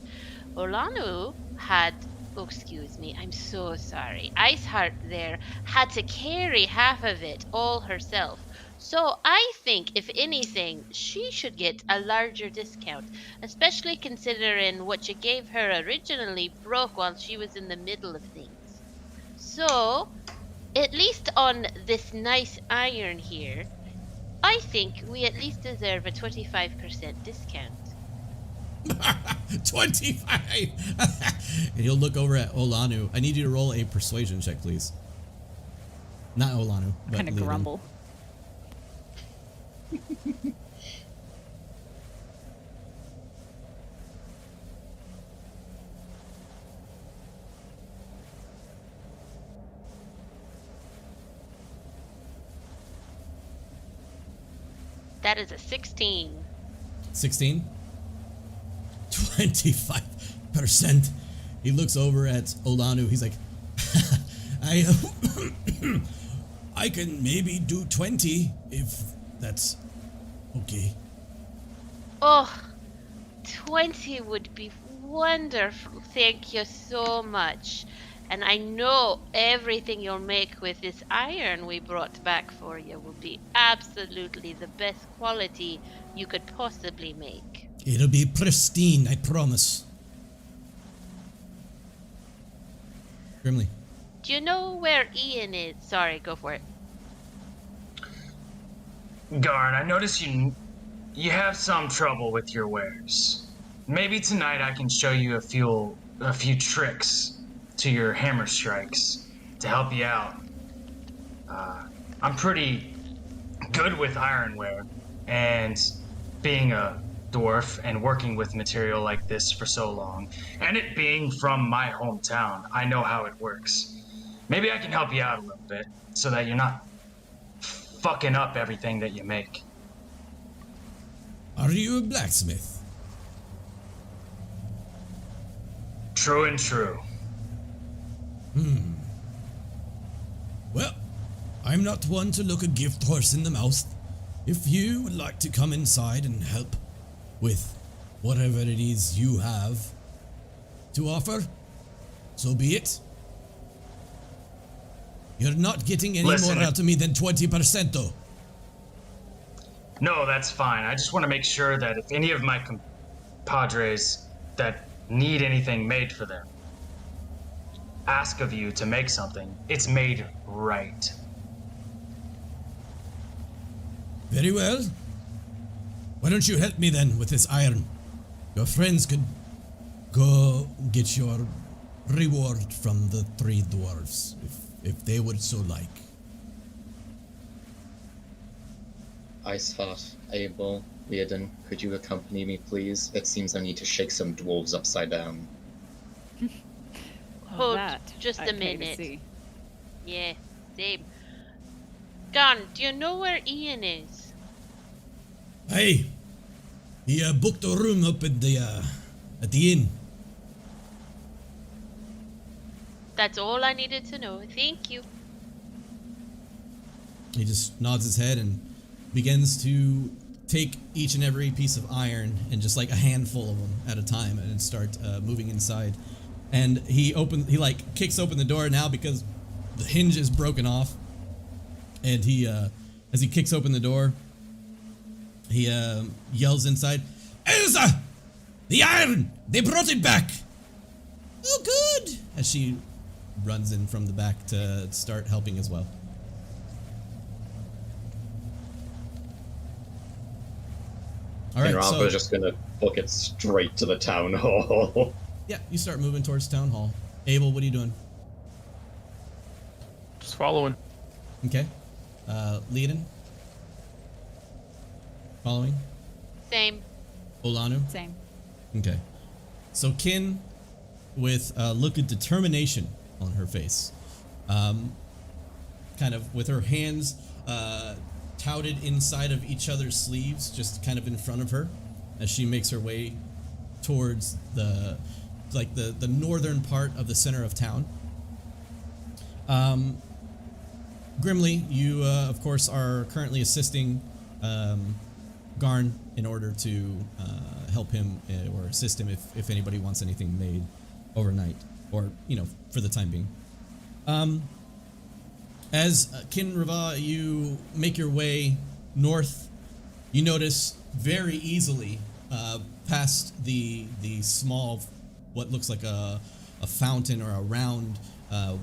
Olanu had, oh, excuse me, I'm so sorry. Iceheart there had to carry half of it all herself. So I think, if anything, she should get a larger discount, especially considering what you gave her originally broke while she was in the middle of things. So, at least on this nice iron here, I think we at least deserve a 25% discount. 25! And he'll look over at Olanu. I need you to roll a persuasion check, please. Not Olanu, but Kind of Leland. grumble. That is a 16. 16? 25%. He looks over at Olanu. He's like, I can maybe do 20 if that's okay. Oh, 20 would be wonderful. Thank you so much. And I know everything you'll make with this iron we brought back for you will be absolutely the best quality you could possibly make. It'll be pristine, I promise. Grimly. Do you know where Ian is? Sorry, go for it. Garn, I notice you have some trouble with your wares. Maybe tonight I can show you a few tricks to your hammer strikes to help you out. I'm pretty good with ironware, and being a dwarf and working with material like this for so long, and it being from my hometown, I know how it works. Maybe I can help you out a little bit so that you're not fucking up everything that you make. Are you a blacksmith? True and true. Well, I'm not one to look a gift horse in the mouth. If you would like to come inside and help with whatever it is you have to offer, so be it. You're not getting any Listen, more out of me than 20% though. No, that's fine. I just want to make sure that if any of my compadres that need anything made for them ask of you to make something, it's made right. Very well. Why don't you help me then with this iron? Your friends could go get your reward from the three dwarves, if they would so like. Iceheart, Abel, Leoden, could you accompany me, please? It seems I need to shake some dwarves upside down. Hold that just I'd a pay to minute. see. Yeah, same. Don, do you know where Ian is? Hey, he booked a room up at the inn. That's all I needed to know. Thank you. He just nods his head and begins to take each and every piece of iron and just like a handful of them at a time and start moving inside. And he like kicks open the door now because the hinge is broken off. And he, as he kicks open the door, he yells inside, "Elsa! The iron! They brought it back!" "Oh, good!" As she runs in from the back to start helping as well. All right, and so Rampa's just gonna book it straight to the town hall. yeah, you start moving towards town hall. Abel, what are you doing? Just following. Okay. Leoden? Following? Same. Olanu? Same. Okay. So Kin, with a look of determination on her face, kind of with her hands touted inside of each other's sleeves, just kind of in front of her, as she makes her way towards the northern part of the center of town. Grimly, you of course are currently assisting Garn in order to help him or assist him if anybody wants anything made overnight, or for the time being. As Kin Rava, you make your way north, you notice very easily past the small, what looks like a fountain or a round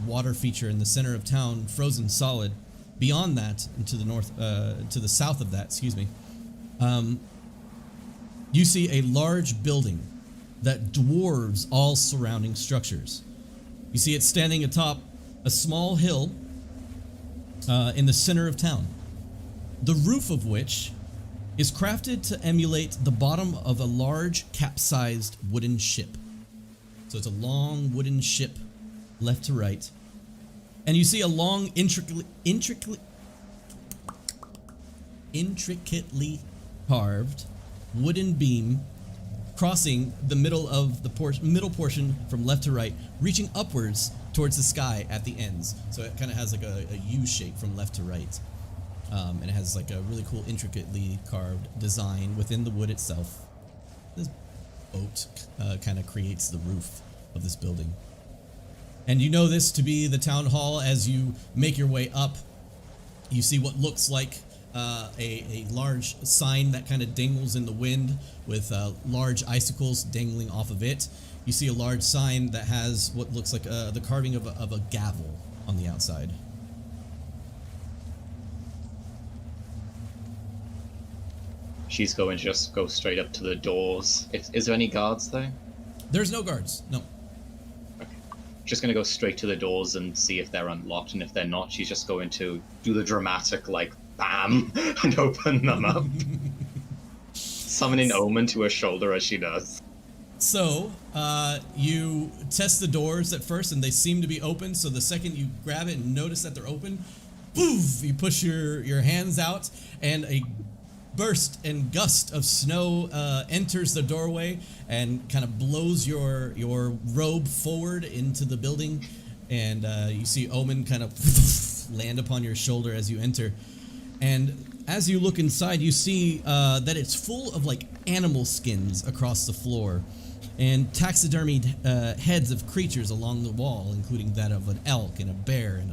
water feature in the center of town, frozen solid. Beyond that, and to the north, to the south of that, excuse me, you see a large building that dwarves all surrounding structures. You see it standing atop a small hill in the center of town, the roof of which is crafted to emulate the bottom of a large capsized wooden ship. So it's a long wooden ship, left to right, and you see a long, intricately carved wooden beam crossing the middle of the middle portion from left to right, reaching upwards towards the sky at the ends. So it kind of has like a U shape from left to right, and it has like a really cool, intricately carved design within the wood itself. This boat kind of creates the roof of this building. And you know this to be the town hall. As you make your way up, you see what looks like a large sign that kind of dangles in the wind with large icicles dangling off of it. You see a large sign that has what looks like the carving of a gavel on the outside. She's going to just go straight up to the doors. Is there any guards there? There's no guards, no. Just gonna go straight to the doors and see if they're unlocked, and if they're not, she's just going to do the dramatic, like, bam, and open them up. Summoning Omen to her shoulder as she does. So, you test the doors at first, and they seem to be open, so the second you grab it and notice that they're open, poof, you push your hands out, and a burst and gust of snow enters the doorway and kind of blows your robe forward into the building, and you see Omen kind of land upon your shoulder as you enter. And as you look inside, you see that it's full of like animal skins across the floor, and taxidermied heads of creatures along the wall, including that of an elk and a bear and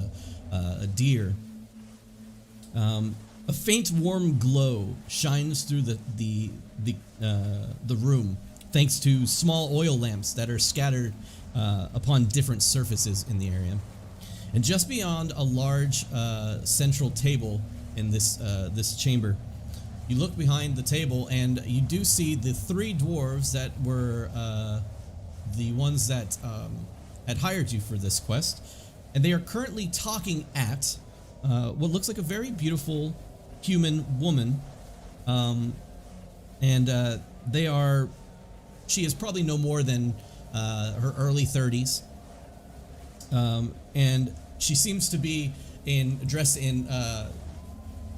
a deer. A faint warm glow shines through the room, thanks to small oil lamps that are scattered upon different surfaces in the area. And just beyond a large central table in this chamber, you look behind the table and you do see the three dwarves that were the ones that had hired you for this quest, and they are currently talking at what looks like a very beautiful human woman, and she is probably no more than her early 30s, and she seems to be dressed in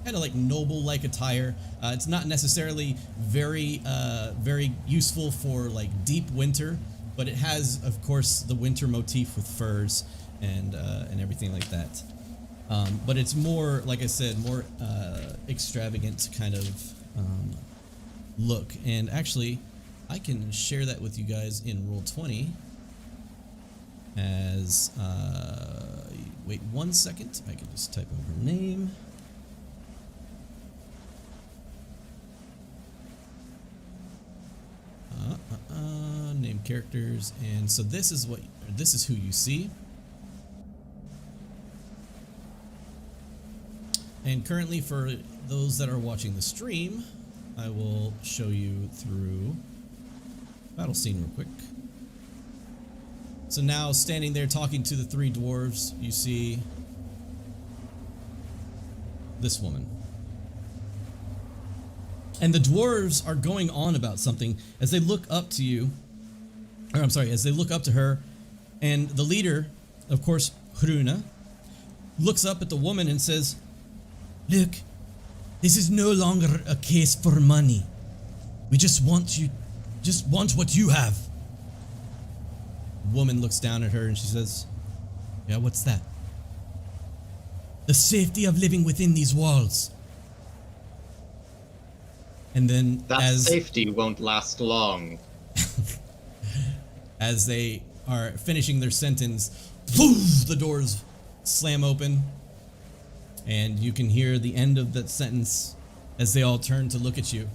kind of like noble-like attire. It's not necessarily very useful for like deep winter, but it has, of course, the winter motif with furs and everything like that. But it's more, like I said, more extravagant kind of look. And actually, I can share that with you guys in Roll20 as, wait 1 second, I can just type in her name. Name characters, and so this is who you see. And currently, for those that are watching the stream, I will show you through battle scene real quick. So now, standing there talking to the three dwarves, you see this woman. And the dwarves are going on about something as they look up to you. Or I'm sorry, as they look up to her. And the leader, of course, Hruna, looks up at the woman and says, "Look, this is no longer a case for money. We just want what you have." The woman looks down at her and she says, "Yeah, what's that?" "The safety of living within these walls." And then That safety won't last long. as they are finishing their sentence, poof, the doors slam open, and you can hear the end of that sentence as they all turn to look at you.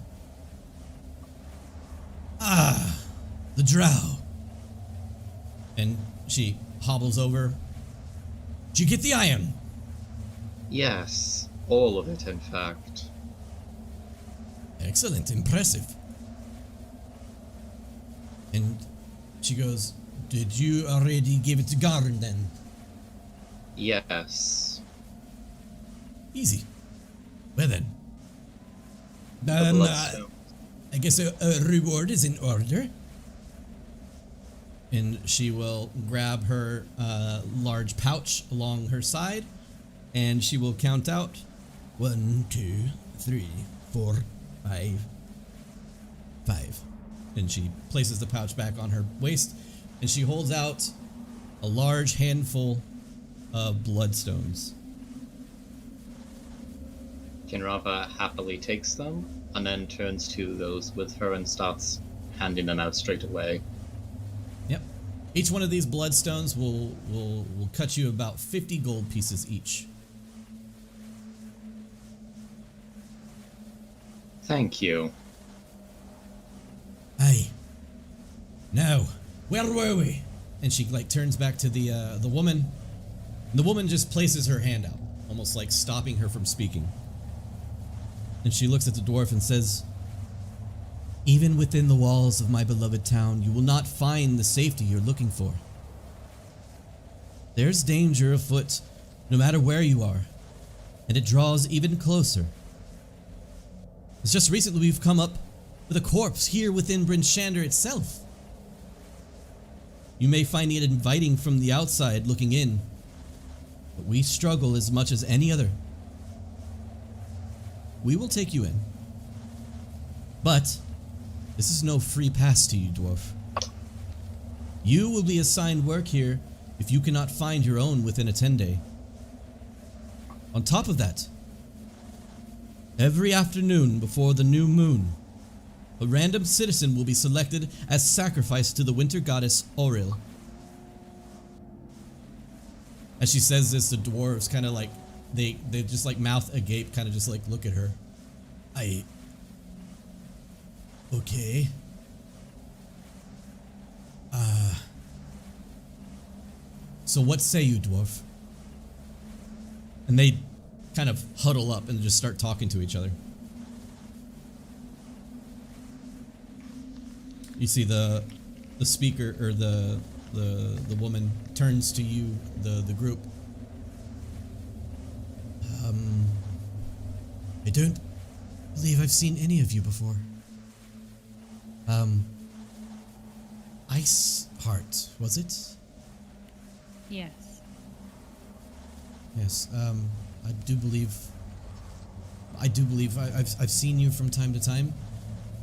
"Ah, the drow." And she hobbles over. "Did you get the iron?" Yes, all of it, in fact. "Excellent, impressive." And she goes, "Did you already give it to Garn then?" Yes. "Easy. Well then. The bloodstone. I guess a reward is in order." And she will grab her large pouch along her side, and she will count out 1, 2, 3, 4, 5. And she places the pouch back on her waist, and she holds out a large handful of bloodstones. Kinrava happily takes them, and then turns to those with her and starts handing them out straight away. Yep. Each one of these bloodstones will cut you about 50 gold pieces each. Thank you. Aye. Now, where were we? And she turns back to the woman. And the woman just places her hand out, almost like stopping her from speaking. And she looks at the dwarf and says, "Even within the walls of my beloved town, you will not find the safety you're looking for. There's danger afoot, no matter where you are, and it draws even closer. It's just recently we've come up with a corpse here within Bryn Shander itself. You may find it inviting from the outside looking in, but we struggle as much as any other. We will take you in. But this is no free pass to you, dwarf. You will be assigned work here if you cannot find your own within a 10-day. On top of that, every afternoon before the new moon, a random citizen will be selected as sacrifice to the winter goddess Oril." As she says this, the dwarves kind of like, they just like mouth agape, kind of just like look at her. Okay. So what say you, dwarf? And they kind of huddle up and just start talking to each other. You see the speaker, or the woman turns to you, the group. I don't believe I've seen any of you before. Iceheart, was it? Yes. Yes. I do believe I've seen you from time to time.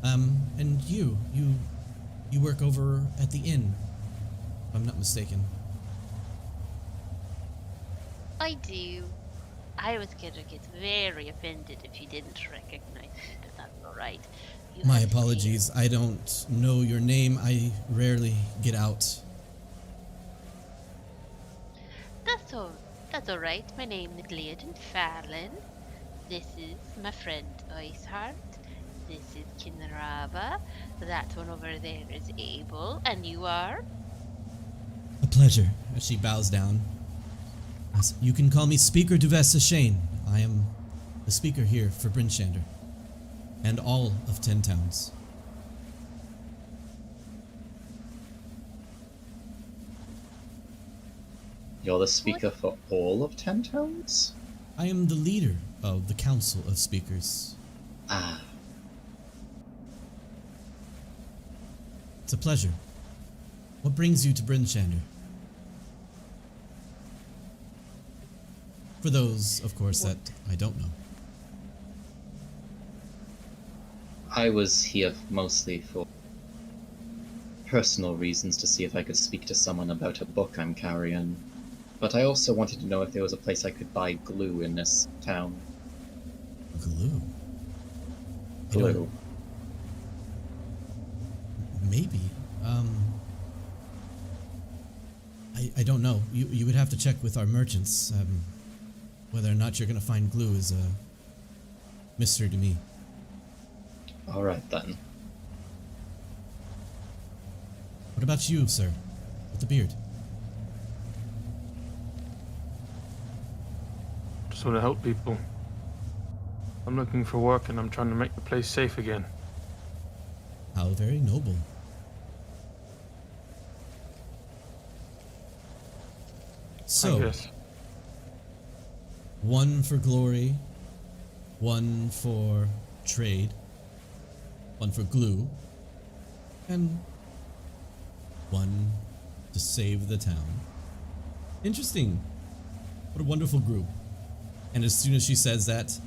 And you work over at the inn, if I'm not mistaken. I do. I was gonna get very offended if you didn't recognize me, but that's alright. My apologies. I don't know your name. I rarely get out. That's alright. My name is Nat1Fun. This is my friend Iceheart. This is Kinrava. That one over there is Abel. And you are? A pleasure. As she bows down. You can call me Speaker Duvessa Shane. I am the speaker here for Bryn Shander and all of 10 towns. You're the speaker for all of 10 towns? I am the leader of the Council of Speakers. Ah. It's a pleasure. What brings you to Bryn Shander? For those, of course, that I don't know. I was here mostly for personal reasons, to see if I could speak to someone about a book I'm carrying. But I also wanted to know if there was a place I could buy glue in this town. Glue? Glue. Maybe. I don't know. You would have to check with our merchants. Whether or not you're going to find glue is a mystery to me. Alright then. What about you, sir? With the beard? Just want to help people. I'm looking for work and I'm trying to make the place safe again. How very noble. So, Yes. one for glory, one for trade, one for glue, and one to save the town. Interesting. What a wonderful group. And as soon as she says that,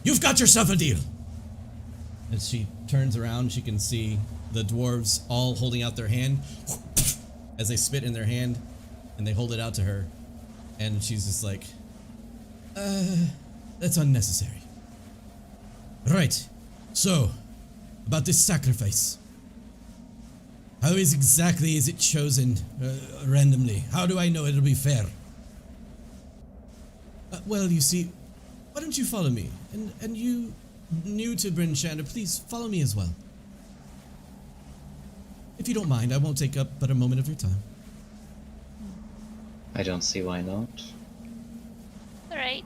you've got yourself a deal! As she turns around, she can see the dwarves all holding out their hand as they spit in their hand and they hold it out to her. And she's just like, that's unnecessary. Right. So, about this sacrifice. How exactly is it chosen randomly? How do I know it'll be fair? Well, you see, why don't you follow me? And you, new to Bryn Shander, please follow me as well. If you don't mind, I won't take up but a moment of your time. I don't see why not. Alright.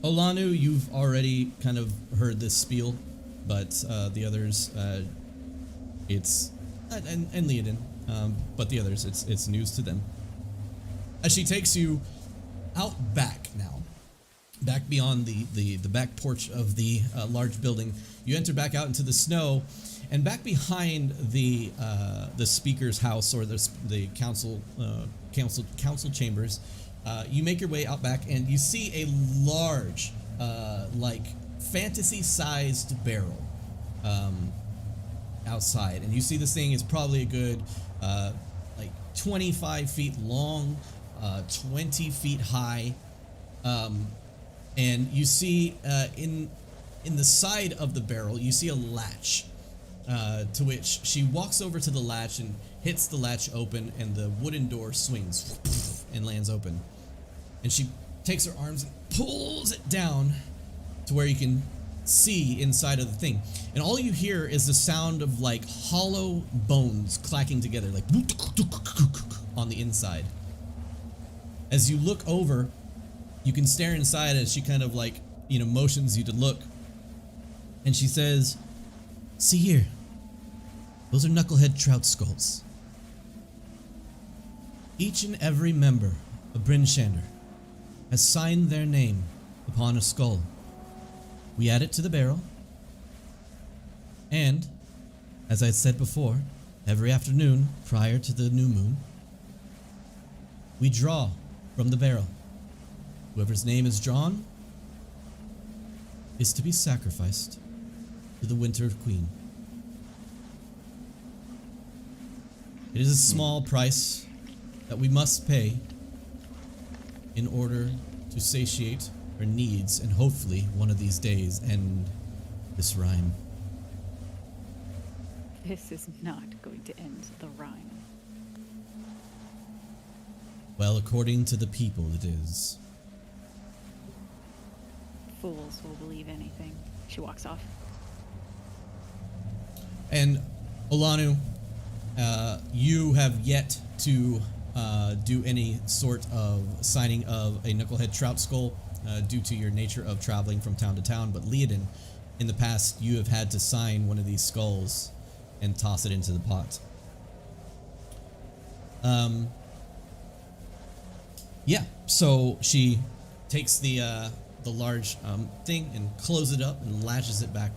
Olanu, you've already kind of heard this spiel, but the others, it's and Leodin, but the others, it's news to them. As she takes you out back now, back beyond the back porch of the large building, you enter back out into the snow, and back behind the speaker's house, or the council chambers. You make your way out back and you see a large, like fantasy-sized barrel outside, and you see this thing is probably a good like 25 feet long, 20 feet high, and you see in the side of the barrel you see a latch, to which she walks over to the latch and hits the latch open, and the wooden door swings and lands open. And she takes her arms and pulls it down to where you can see inside of the thing. And all you hear is the sound of like hollow bones clacking together, like on the inside. As you look over, you can stare inside as she kind of like, motions you to look. And she says, "See here, those are knucklehead trout skulls. Each and every member of Bryn Shander has signed their name upon a skull. We add it to the barrel, and, as I said before, every afternoon prior to the new moon, we draw from the barrel. Whoever's name is drawn is to be sacrificed to the Winter Queen. It is a small price that we must pay in order to satiate her needs and hopefully one of these days end this rhyme." This is not going to end the rhyme. Well, according to the people, it is. Fools will believe anything. She walks off. And Olanu, you have yet to do any sort of signing of a knucklehead trout skull due to your nature of traveling from town to town, but Leodin, in the past, you have had to sign one of these skulls and toss it into the pot. Yeah, so she takes the large thing and closes it up and latches it back,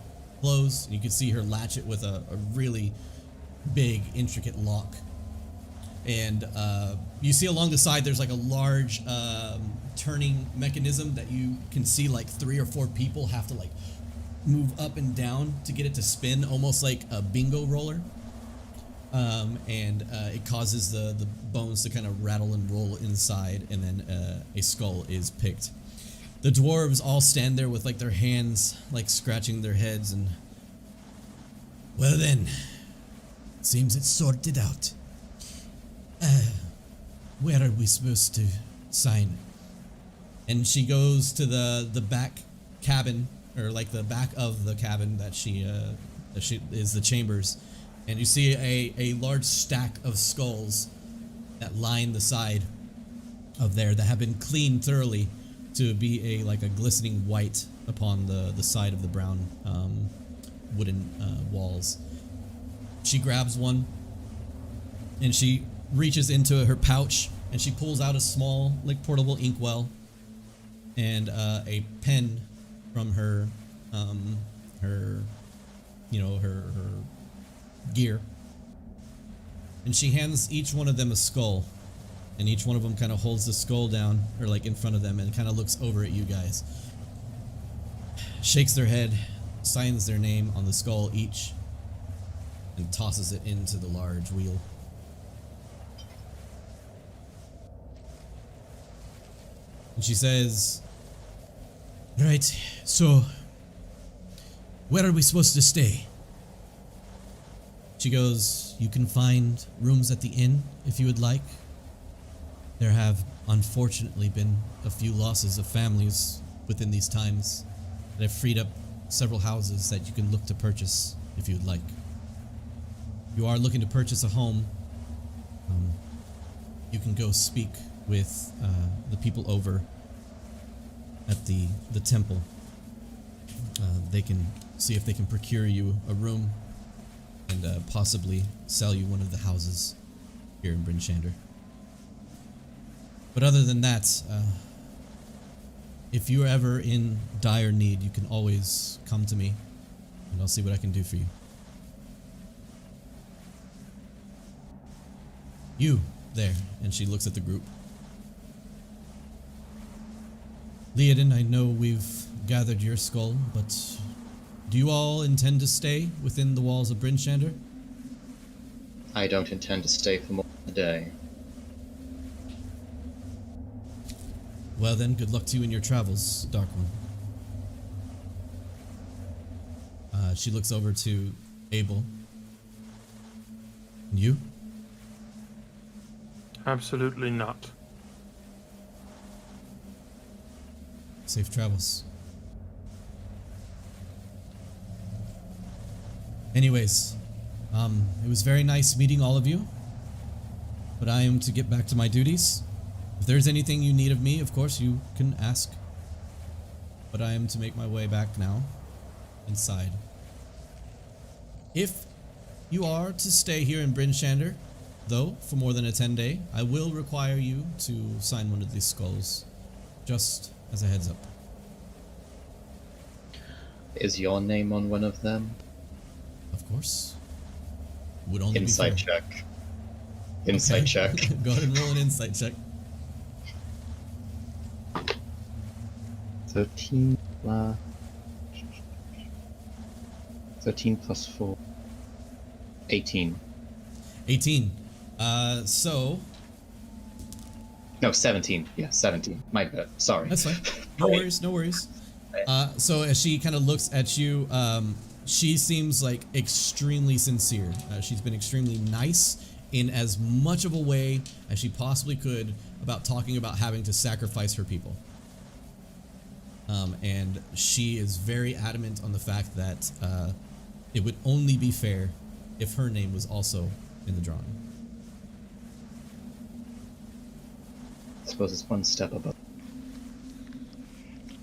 close. You can see her latch it with a really big, intricate lock. And you see along the side there's like a large turning mechanism that you can see like 3 or 4 people have to like move up and down to get it to spin, almost like a bingo roller. It causes the bones to kind of rattle and roll inside, and then a skull is picked. The dwarves all stand there with like their hands like scratching their heads and... Well then, seems it's sorted out. Where are we supposed to sign? And she goes to the back cabin, or like the back of the cabin that she is the chambers, and you see a large stack of skulls that line the side of there that have been cleaned thoroughly to be like a glistening white upon the side of the brown wooden walls. She grabs one and she reaches into her pouch and she pulls out a small like portable inkwell and a pen from her gear, and she hands each one of them a skull, and each one of them kind of holds the skull down or like in front of them and kind of looks over at you guys, shakes their head, signs their name on the skull each, and tosses it into the large wheel. And she says, "Right, so where are we supposed to stay?" She goes, "You can find rooms at the inn if you would like. There have unfortunately been a few losses of families within these times that have freed up several houses that you can look to purchase if you would like. If you are looking to purchase a home, you can go speak with the people over at the temple. They can see if they can procure you a room and possibly sell you one of the houses here in Bryn Shander. But other than that, if you're ever in dire need, you can always come to me, and I'll see what I can do for you. You, there," and she looks at the group. "Leodin, I know we've gathered your skull, but do you all intend to stay within the walls of Bryn Shander?" I don't intend to stay for more than a day. "Well then, good luck to you in your travels, Dark One." She looks over to Abel. "And you?" Absolutely not. "Safe travels." Anyways, it was very nice meeting all of you, but I am to get back to my duties. If there's anything you need of me, of course you can ask, but I am to make my way back now, inside. If you are to stay here in Bryn Shander, though, for more than a 10-day, I will require you to sign one of these skulls, just as a heads up. Is your name on one of them? Of course. Would only Insight be fair. check. Insight Okay. check. Go ahead and roll an insight check. 13 plus 4. 18. 18. So... No, 17. Yeah, 17. My bad. Sorry. That's fine. No worries, no worries. So as she kind of looks at you, she seems like extremely sincere. She's been extremely nice in as much of a way as she possibly could about talking about having to sacrifice her people. And she is very adamant on the fact that it would only be fair if her name was also in the drawing. I suppose it's one step above.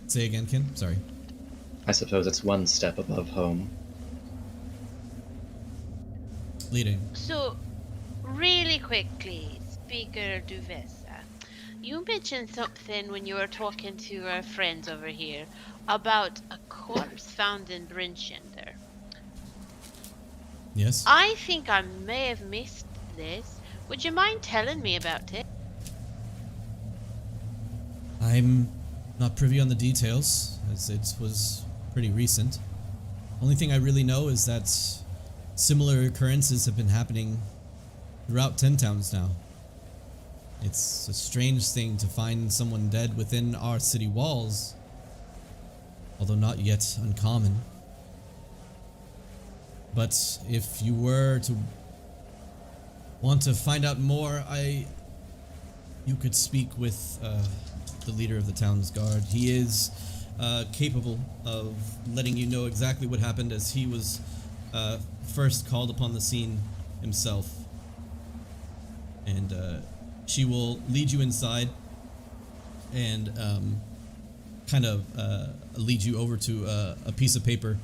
Say again, Ken? Sorry. I suppose it's one step above home. Leading. So, really quickly, Speaker Duvessa, you mentioned something when you were talking to our friends over here about a corpse found in Bryn Shander. Yes? I think I may have missed this. Would you mind telling me about it? I'm not privy on the details, as it was pretty recent. Only thing I really know is that similar occurrences have been happening throughout 10 towns now. It's a strange thing to find someone dead within our city walls, although not yet uncommon. But if you were to want to find out more, you could speak with the leader of the town's guard. He is capable of letting you know exactly what happened, as he was first called upon the scene himself. And she will lead you inside and kind of lead you over to a piece of paper.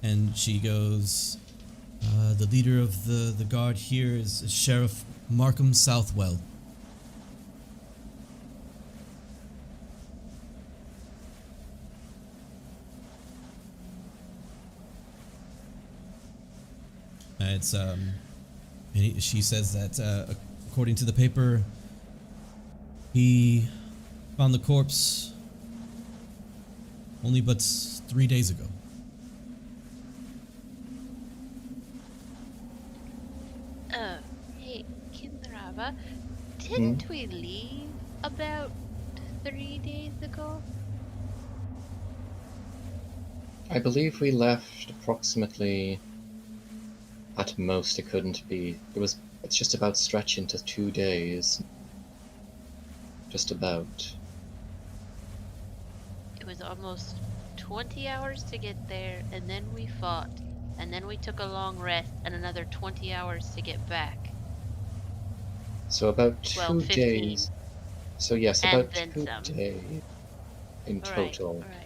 And she goes, the leader of the guard here is Sheriff Markham Southwell. She says that according to the paper, he found the corpse only but 3 days ago. Hey, Kindrava, didn't we leave about 3 days ago? I believe we left approximately. At most, it couldn't be. It's just about stretching to 2 days. Just about. It was almost 20 hours to get there, and then we fought, and then we took a long rest, and another 20 hours to get back. So about 12, 2 15. days. So yes, And about then 2 some. days in Alright, total. alright.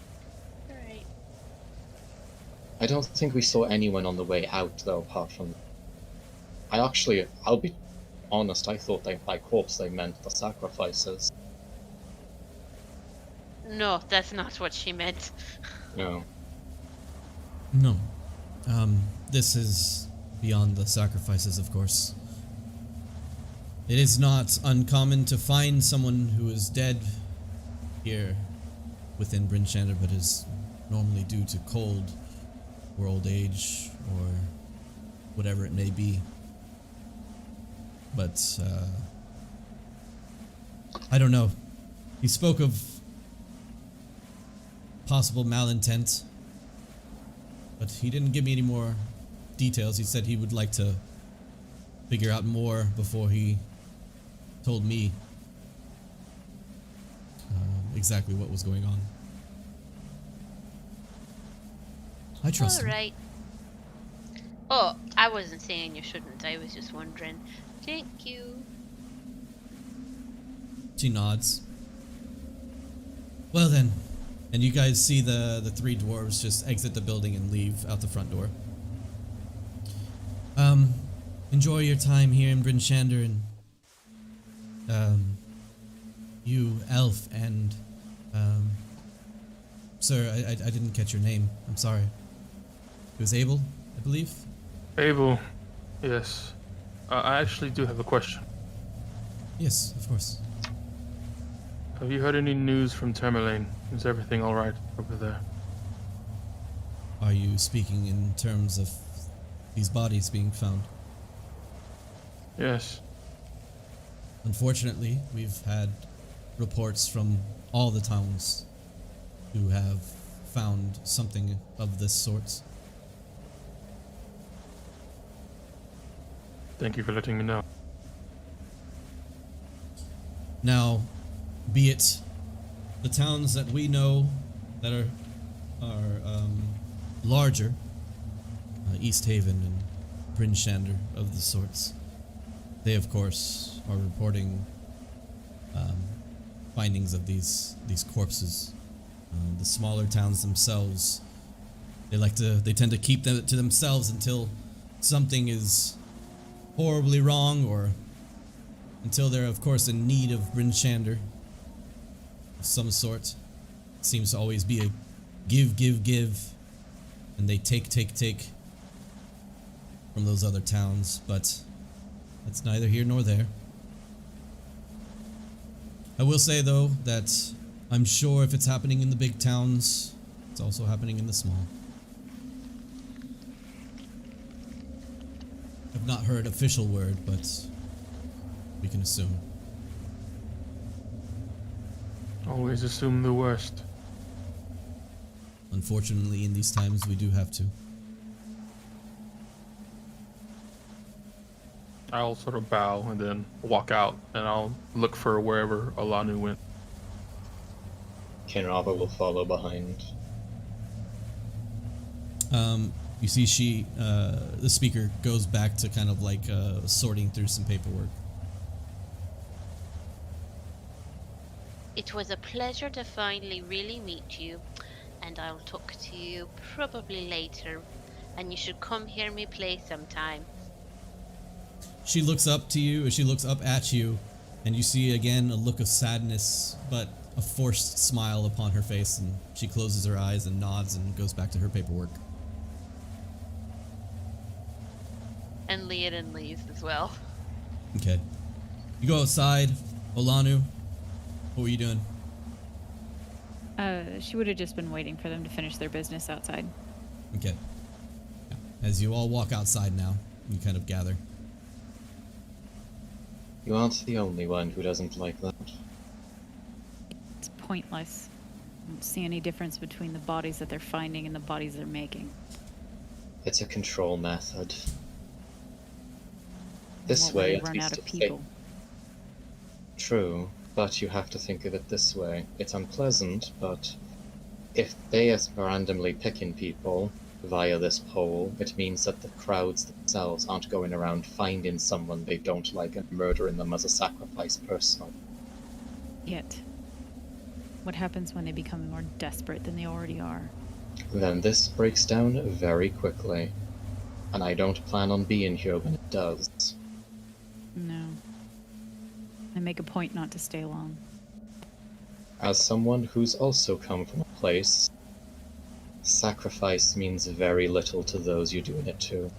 I don't think we saw anyone on the way out, though, apart from. I'll be honest, I thought by corpse they meant the sacrifices. No, that's not what she meant. No. No. This is beyond the sacrifices, of course. It is not uncommon to find someone who is dead here within Bryn Shander, but is normally due to cold or old age or whatever it may be. But I don't know. He spoke of possible malintent, but he didn't give me any more details. He said he would like to figure out more before he told me exactly what was going on. I trust him. Alright. Oh, I wasn't saying you shouldn't. I was just wondering. Thank you. She nods. Well then, and you guys see the three dwarves just exit the building and leave out the front door. Enjoy your time here in Bryn Shander, and you, elf, and sir, I didn't catch your name. I'm sorry. It was Abel, I believe. Abel, yes. I actually do have a question. Yes, of course. Have you heard any news from Tourmaline? Is everything alright over there? Are you speaking in terms of these bodies being found? Yes. Unfortunately, we've had reports from all the towns who have found something of this sort. Thank you for letting me know. Now, be it the towns that we know that are larger, East Haven and Bryn Shander of the sorts, they of course are reporting findings of these corpses. The smaller towns themselves, they tend to keep them to themselves until something is horribly wrong, or until they're of course in need of Bryn Shander of some sort. It seems to always be a give, and they take. from those other towns, but that's neither here nor there. I will say though that I'm sure if it's happening in the big towns, it's also happening in the small. I've not heard official word, but we can assume. Always assume the worst. Unfortunately, in these times, we do have to. I'll sort of bow and then walk out, and I'll look for wherever Alanu went. Kinrava will follow behind. You see the speaker goes back to kind of like sorting through some paperwork. It was a pleasure to finally really meet you, and I'll talk to you probably later, and you should come hear me play sometime. She looks up to you, or she looks up at you, and you see again a look of sadness, but a forced smile upon her face, and she closes her eyes and nods and goes back to her paperwork. And Leonin leaves as well. Okay. You go outside. Olanu, what were you doing? She would have just been waiting for them to finish their business outside. Okay. Yeah. As you all walk outside now, you kind of gather. You aren't the only one who doesn't like that. It's pointless. I don't see any difference between the bodies that they're finding and the bodies they're making. It's a control method. This Won't way, really at run least out of it's safe. people. True, but you have to think of it this way. It's unpleasant, but if they are randomly picking people via this poll, it means that the crowds themselves aren't going around finding someone they don't like and murdering them as a sacrifice personally. Yet, what happens when they become more desperate than they already are? Then this breaks down very quickly, and I don't plan on being here when it does. No. I make a point not to stay long. As someone who's also come from a place, sacrifice means very little to those you're doing it to.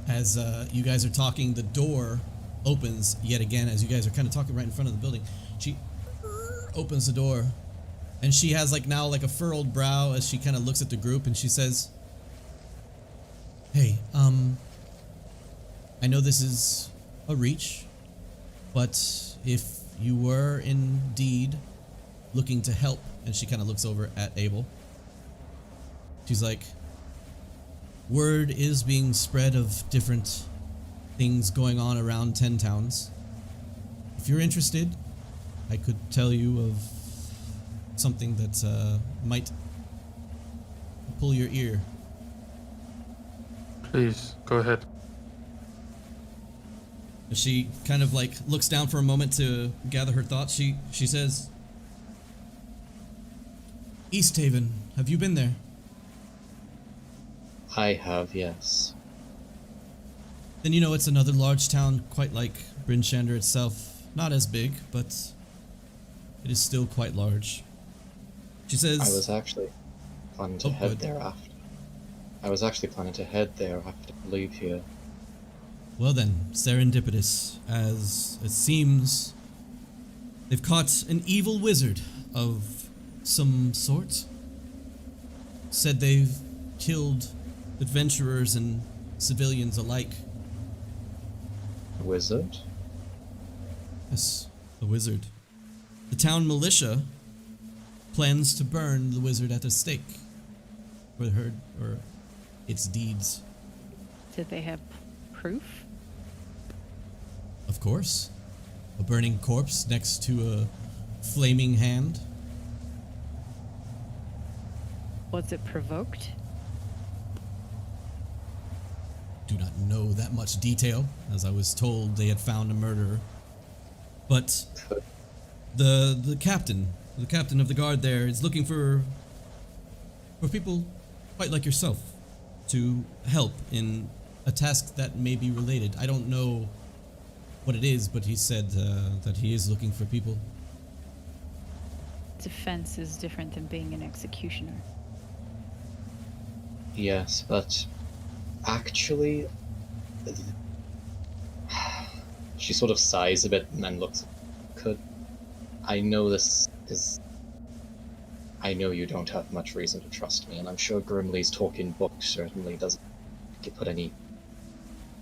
As you guys are talking, the door opens yet again. As you guys are kind of talking right in front of the building, she opens the door, and she has like now like a furrowed brow as she kind of looks at the group, and she says, "Hey, I know this is a reach, but if you were indeed looking to help," and she kind of looks over at Abel, she's like, "Word is being spread of different things going on around 10 towns. If you're interested, I could tell you of something that might pull your ear." Please, go ahead. She kind of like looks down for a moment to gather her thoughts. She says, "East Haven, have you been there?" I have, yes. "Then you know it's another large town, quite like Bryn Shander itself. Not as big, but it is still quite large." She says, I was actually planning to head good. there after. I was actually planning to head there after I leave here. "Well then, serendipitous, as it seems they've caught an evil wizard of some sort. Said they've killed adventurers and civilians alike." Wizard? "Yes, a wizard. The town militia plans to burn the wizard at the stake for her or its deeds." Did they have proof? "Of course. A burning corpse next to a flaming hand." Was it provoked? "Do not know that much detail, as I was told they had found a murderer. But the captain of the guard there is looking for people quite like yourself to help in a task that may be related. I don't know what it is, but he said that he is looking for people." Defense is different than being an executioner. Yes, but actually, she sort of sighs a bit and then looks. I know this is. I know you don't have much reason to trust me, and I'm sure Grimley's talking book certainly doesn't put any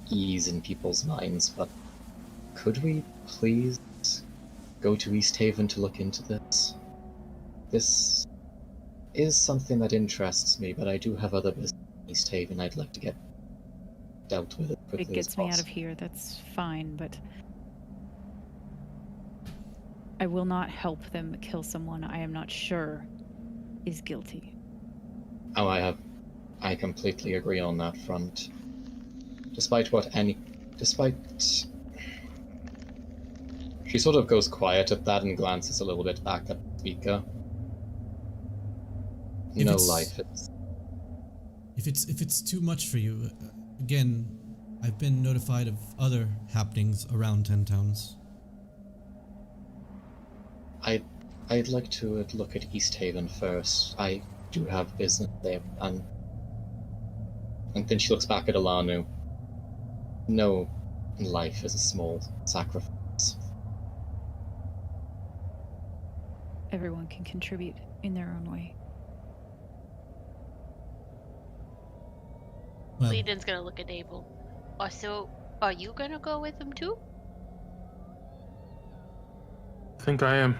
ease in people's minds, but could we please go to East Haven to look into this? This is something that interests me, but I do have other business in East Haven I'd like to get dealt with as quickly It gets as me out of possible. here, that's fine, but I will not help them kill someone I am not sure is guilty. Oh, I completely agree on that front. Despite she sort of goes quiet at that and glances a little bit back at the speaker. If No it's- life is. If it's too much for you, again, I've been notified of other happenings around 10 towns. I'd like to look at East Haven first. I do have business there, and then she looks back at Alanu. No life is a small sacrifice. Everyone can contribute in their own way. Well, Leiden's gonna look at Abel. Oh, so are you gonna go with him too? I think I am.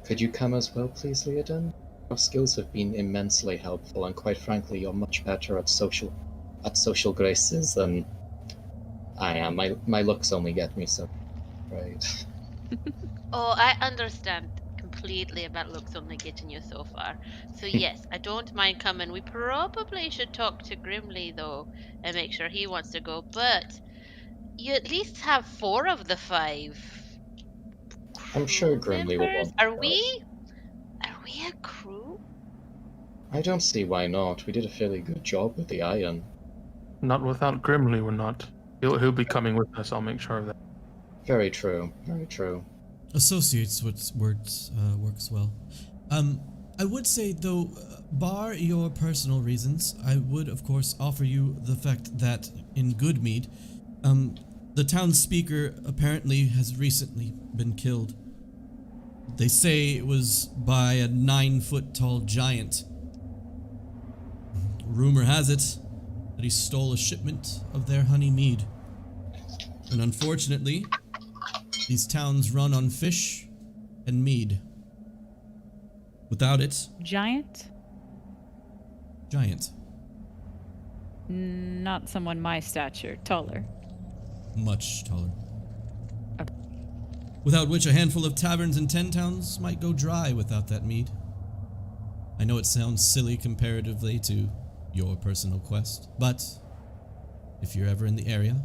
Could you come as well, please, Leodin? Your skills have been immensely helpful, and quite frankly, you're much better at social graces than I am. My looks only get me so right. Oh, I understand completely about looks only getting you so far. So yes, I don't mind coming. We probably should talk to Grimley though and make sure he wants to go. But you at least have 4 of the 5 I'm sure crew Grimley will members. want to Are go. we a crew? I don't see why not. We did a fairly good job with the iron. Not without Grimley, we're not. He'll be coming with us. I'll make sure of that. Very true. Very true. associates words works well. I would say though, bar your personal reasons, I would of course offer you the fact that in Goodmead, the town speaker apparently has recently been killed. They say it was by a 9-foot tall giant. Rumor has it that he stole a shipment of their honey mead. And unfortunately, these towns run on fish and mead. Without it, Giant? giant. Not someone my stature, taller. Much taller. Okay. Without which a handful of taverns in 10 towns might go dry without that mead. I know it sounds silly comparatively to your personal quest, but if you're ever in the area,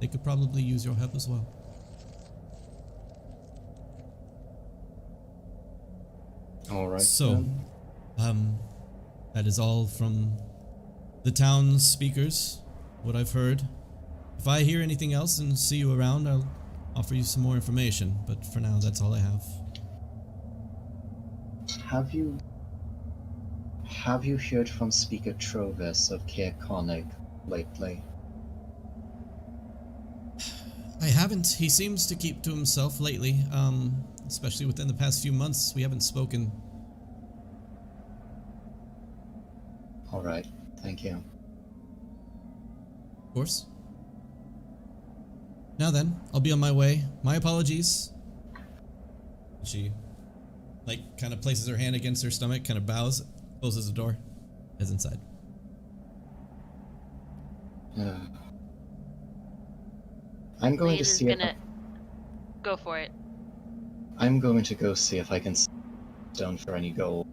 they could probably use your help as well. Alright. So, that is all from the town's speakers, what I've heard. If I hear anything else and see you around, I'll offer you some more information, but for now, that's all I have. Have you heard from Speaker Trovis of Caer Konig lately? I haven't. He seems to keep to himself lately, especially within the past few months. We haven't spoken. Alright, thank you. Of course. Now then, I'll be on my way. My apologies. She, kind of places her hand against her stomach, kind of bows, closes the door, heads inside. I'm going to Leiden's see if gonna go for it. I'm going to go see if I can stone for any gold.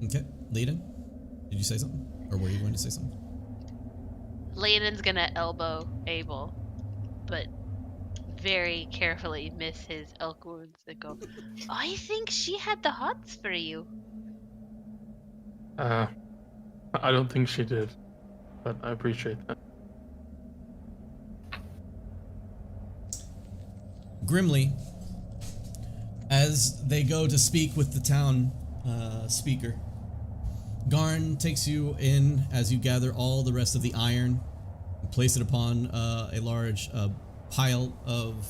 Okay, Leiden, did you say something? Or were you going to say something? Leiden's gonna elbow Abel, but very carefully miss his elk wounds and go, I think she had the hots for you. I don't think she did, but I appreciate that. Grimly, As they go to speak with the town speaker, Garn takes you in as you gather all the rest of the iron and place it upon a large pile of,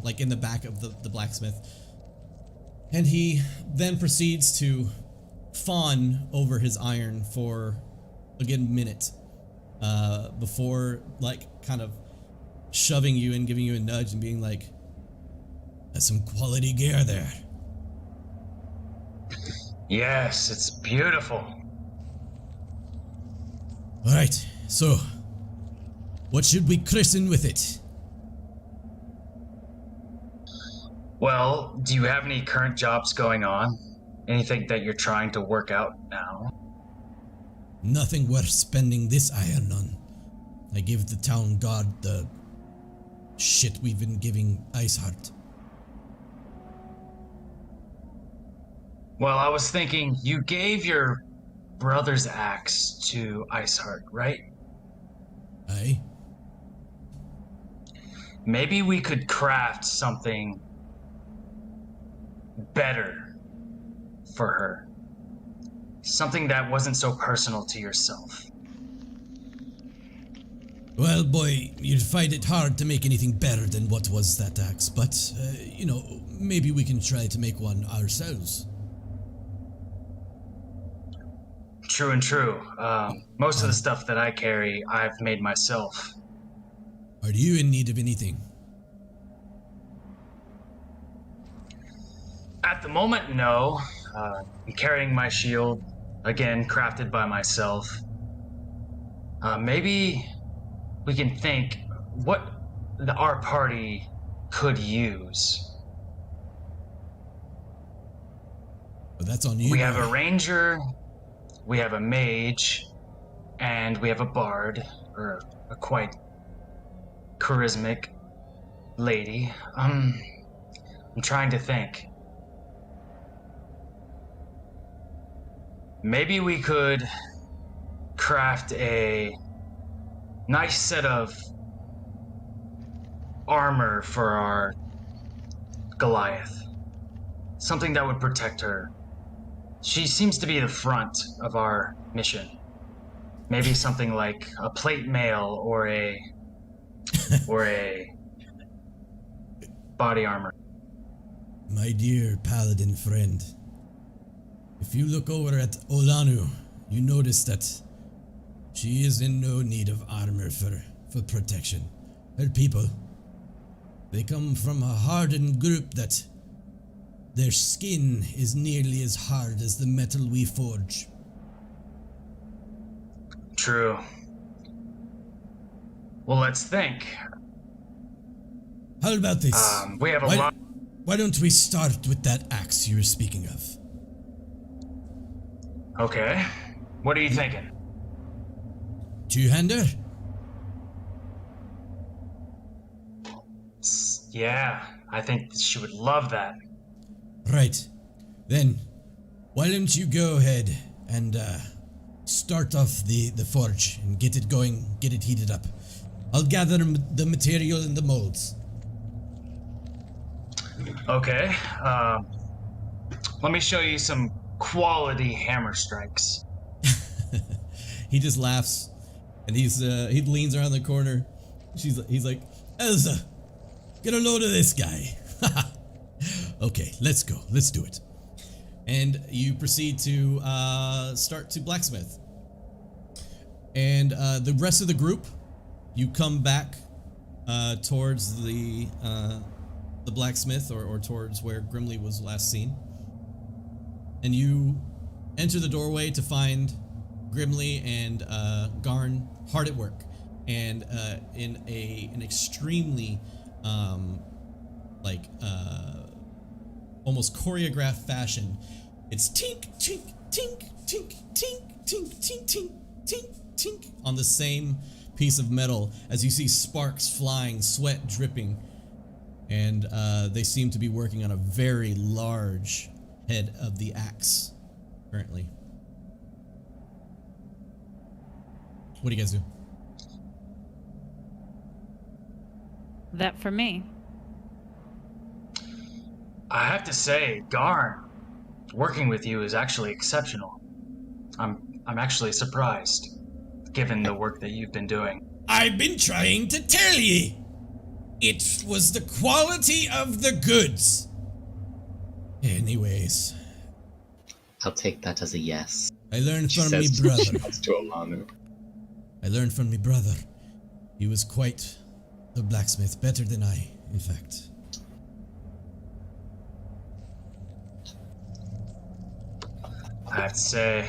like in the back of the blacksmith. And he then proceeds to fawn over his iron for a good minute before, like, kind of shoving you and giving you a nudge and being like, "That's some quality gear there." Yes, it's beautiful. Alright, so what should we christen with it? Well, do you have any current jobs going on? Anything that you're trying to work out now? Nothing worth spending this iron on. I give the town god the shit we've been giving Iceheart. Well, I was thinking you gave your brother's axe to Iceheart, right? Aye? Maybe we could craft something better for her. Something that wasn't so personal to yourself. Well, boy, you'd find it hard to make anything better than what was that axe, but, you know, maybe we can try to make one ourselves. True and true. Most of the stuff that I carry, I've made myself. Are you in need of anything? At the moment, no. I'm carrying my shield, again, crafted by myself. Maybe we can think what our party could use. But that's on you. We have boy. a ranger, we have a mage, and we have a bard, or a quite charismatic lady. I'm trying to think. Maybe we could craft a nice set of armor for our Goliath. Something that would protect her. She seems to be the front of our mission. Maybe something like a plate mail or a body armor. My dear paladin friend, if you look over at Olanu, you notice that she is in no need of armor for protection. Her people, they come from a hardened group that their skin is nearly as hard as the metal we forge. True. Well, let's think. How about this? We have a lot. Why don't we start with that axe you were speaking of? Okay. What are you thinking? Two-hander? Yeah, I think she would love that. Right. Then, why don't you go ahead and start off the forge and get it going, get it heated up. I'll gather the material in the molds. Okay. Let me show you some quality hammer strikes. He just laughs, and he leans around the corner. He's like, Elsa, get a load of this guy. Okay, let's go. Let's do it. And you proceed to start to blacksmith. And the rest of the group, you come back towards the blacksmith, or towards where Grimly was last seen. And you enter the doorway to find Grimly and Garn hard at work, and in an extremely almost choreographed fashion. It's tink, tink, tink, tink, tink, tink, tink, tink, tink, tink on the same piece of metal as you see sparks flying, sweat dripping, and they seem to be working on a very large head of the axe currently. What do you guys do? That for me. I have to say, Garn, working with you is actually exceptional. I'm actually surprised, given the work that you've been doing. I've been trying to tell ye. It was the quality of the goods. Anyways, I'll take that as a yes. I learned She from me says brother. she nods to Alanu. I learned from me brother. He was quite a blacksmith, better than I, in fact. I have to say,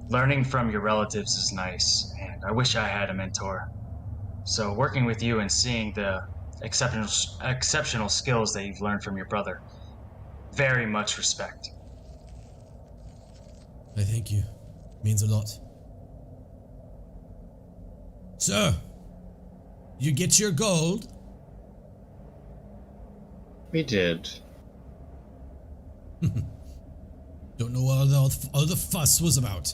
learning from your relatives is nice, and I wish I had a mentor. So working with you and seeing the exceptional skills that you've learned from your brother, very much respect. I thank you. Means a lot. So, you get your gold? We did. Don't know what all the fuss was about.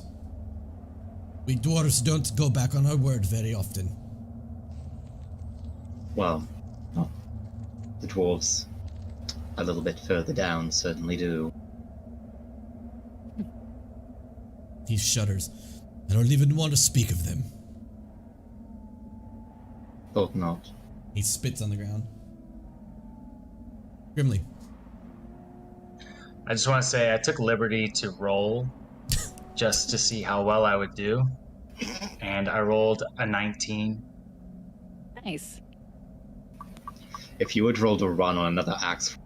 We dwarves don't go back on our word very often. Well, the dwarves a little bit further down certainly do. He shudders. I don't even want to speak of them. Thought not. He spits on the ground. Grimly. I just want to say I took liberty to roll just to see how well I would do, and I rolled a 19. Nice. If you had rolled a run on another axe,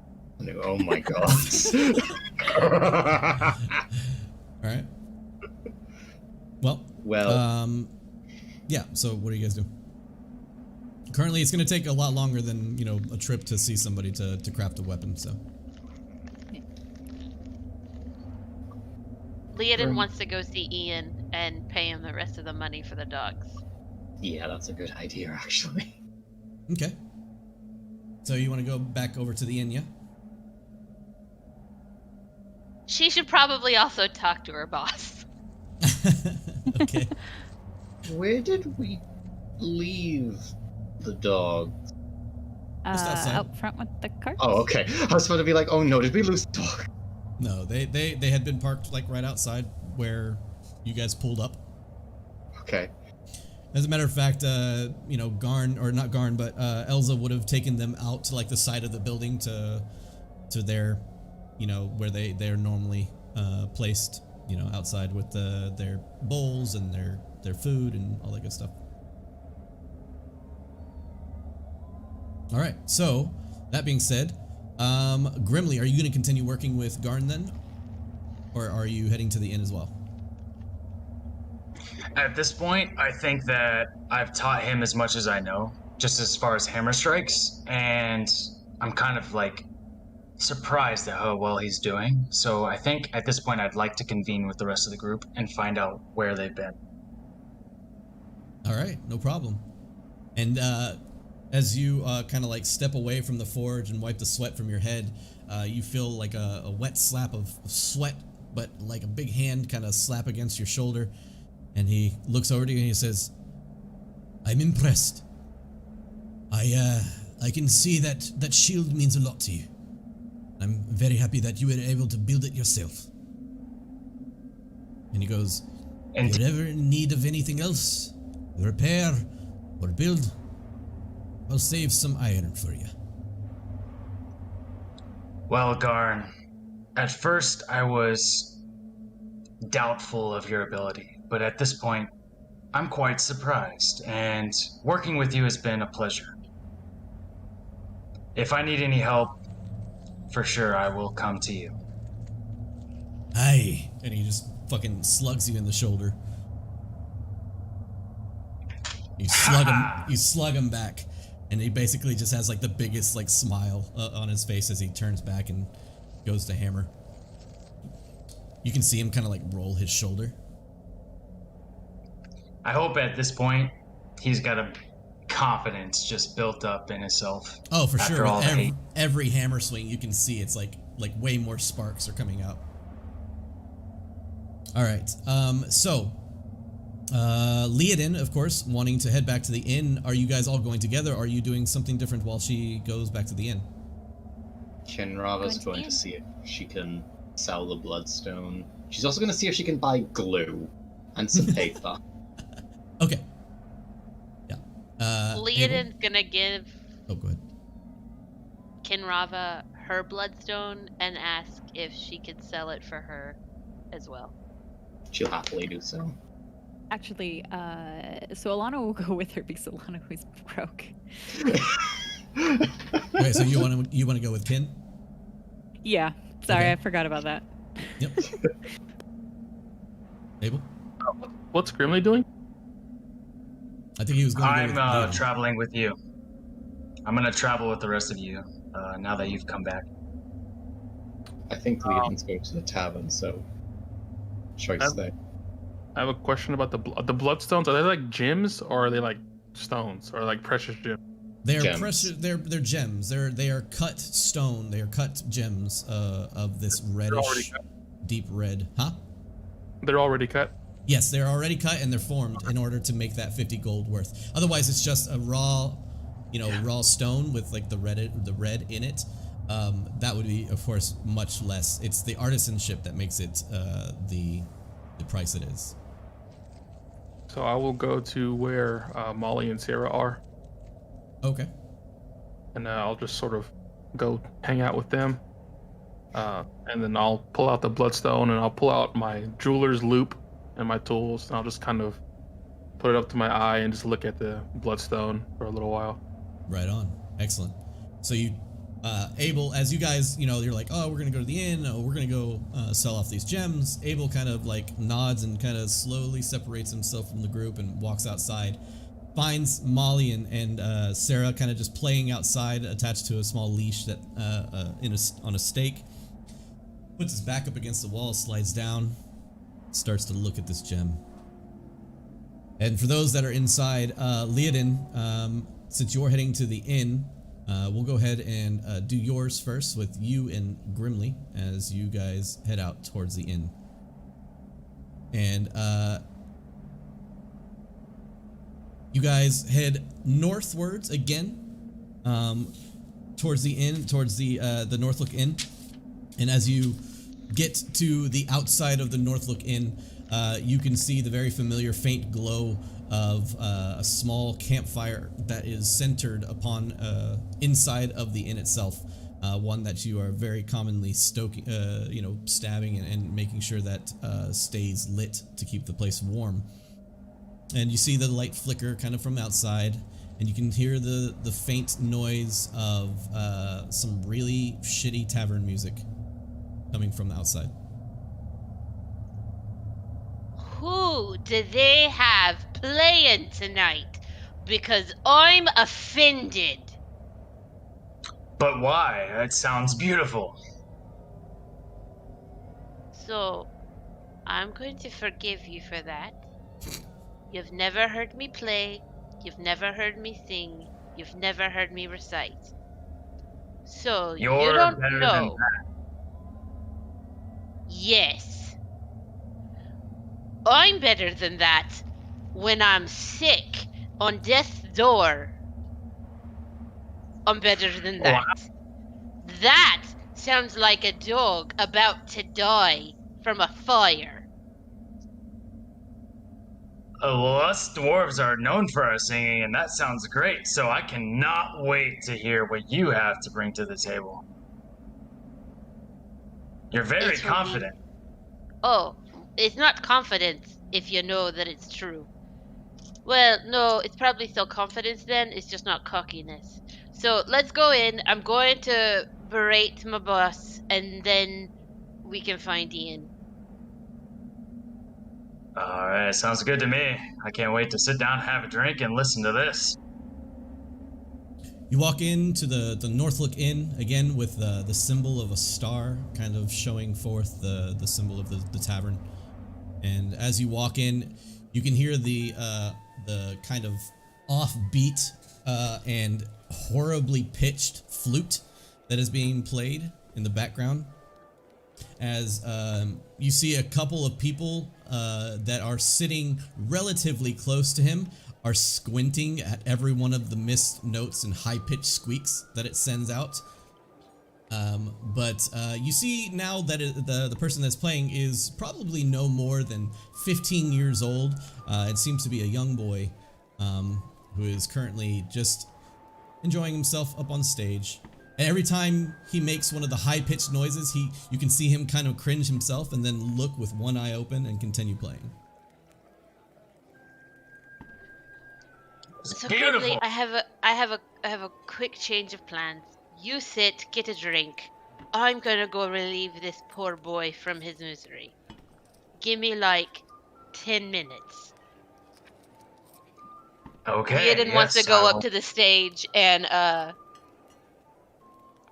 oh my god. Alright. Well, yeah, so what do you guys do? Currently, it's going to take a lot longer than, a trip to see somebody to craft a weapon, so. Leodin wants to go see Ian and pay him the rest of the money for the dogs. Yeah, that's a good idea, actually. Okay. So you want to go back over to the inn, yeah? She should probably also talk to her boss. Okay. Where did we leave the dog? Just outside. Out front with the cart. Oh, okay. I was about to be like, oh no, did we lose the dog? No, they had been parked like right outside where you guys pulled up. Okay. As a matter of fact, Garn, or not Garn, but Elza would have taken them out to like the side of the building to their, where they're normally placed, outside with their bowls and their food and all that good stuff. All right, so that being said, Grimly, are you going to continue working with Garn then? Or are you heading to the inn as well? At this point, I think that I've taught him as much as I know, just as far as hammer strikes, and I'm kind of like surprised at how well he's doing. So I think at this point I'd like to convene with the rest of the group and find out where they've been. All right, no problem. And as you kind of like step away from the forge and wipe the sweat from your head, you feel like a wet slap of sweat, but like a big hand kind of slap against your shoulder. And he looks over to you and he says, I'm impressed. I can see that shield means a lot to you. I'm very happy that you were able to build it yourself. And he goes, And if you're ever in need of anything else, repair or build, I'll save some iron for you. well, Garn, at first I was doubtful of your ability, but at this point, I'm quite surprised, and working with you has been a pleasure. If I need any help, for sure I will come to you. Aye. And he just fucking slugs you in the shoulder. You slug him back, and he basically just has like the biggest like smile on his face as he turns back and goes to hammer. You can see him kind of like roll his shoulder. I hope at this point he's got a confidence just built up in himself. Oh, for after sure. all With the hate. every hammer swing, you can see it's like way more sparks are coming out. All right. So Leodin, of course, wanting to head back to the inn. Are you guys all going together? Or are you doing something different while she goes back to the inn? Kinrava's Going going to to see if she can sell the bloodstone. She's also going to see if she can buy glue and some paper. Okay. Yeah. Abel? Leodin's gonna give Oh, go ahead. Kinrava her bloodstone and ask if she could sell it for her as well. She'll happily do so. Actually, so Alana will go with her because Alana was broke. Okay, so you want to go with Kin? Yeah. Sorry, Okay. I forgot about that. Yep. Abel? What's Grimly doing? I think he was going to go I'm with Leon. traveling with you. I'm gonna travel with the rest of you now that you've come back. I think Leon's going to the tavern, so choice there. I have a question about the bloodstones. Are they like gems or are they like stones or like precious gems? They're Gems. precious. They're gems. They are cut stone. They are cut gems of this already reddish, cut. deep red. Huh? They're already cut. Yes, they're already cut and they're formed in order to make that 50 gold worth. Otherwise, it's just a raw, raw stone with like the red in it. That would be, of course, much less. It's the artisanship that makes it the price it is. So I will go to where Molly and Sarah are, Okay. and I'll just sort of go hang out with them. And then I'll pull out the bloodstone and I'll pull out my jeweler's loop and my tools, and I'll just kind of put it up to my eye and just look at the bloodstone for a little while. Right on. Excellent. So you, Abel, as you guys, you're like, oh, we're gonna go to the inn. Oh, we're gonna go sell off these gems. Abel kind of like nods and kind of slowly separates himself from the group and walks outside. Finds Molly and Sarah kind of just playing outside, attached to a small leash that on a stake. Puts his back up against the wall, slides down, starts to look at this gem. And for those that are inside, Leodin, since you're heading to the inn, we'll go ahead and do yours first with you and Grimly as you guys head out towards the inn. And you guys head northwards again, towards the inn, towards the Northlook Inn. And as you get to the outside of the Northlook Inn, you can see the very familiar faint glow of a small campfire that is centered upon inside of the inn itself. One that you are very commonly stoking, stabbing and making sure that stays lit to keep the place warm. And you see the light flicker kind of from outside, and you can hear the faint noise of some really shitty tavern music coming from the outside. Who do they have playing tonight? Because I'm offended. But why? That sounds beautiful. So, I'm going to forgive you for that. You've never heard me play. You've never heard me sing. You've never heard me recite. So, You're you don't better know. than that. Yes. I'm better than that when I'm sick on death's door. I'm better than that. Wow. That sounds like a dog about to die from a fire. Well, us dwarves are known for our singing, and that sounds great, so I cannot wait to hear what you have to bring to the table. You're very It's for me. confident. Oh, it's not confidence if you know that it's true. Well, no, it's probably still confidence then, it's just not cockiness. So let's go in. I'm going to berate my boss, and then we can find Ian. Alright, sounds good to me. I can't wait to sit down, have a drink, and listen to this. You walk into the Northlook Inn again with the symbol of a star kind of showing forth the symbol of the tavern. And as you walk in, you can hear the kind of offbeat and horribly pitched flute that is being played in the background. As you see a couple of people that are sitting relatively close to him are squinting at every one of the missed notes and high-pitched squeaks that it sends out. But you see now that the person that's playing is probably no more than 15 years old. It seems to be a young boy who is currently just enjoying himself up on stage. And every time he makes one of the high-pitched noises, you can see him kind of cringe himself and then look with one eye open and continue playing. It's So beautiful. quickly, I have a quick change of plans. You sit, get a drink. I'm gonna go relieve this poor boy from his misery. Give me like 10 minutes. Okay. Theoden wants to yes, go I up will- to the stage and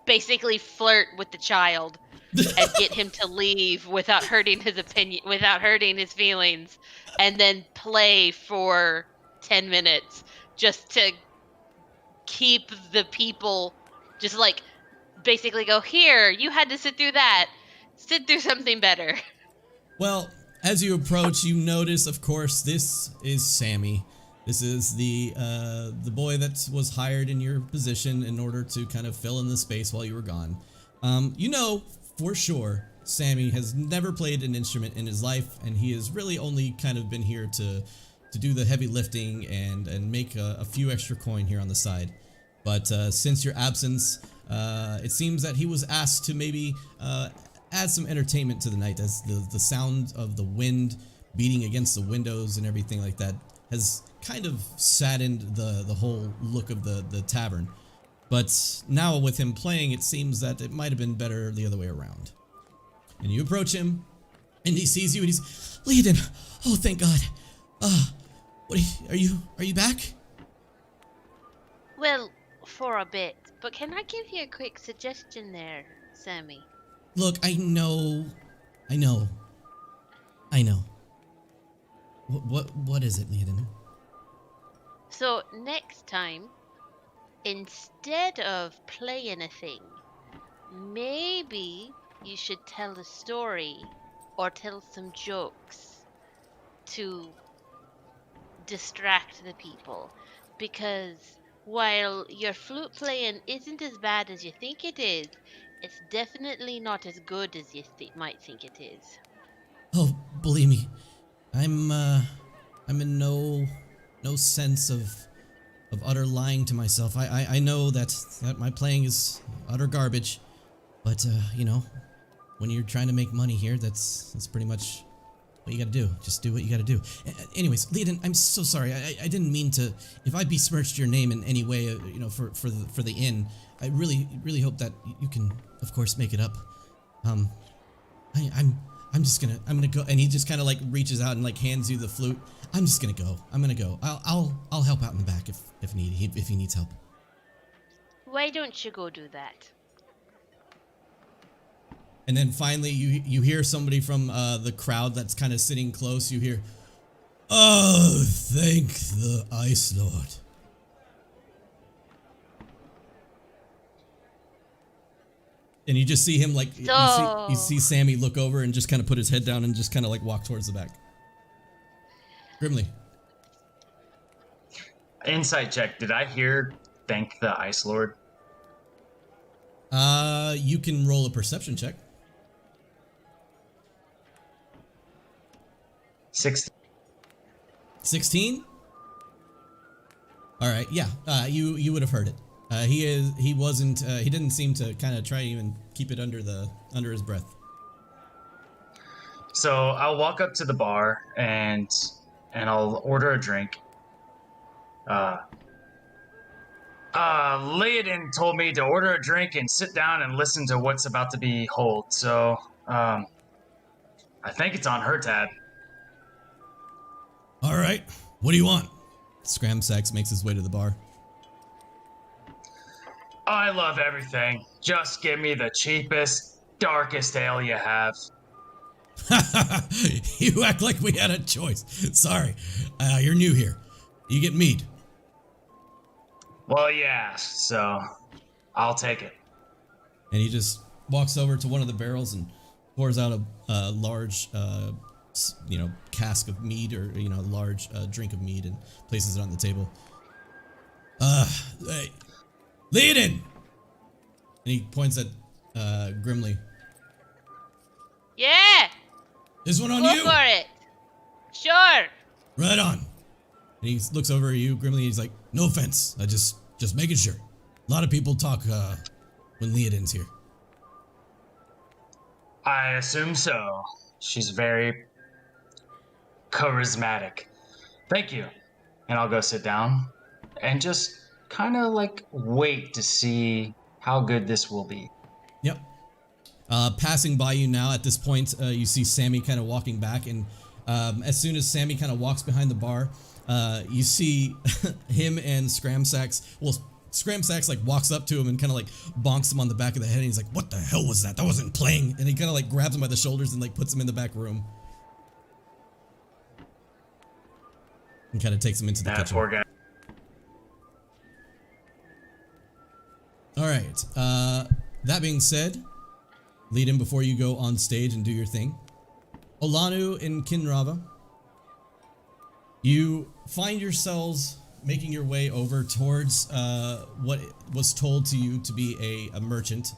basically flirt with the child and get him to leave without hurting his opinion, without hurting his feelings, and then play for 10 minutes just to keep the people just like basically go, here, you had to sit through that. Sit through something better. Well, as you approach, you notice, of course, this is Sammy. This is the boy that was hired in your position in order to kind of fill in the space while you were gone. You know for sure Sammy has never played an instrument in his life, and he has really only kind of been here to do the heavy lifting and make a few extra coin here on the side. But since your absence, it seems that he was asked to maybe add some entertainment to the night, as the sound of the wind beating against the windows and everything like that has kind of saddened the whole look of the tavern. But now with him playing, it seems that it might have been better the other way around. And you approach him, and he sees you, and he's, Leoden, oh thank God. What are you back? Well, for a bit. But can I give you a quick suggestion there, Sammy? Look, I know. What is it, Leoden? So next time, instead of playing a thing, maybe you should tell a story or tell some jokes to distract the people. Because while your flute playing isn't as bad as you think it is, it's definitely not as good as you might think it is. Oh, believe me, I'm in no sense of utter lying to myself. I know that my playing is utter garbage, but you know, when you're trying to make money here, that's pretty much what you gotta do. Just do what you gotta do. Anyways, Leoden, I'm so sorry. I didn't mean to. If I besmirched your name in any way, you know, for the inn, I really hope that you can, of course, make it up. I'm gonna go, and he just kind of like reaches out and like hands you the flute. I'm just gonna go. I'll help out in the back if he needs help. Why don't you go do that? And then finally, you hear somebody from the crowd that's kind of sitting close. You hear, "Oh, thank the Ice Lord." And you just see him like you see Sammy look over and just kind of put his head down and just kind of like walk towards the back. Grimly. Insight check. Did I hear "Thank the Ice Lord"? You can roll a perception check. 16? All right, yeah. You would have heard it. He didn't seem to kind of try to even keep it under his breath. So I'll walk up to the bar and I'll order a drink. Leoden told me to order a drink and sit down and listen to what's about to be hold. So I think it's on her tab. All right, what do you want? Scramsax makes his way to the bar. I love everything. Just give me the cheapest, darkest ale you have. You act like we had a choice. Sorry, you're new here. You get mead. Well, yeah, so I'll take it. And he just walks over to one of the barrels and pours out a large, cask of mead, or a large drink of mead, and places it on the table. Hey, Leoden! And he points at Grimly. Yeah! This one on Go you? for it! Sure! Right on. And he looks over at you grimly. He's like, no offense. I just making sure. A lot of people talk when Leodin's here. I assume so. She's very charismatic. Thank you. And I'll go sit down and just kind of like wait to see how good this will be. Yep. Passing by you now at this point, you see Sammy kind of walking back, and as soon as Sammy kind of walks behind the bar, you see him and Scramsax. Well, Scramsax like walks up to him and kind of like bonks him on the back of the head, and he's like, "What the hell was that? That wasn't playing." And he kind of like grabs him by the shoulders and like puts him in the back room, and kind of takes him into the kitchen. Poor guy. All right. That being said, lead in before you go on stage and do your thing. Olanu and Kinrava, you find yourselves making your way over towards what was told to you to be a merchant.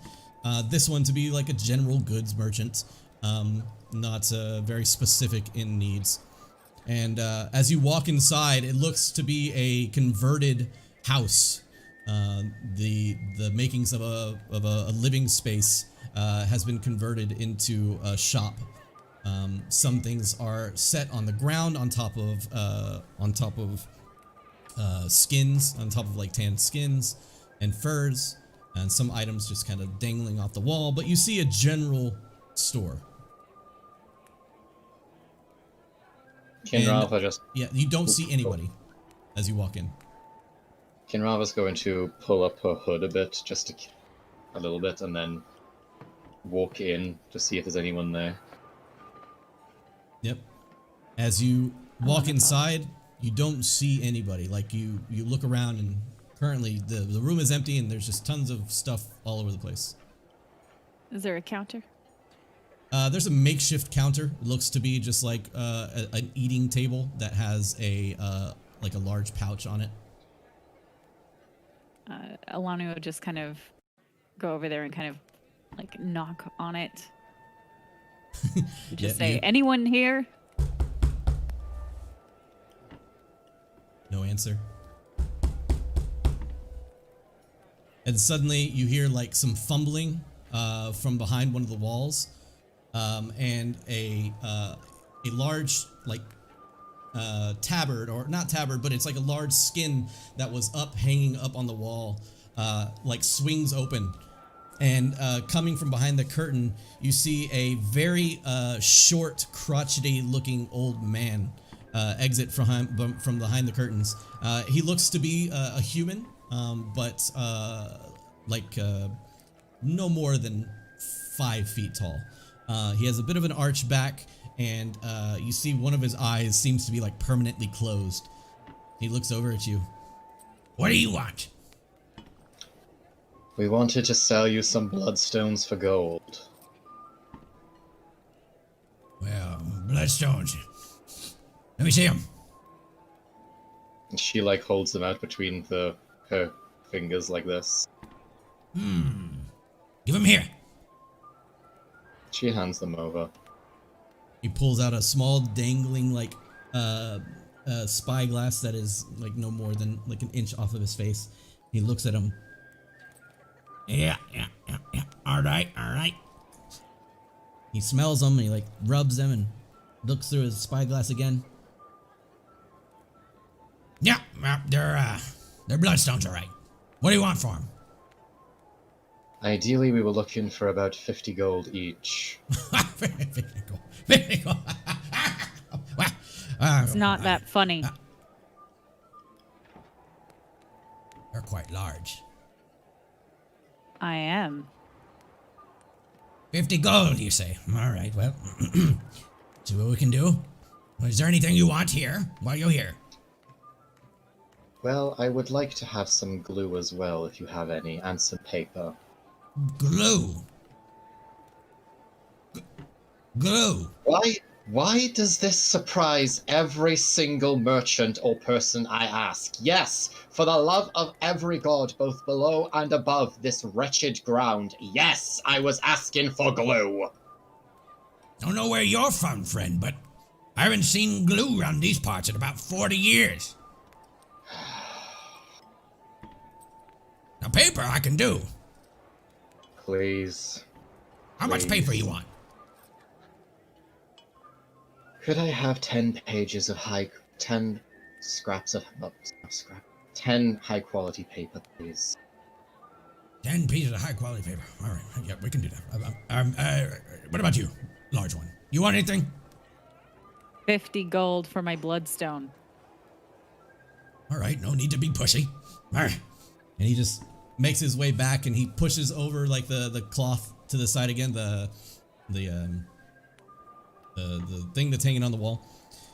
This one to be like a general goods merchant, not very specific in needs. And as you walk inside, it looks to be a converted house. The makings of a living space has been converted into a shop. Some things are set on the ground on top of skins, on top of like tanned skins and furs, and some items just kind of dangling off the wall. But you see a general store. Kinrava just... Yeah, you don't see anybody as you walk in. Kinrava's going to pull up her hood a little bit, and then walk in to see if there's anyone there. Yep. As you walk inside, you don't see anybody. Like you look around, and currently the room is empty, and there's just tons of stuff all over the place. Is there a counter? There's a makeshift counter. It looks to be just like an eating table that has a large pouch on it. Alani would just kind of go over there and kind of like knock on it. Just say, anyone here? No answer. And suddenly you hear like some fumbling from behind one of the walls, and a large like tabard, or not tabard, but it's like a large skin that was hanging up on the wall, like swings open. And coming from behind the curtain, you see a very short, crotchety looking old man exit from behind the curtains. He looks to be a human, but no more than 5 feet tall. He has a bit of an arch back, and you see one of his eyes seems to be like permanently closed. He looks over at you. What do you want? We wanted to sell you some bloodstones for gold. Well, bloodstones. Let me see them. And she like holds them out between her fingers like this. Give them here. She hands them over. He pulls out a small dangling like spyglass that is like no more than like an inch off of his face. He looks at him. Yeah. All right. He smells them and he like rubs them and looks through his spyglass again. Yeah, they're bloodstones, all right. What do you want for them? Ideally, we were looking for about 50 gold each. 50 gold. It's not that funny. They're quite large. I am. 50 gold, you say? All right, well, see what we can do. Is there anything you want here while you're here? Well, I would like to have some glue as well, if you have any, and some paper. Glue? Glue? Why does this surprise every single merchant or person I ask? Yes, for the love of every god, both below and above this wretched ground. Yes, I was asking for glue. Don't know where you're from, friend, but I haven't seen glue around these parts in about 40 years. Now, paper I can do. Please. How much paper you want? Could I have 10 pages of 10 scraps of, 10 high quality paper, please? 10 pieces of high quality paper. All right, yeah, we can do that. What about you, large one? You want anything? 50 gold for my bloodstone. All right, no need to be pushy. All right. And he just makes his way back and he pushes over like the cloth to the side again, the thing that's hanging on the wall.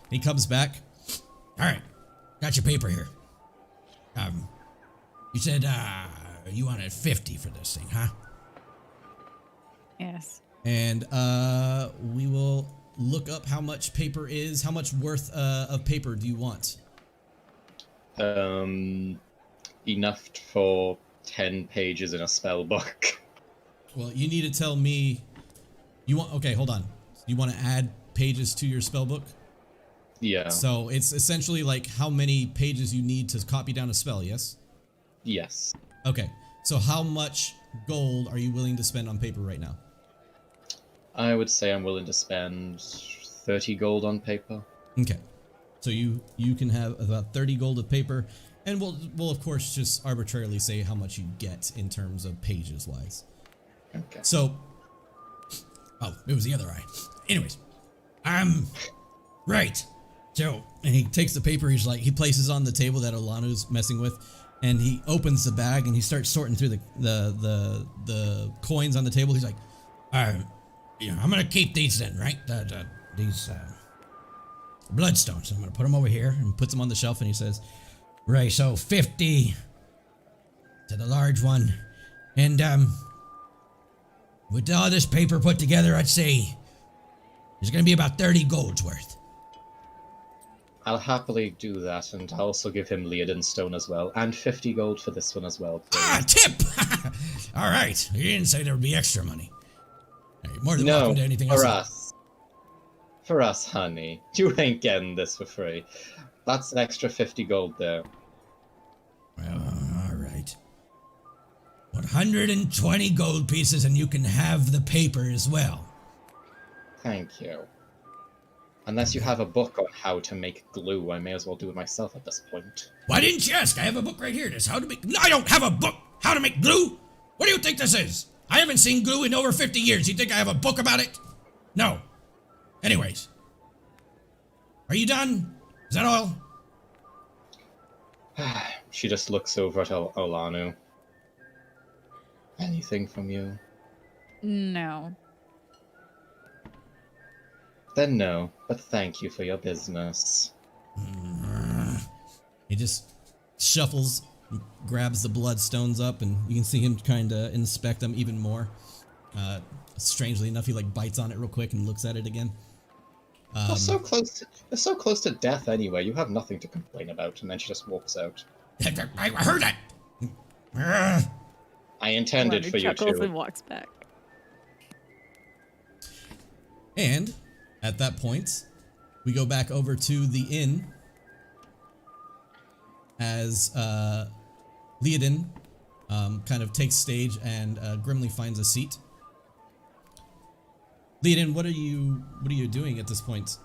He comes back. All right, got your paper here. You said you wanted 50 for this thing, huh? Yes. And we will look up how much paper is. How much worth of paper do you want? Enough for 10 pages in a spell book. Well, you need to tell me. You want? Okay, hold on. You want to add pages to your spell book? Yeah. So it's essentially like how many pages you need to copy down a spell. Yes. Yes. Okay. So how much gold are you willing to spend on paper right now? I would say I'm willing to spend 30 gold on paper. Okay. So you can have about 30 gold of paper, and we'll of course just arbitrarily say how much you get in terms of pages wise. Okay. So, Oh, it was the other eye. Anyways, right. Joe, and he takes the paper. He's like, he places on the table that Olanu's messing with, and he opens the bag and he starts sorting through the coins on the table. He's like, Yeah, I'm gonna keep these then, right? These bloodstones. I'm gonna put them over here. and puts them on the shelf, and he says, Right, so 50 to the large one, and with all this paper put together, I'd say there's gonna be about 30 golds worth. I'll happily do that, and I'll also give him Leoden Stone as well, and 50 gold for this one as well, please. Tip! All right, you didn't say there would be extra money. You're more than No, welcome to anything for else. us. For us, honey. You ain't getting this for free. That's an extra 50 gold there. Well, all right. 120 gold pieces, and you can have the paper as well. Thank you. Unless you have a book on how to make glue, I may as well do it myself at this point. Why didn't you ask? I have a book right here. This how to make. No, I don't have a book. How to make glue? What do you think this is? I haven't seen glue in over 50 years. You think I have a book about it? No. Anyways, are you done? Is that all? She just looks over at Olanu. Anything from you? No. Then no, but thank you for your business. he just shuffles, grabs the bloodstones up, and you can see him kind of inspect them even more. Strangely enough, he like bites on it real quick and looks at it again. They're so close to death anyway. You have nothing to complain about. And then she just walks out. I heard that. I intended for you chuckles to. and walks back. And at that point, we go back over to the inn as Leoden kind of takes stage and grimly finds a seat. Leoden, what are you doing at this point?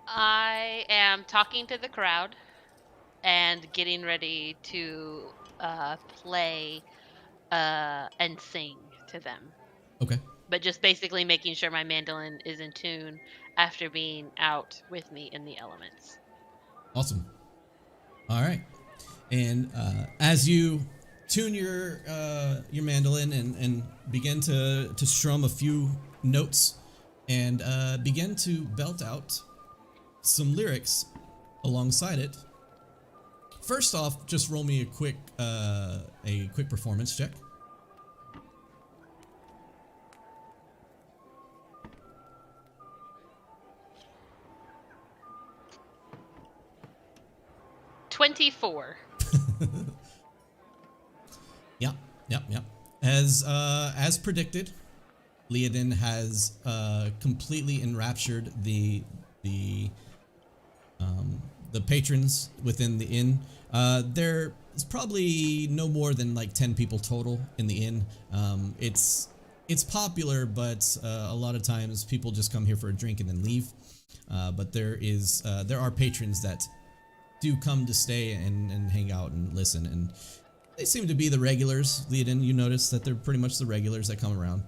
I am talking to the crowd and getting ready to play and sing to them. Okay. But just basically making sure my mandolin is in tune after being out with me in the elements. Awesome. All right. And as you tune your mandolin and begin to strum a few notes and begin to belt out some lyrics alongside it. First off, just roll me a quick performance check. 24. Yep. As predicted, Leodin has completely enraptured the patrons within the inn. There is probably no more than like 10 people total in the inn. It's popular, but a lot of times people just come here for a drink and then leave. But there are patrons that do come to stay and hang out and listen, and they seem to be the regulars. Leodin, you notice that they're pretty much the regulars that come around.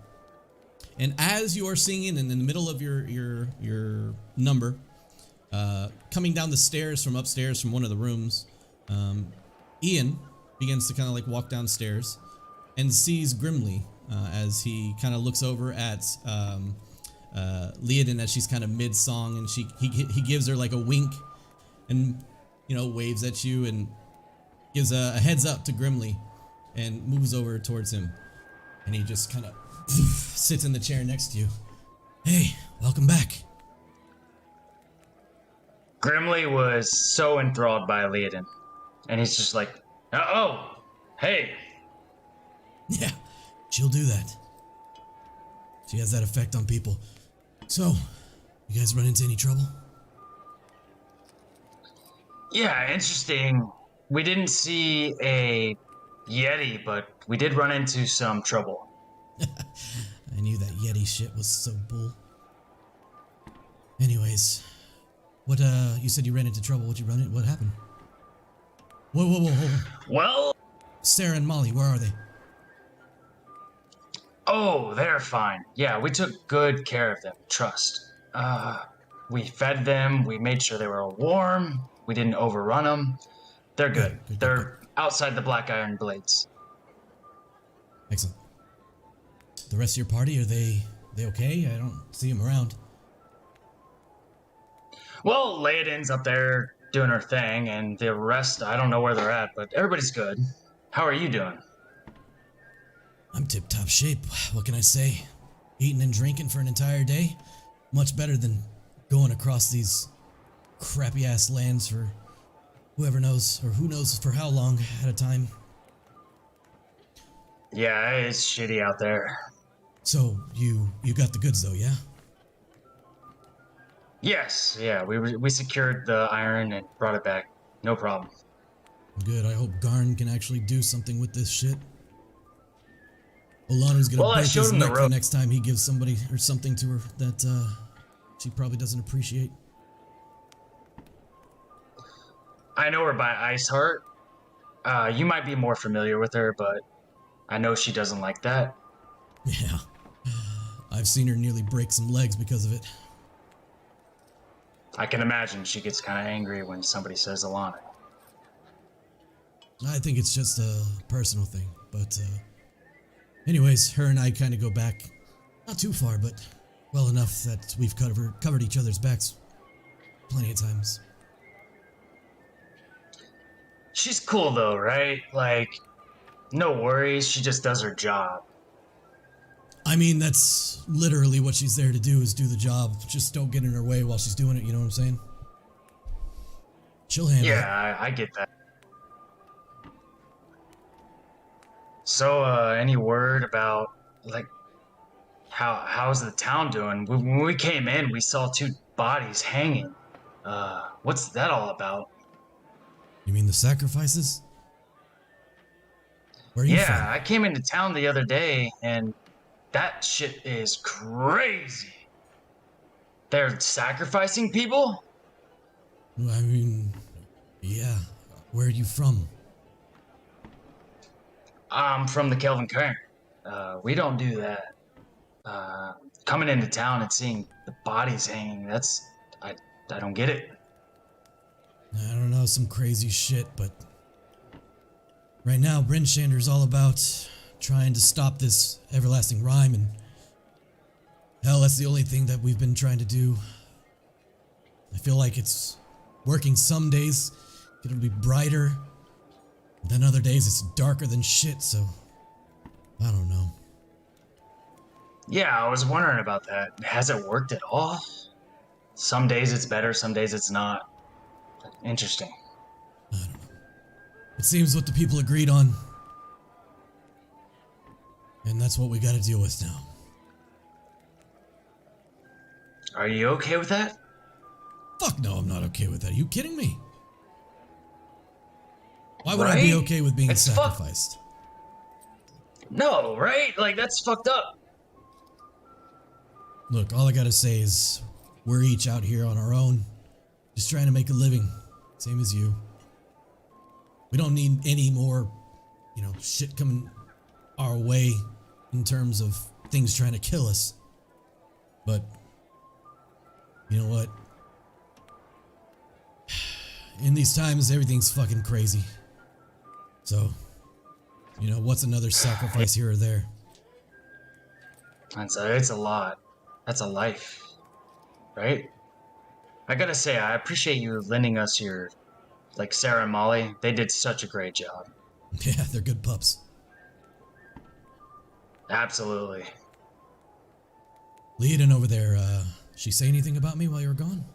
And as you are singing and in the middle of your number, coming down the stairs from upstairs from one of the rooms, Ian begins to kind of like walk downstairs and sees Grimly as he kind of looks over at Leodin as she's kind of mid-song, and he gives her like a wink and, you know, waves at you and gives a heads up to Grimly and moves over towards him, and he just kind of sits in the chair next to you. Hey, welcome back. Grimly was so enthralled by Leodin, and he's just like, oh, hey. Yeah, she'll do that. She has that effect on people. So, you guys run into any trouble? Yeah, interesting. We didn't see a Yeti, but we did run into some trouble. I knew that Yeti shit was so bull. Anyways, what, you said you ran into trouble. What happened? Whoa. Well, Sarah and Molly, where are they? oh, they're fine. Yeah, we took good care of them. Trust. We fed them. We made sure they were warm. We didn't overrun them. They're good. They're outside the Black Iron Blades. Excellent. The rest of your party, are they okay? I don't see them around. Well, Leodin's up there doing her thing, and the rest, I don't know where they're at, but everybody's good. How are you doing? I'm tip-top shape. What can I say? Eating and drinking for an entire day? Much better than going across these crappy-ass lands for whoever knows, or who knows for how long at a time. Yeah, it's shitty out there. So, you got the goods though, yeah? Yes, yeah, we secured the iron and brought it back. No problem. Good, I hope Garn can actually do something with this shit. Olanu's gonna break his neck the next time he gives somebody or something to her that she probably doesn't appreciate. I know her by Iceheart. You might be more familiar with her, but I know she doesn't like that. Yeah. I've seen her nearly break some legs because of it. I can imagine she gets kind of angry when somebody says Alana. I think it's just a personal thing, but anyways, her and I kind of go back, not too far, but well enough that we've covered each other's backs plenty of times. She's cool though, right? Like, no worries, she just does her job. I mean, that's literally what she's there to do, is do the job. Just don't get in her way while she's doing it, you know what I'm saying? She'll handle it. Yeah, I get that. So, any word about, like, how's the town doing? When we came in, we saw 2 bodies hanging. What's that all about? You mean the sacrifices? Where are you from? Yeah, I came into town the other day, and that shit is crazy. They're sacrificing people? I mean, yeah. Where are you from? I'm from the Kelvin Cairn. We don't do that. Coming into town and seeing the bodies hanging, I don't get it. I don't know, some crazy shit, but right now Brindshander's all about trying to stop this everlasting rhyme, and hell, that's the only thing that we've been trying to do. I feel like it's working some days, it'll be brighter, then other days it's darker than shit, so I don't know. Yeah, I was wondering about that. Has it worked at all? Some days it's better, some days it's not. Interesting. I don't know. seems what the people agreed on. And that's what we gotta deal with now. Are you okay with that? Fuck no, I'm not okay with that. Are you kidding me? Why would I be Right? okay with being It's fuck- sacrificed? No, right? Like, that's fucked up. Look, all I gotta say is we're each out here on our own, just trying to make a living, same as you. We don't need any more, shit coming our way in terms of things trying to kill us. But, you know what? In these times, everything's fucking crazy. So, what's another sacrifice here or there? It's a lot. That's a life, right? I gotta say, I appreciate you lending us your, like, Sarah and Molly. They did such a great job. Yeah, they're good pups. Absolutely. Leadin over there, she say anything about me while you were gone?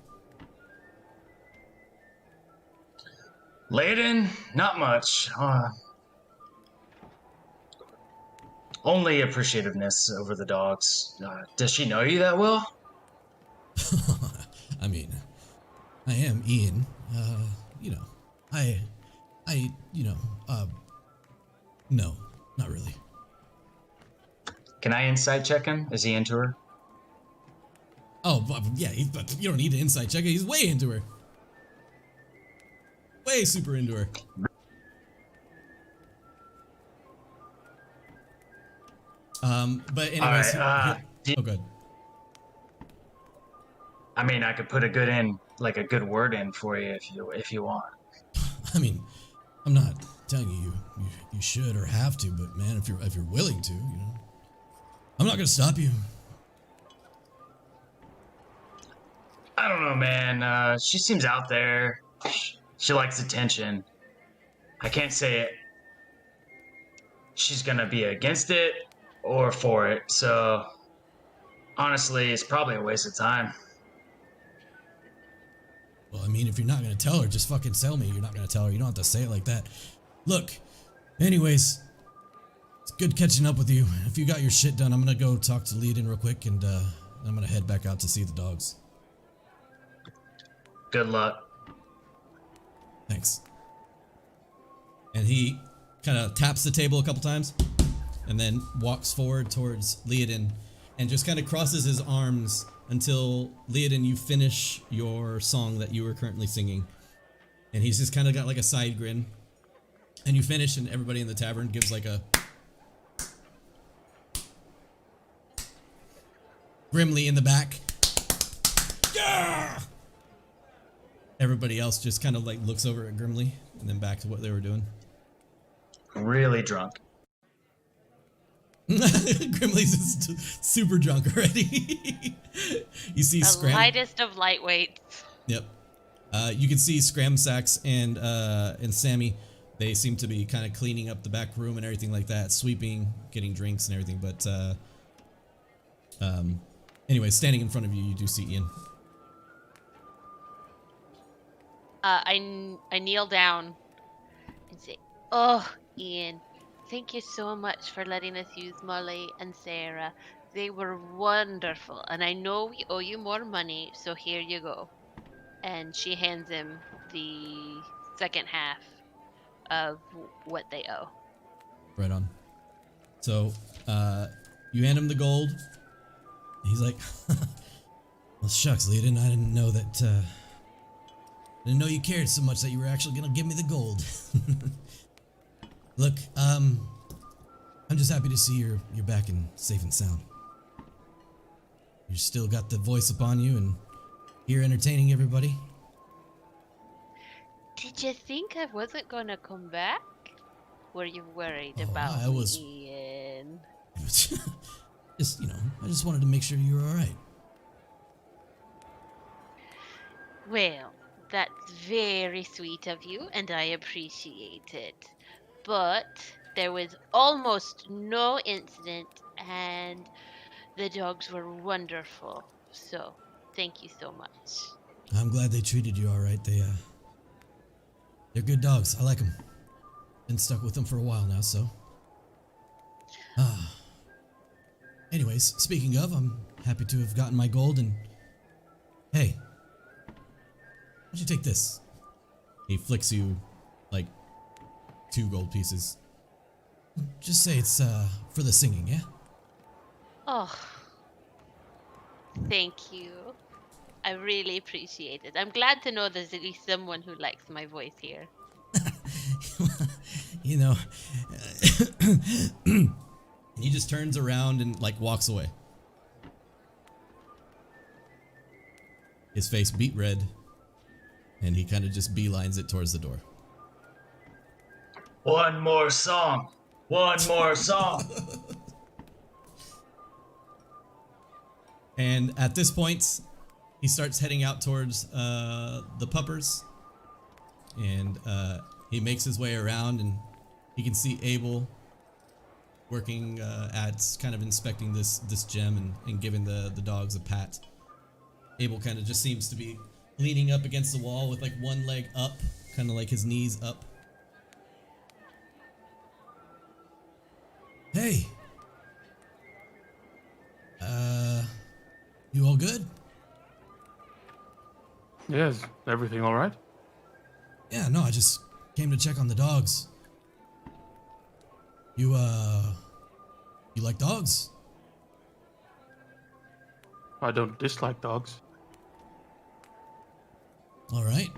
Layden, not much. Only appreciativeness over the dogs. Does she know you that well? I mean, I am Ian. No, not really. Can I insight check him? Is he into her? Oh, yeah, but you don't need to insight check it. He's way into her. Way super into her. But anyways, All right, oh, good. I mean, I could put a good word in for you if you want. I mean, I'm not telling you should or have to, but man, if you're willing to, I'm not gonna stop you. I don't know, man. She seems out there. She likes attention. I can't say she's gonna be against it or for it, so honestly, it's probably a waste of time. Well, I mean, if you're not gonna tell her, just fucking tell me you're not gonna tell her. You don't have to say it like that. Look, anyways, it's good catching up with you. If you got your shit done, I'm gonna go talk to Leadin real quick, and I'm gonna head back out to see the dogs. Good luck. Thanks. And he kind of taps the table a couple times, and then walks forward towards Leodin, and just kind of crosses his arms until, Leodin, you finish your song that you were currently singing. And he's just kind of got like a side grin. And you finish, and everybody in the tavern gives like a grimly in the back. Yeah! Everybody else just kind of like looks over at Grimly and then back to what they were doing. Really drunk. Grimly's just super drunk already. You see The Scram. lightest of lightweights. Yep. You can see Scram Sacks and Sammy. They seem to be kind of cleaning up the back room and everything like that, sweeping, getting drinks and everything. But anyway, standing in front of you, you do see Ian. I kneel down and say, "Oh, Ian, thank you so much for letting us use Molly and Sarah. They were wonderful, and I know we owe you more money, so here you go." And she hands him the second half of what they owe. Right on. So, you hand him the gold. He's like, well, shucks, Leodin, I didn't know that, I didn't know you cared so much that you were actually gonna give me the gold. Look, I'm just happy to see you're back and safe and sound. You still got the voice upon you and here entertaining everybody. Did you think I wasn't gonna come back? Were you worried Oh, about I was- me, Ian? Just, I just wanted to make sure you were alright. Well, that's very sweet of you, and I appreciate it. But there was almost no incident, and the dogs were wonderful. So, thank you so much. I'm glad they treated you alright. They're good dogs. I like them. been stuck with them for a while now, so. Anyways, speaking of, I'm happy to have gotten my gold, and hey, why don't you take this? He flicks you like 2 gold pieces. Just say it's for the singing, yeah? Oh, thank you. I really appreciate it. I'm glad to know there's at least someone who likes my voice here. You know, and he just turns around and like walks away. His face beat red, and he kind of just beelines it towards the door. One more song. One more song. And at this point, he starts heading out towards the puppers, and he makes his way around, and he can see Abel working at kind of inspecting this gem and giving the dogs a pat. Abel kind of just seems to be leaning up against the wall with like one leg up, kind of like his knees up. Hey, you all good? Yeah, is everything all right? Yeah, no, I just came to check on the dogs. You like dogs? I don't dislike dogs. All right.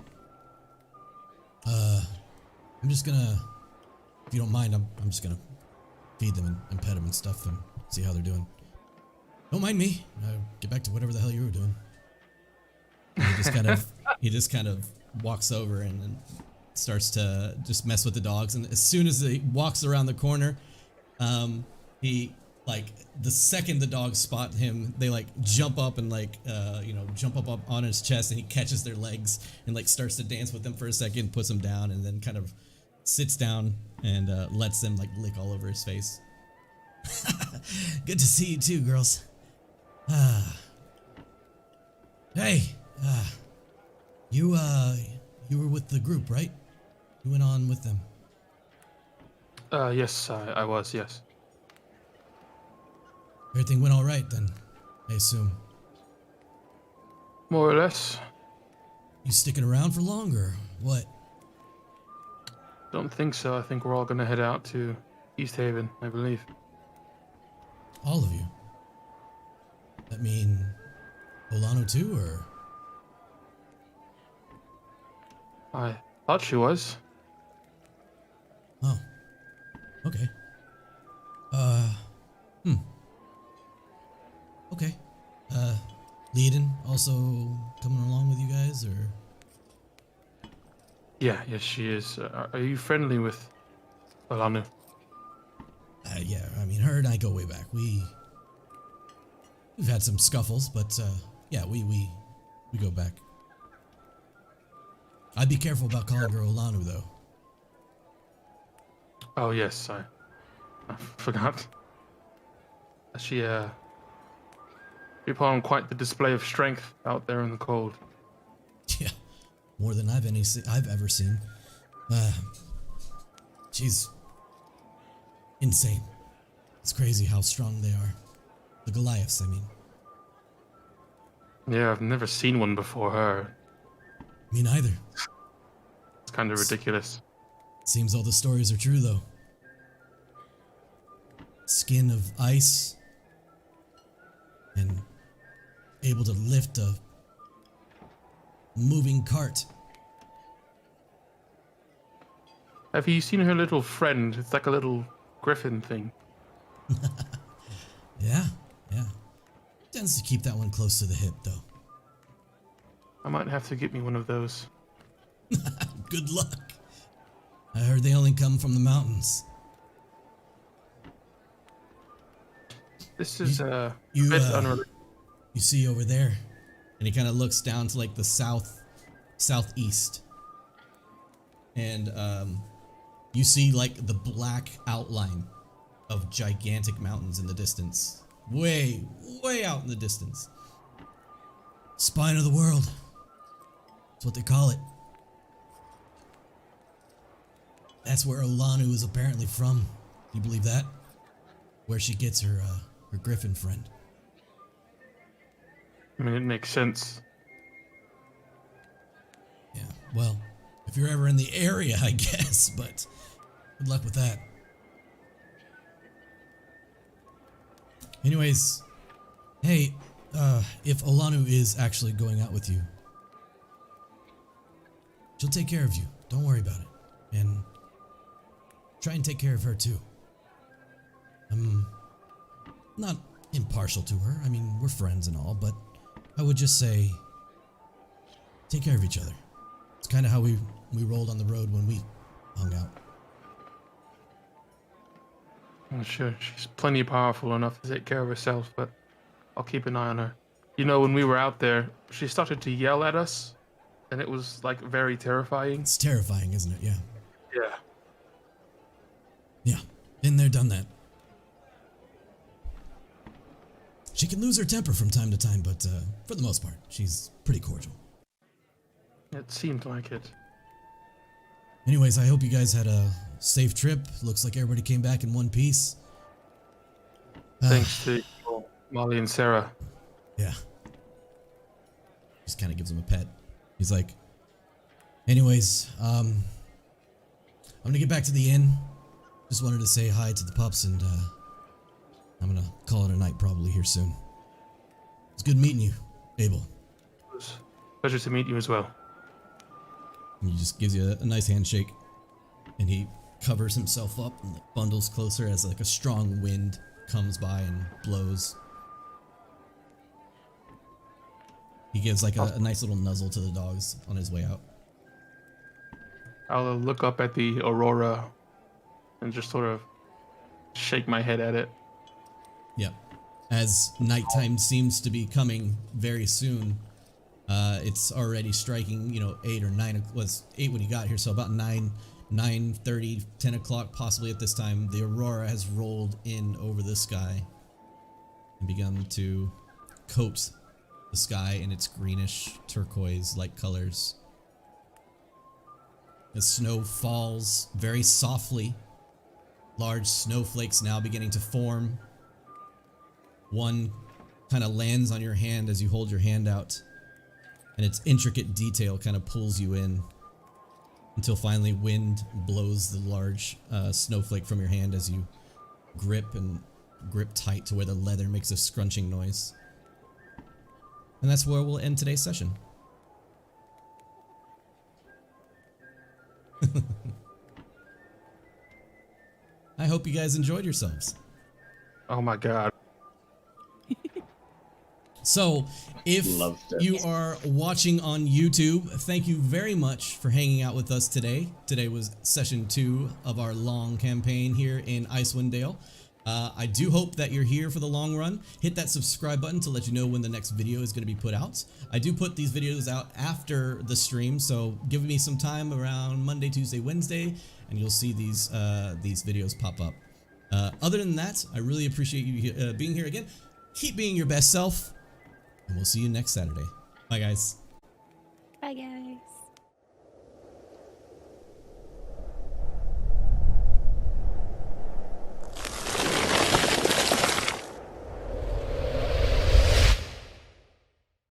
I'm just gonna, if you don't mind, I'm just gonna feed them and pet them and stuff and see how they're doing. Don't mind me. Get back to whatever the hell you were doing. And he just kind of walks over and starts to just mess with the dogs. And as soon as he walks around the corner, he like the second the dogs spot him, they like jump up and like jump up on his chest, and he catches their legs and like starts to dance with them for a second, puts them down, and then kind of sits down and lets them like lick all over his face. Good to see you too, girls. Hey, you were with the group, right? You went on with them. Yes, I was, yes. Everything went all right then, I assume. More or less. You sticking around for longer? What? Don't think so. I think we're all gonna head out to East Haven, I believe. All of you? That mean Olano too, or? I thought she was. Oh. Okay. Okay. Leiden also coming along with you guys, or? Yeah, yes, she is. Are you friendly with Olanu? Yeah, I mean, her and I go way back. We've had some scuffles, but yeah, we go back. I'd be careful about calling her Olanu, though. Oh yes, I forgot. She put on quite the display of strength out there in the cold. Yeah, more than I've ever seen. She's insane. It's crazy how strong they are. The Goliaths, I mean. Yeah, I've never seen one before her. Me neither. It's kind of ridiculous. Seems all the stories are true, though. Skin of ice, and able to lift a moving cart. Have you seen her little friend? It's like a little griffin thing. Yeah. Tends to keep that one close to the hip, though. I might have to get me one of those. Good luck. I heard they only come from the mountains. This is a you, bit unrelated. You see over there, and he kind of looks down to like the southeast, and you see like the black outline of gigantic mountains in the distance, way out in the distance. Spine of the world. That's what they call it. That's where Olanu is apparently from. Do you believe that? Where she gets her griffin friend. I mean, it makes sense. Yeah, well, if you're ever in the area, I guess, but good luck with that. Anyways, hey, if Olanu is actually going out with you, she'll take care of you. Don't worry about it. And try and take care of her too. I'm not impartial to her. I mean, we're friends and all, but I would just say take care of each other. It's kind of how we rolled on the road when we hung out. I'm sure she's plenty powerful enough to take care of herself, but I'll keep an eye on her. You know, when we were out there, she started to yell at us, and it was like very terrifying. It's terrifying, isn't it? Yeah. Yeah. Yeah. Been there, done that. She can lose her temper from time to time, but for the most part, she's pretty cordial. It seemed like it. Anyways, I hope you guys had a safe trip. Looks like everybody came back in one piece. Thanks to Molly and Sarah. Yeah. Just kind of gives him a pet. He's like, anyways, I'm gonna get back to the inn. Just wanted to say hi to the pups, and I'm gonna call it a night probably here soon. It's good meeting you, Abel. It was a pleasure to meet you as well. And he just gives you a nice handshake, and he covers himself up and like bundles closer as like a strong wind comes by and blows. He gives like a nice little nuzzle to the dogs on his way out. I'll look up at the aurora and just sort of shake my head at it. Yep. As nighttime seems to be coming very soon, it's already striking, 8 or 9. Was 8 when he got here, so about 9:30, 10 o'clock possibly at this time. The aurora has rolled in over the sky and begun to coat the sky in its greenish turquoise-like colors. The snow falls very softly. Large snowflakes now beginning to form. One kind of lands on your hand as you hold your hand out, and its intricate detail kind of pulls you in until finally wind blows the large snowflake from your hand as you grip tight to where the leather makes a scrunching noise. And that's where we'll end today's session. I hope you guys enjoyed yourselves. Oh my god. So, if Loved it. you are watching on YouTube, thank you very much for hanging out with us today. Today was session 2 of our long campaign here in Icewind Dale. I do hope that you're here for the long run. Hit that subscribe button to let you know when the next video is going to be put out. I do put these videos out after the stream, so give me some time around Monday, Tuesday, Wednesday, and you'll see these videos pop up. Other than that, I really appreciate you being here again. Keep being your best self, and we'll see you next Saturday. Bye, guys. Bye, guys.